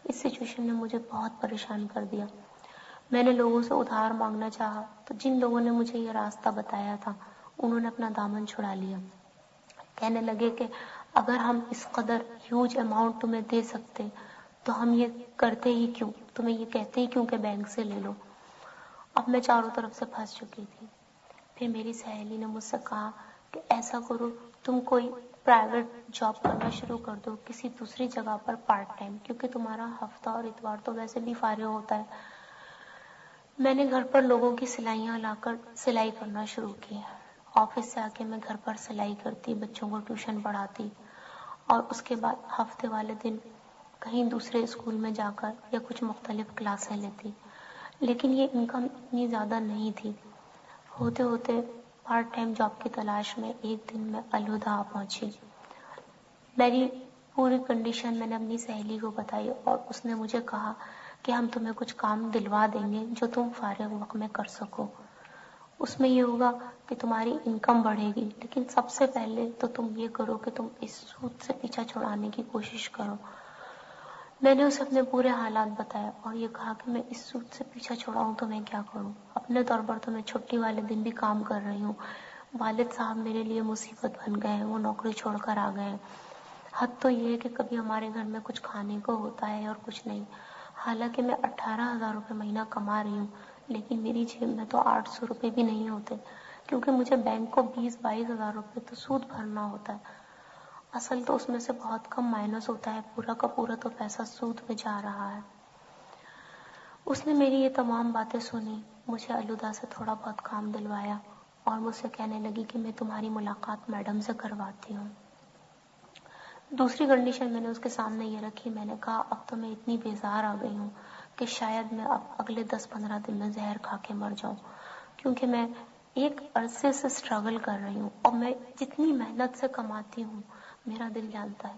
اس سچویشن نے مجھے بہت پریشان کر دیا. میں نے لوگوں سے ادھار مانگنا چاہا تو جن لوگوں نے مجھے یہ راستہ بتایا تھا انہوں نے اپنا دامن چھڑا لیا. کہنے لگے کہ اگر ہم اس قدر ہیوج اماؤنٹ تمہیں دے سکتے تو ہم یہ کرتے ہی کیوں, تمہیں یہ کہتے ہی کیوں کہ بینک سے لے لو. اب میں چاروں طرف سے پھنس چکی تھی. پھر میری سہیلی نے مجھ سے کہا کہ ایسا کرو تم کوئی پرائیویٹ جاب کرنا شروع کر دو کسی دوسری جگہ پر پارٹ ٹائم, کیونکہ تمہارا ہفتہ اور اتوار تو ویسے بھی فارغ ہوتا ہے. میں نے گھر پر لوگوں کی سلائیاں لا کر سلائی کرنا شروع کی. آفس سے آ کے میں گھر پر سلائی کرتی, بچوں کو ٹیوشن پڑھاتی اور اس کے بعد ہفتے والے دن کہیں دوسرے اسکول میں جا کر یا کچھ مختلف کلاسیں لیتی. لیکن یہ انکم اتنی زیادہ نہیں تھی. ہوتے ہوتے پارٹ ٹائم جاب کی تلاش میں ایک دن میں الہدا پہنچی. میری پوری کنڈیشن میں نے اپنی سہیلی کو بتائی اور اس نے مجھے کہا کہ ہم تمہیں کچھ کام دلوا دیں گے جو تم فارغ وقت میں کر سکو. اس میں یہ ہوگا کہ تمہاری انکم بڑھے گی, لیکن سب سے پہلے تو تم یہ کرو کہ تم اس سود سے پیچھا چھڑانے کی کوشش کرو. میں نے اسے اپنے پورے حالات بتایا اور یہ کہا کہ میں اس سود سے پیچھا چھڑاؤں تو میں کیا کروں. اپنے طور پر تو میں چھٹی والے دن بھی کام کر رہی ہوں. والد صاحب میرے لیے مصیبت بن گئے ہیں, وہ نوکری چھوڑ کر آ گئے ہیں. حد تو یہ ہے کہ کبھی ہمارے گھر میں کچھ کھانے کو ہوتا ہے اور کچھ نہیں. حالانکہ میں 18,000 روپے مہینہ کما رہی ہوں, لیکن میری جیب میں تو 800 روپے بھی نہیں ہوتے, کیونکہ مجھے بینک کو 20-22,000 روپے تو سود بھرنا ہوتا ہے. اصل تو اس میں سے بہت کم مائنس ہوتا ہے, پورا کا پورا تو پیسہ سود میں جا رہا ہے. اس نے میری یہ تمام باتیں سنی, مجھے الہدا سے تھوڑا بہت کام دلوایا اور مجھ سے کہنے لگی کہ میں تمہاری ملاقات میڈم سے کرواتی ہوں. دوسری کنڈیشن میں نے اس کے سامنے یہ رکھی. میں نے کہا اب تو میں اتنی بیزار آ گئی ہوں کہ شاید میں اب اگلے 10-15 دن میں زہر کھا کے مر جاؤں, کیونکہ میں ایک عرصے سے اسٹرگل کر رہی ہوں اور میں جتنی محنت سے کماتی ہوں میرا دل جانتا ہے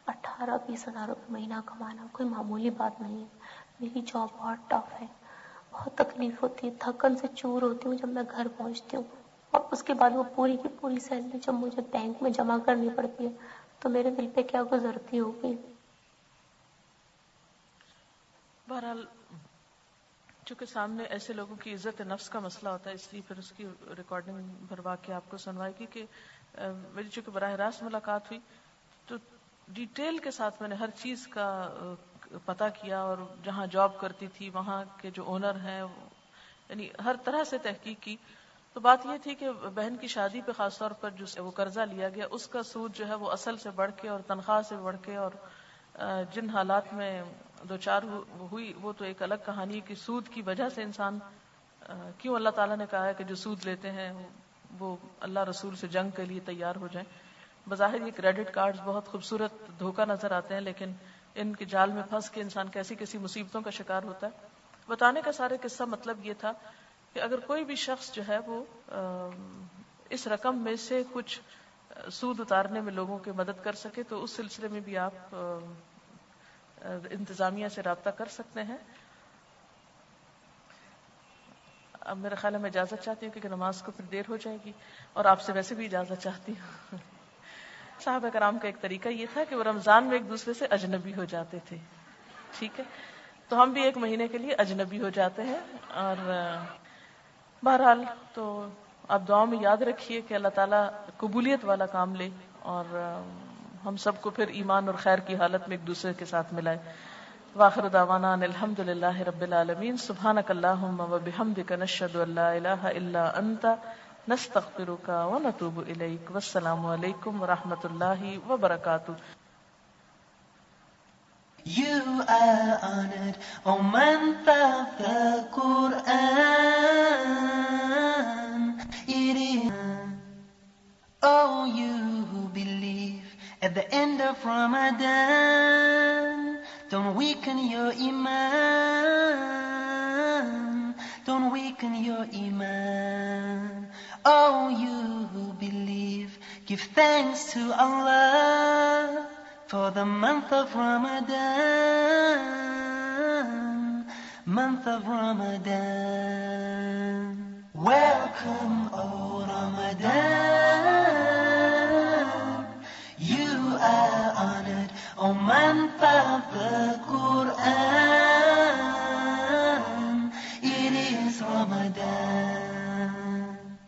18-20,000 روپے مہینہ کمانا کوئی معمولی بات نہیں ہے. میری جاب بہت ٹف ہے, بہت تکلیف ہوتی ہے, تھکن سے چور ہوتی ہوں جب میں گھر پہنچتی ہوں, اور اس کے بعد وہ پوری کی پوری سیلری جب مجھے بینک میں جمع کرنی پڑتی ہے تو میرے دل پہ کیا گزرتی ہوگی. بہرحال چونکہ سامنے ایسے لوگوں کی عزت نفس کا مسئلہ ہوتا ہے, اس لیے پھر اس کی ریکارڈنگ بھروا کے آپ کو سنوائی کی کہ میری چونکہ براہ راست ملاقات ہوئی تو ڈیٹیل کے ساتھ میں نے ہر چیز کا پتہ کیا, اور جہاں جاب کرتی تھی وہاں کے جو اونر ہیں یعنی ہر طرح سے تحقیق کی. تو بات یہ تھی کہ بہن کی شادی پہ خاص طور پر جو وہ قرضہ لیا گیا اس کا سود جو ہے وہ اصل سے بڑھ کے اور تنخواہ سے بڑھ کے, اور جن حالات میں دو چار ہوئی وہ تو ایک الگ کہانی کہ سود کی وجہ سے انسان کیوں اللہ تعالیٰ نے کہا ہے کہ جو سود لیتے ہیں وہ اللہ رسول سے جنگ کے لیے تیار ہو جائیں. بظاہر یہ کریڈٹ کارڈز بہت خوبصورت دھوکہ نظر آتے ہیں, لیکن ان کے جال میں پھنس کے انسان کیسی کیسی مصیبتوں کا شکار ہوتا ہے. بتانے کا سارے قصہ مطلب یہ تھا کہ اگر کوئی بھی شخص جو ہے وہ اس رقم میں سے کچھ سود اتارنے میں لوگوں کی مدد کر سکے تو اس سلسلے میں بھی آپ انتظامیہ سے رابطہ کر سکتے ہیں. اب میرا خیال ہے میں اجازت چاہتی ہوں کیونکہ نماز کو پھر دیر ہو جائے گی اور آپ سے ویسے بھی اجازت چاہتی ہوں. صحابہ کرام کا ایک طریقہ یہ تھا کہ وہ رمضان میں ایک دوسرے سے اجنبی ہو جاتے تھے. ٹھیک ہے, تو ہم بھی ایک مہینے کے لیے اجنبی ہو جاتے ہیں. اور بہرحال تو آپ دعاؤں میں یاد رکھیے کہ اللہ تعالیٰ قبولیت والا کام لے اور ہم سب کو پھر ایمان اور خیر کی حالت میں ایک دوسرے کے ساتھ ملائے. وآخر دعوانا ان الحمد للہ رب العالمین. سبحانک اللہم وبحمدک نشہد ان لا الہ الا انت نستغفرک ونتوب الیک. والسلام علیکم ورحمۃ اللہ وبرکاتہ. You are honored, O month of the Quran. It is, oh, you who believe at the end of Ramadan, don't weaken your iman, don't weaken your iman. Oh, you who believe, give thanks to Allah for the month of Ramadan, month of Ramadan. Welcome, O Ramadan. You are honored, O month of the Quran. It is Ramadan.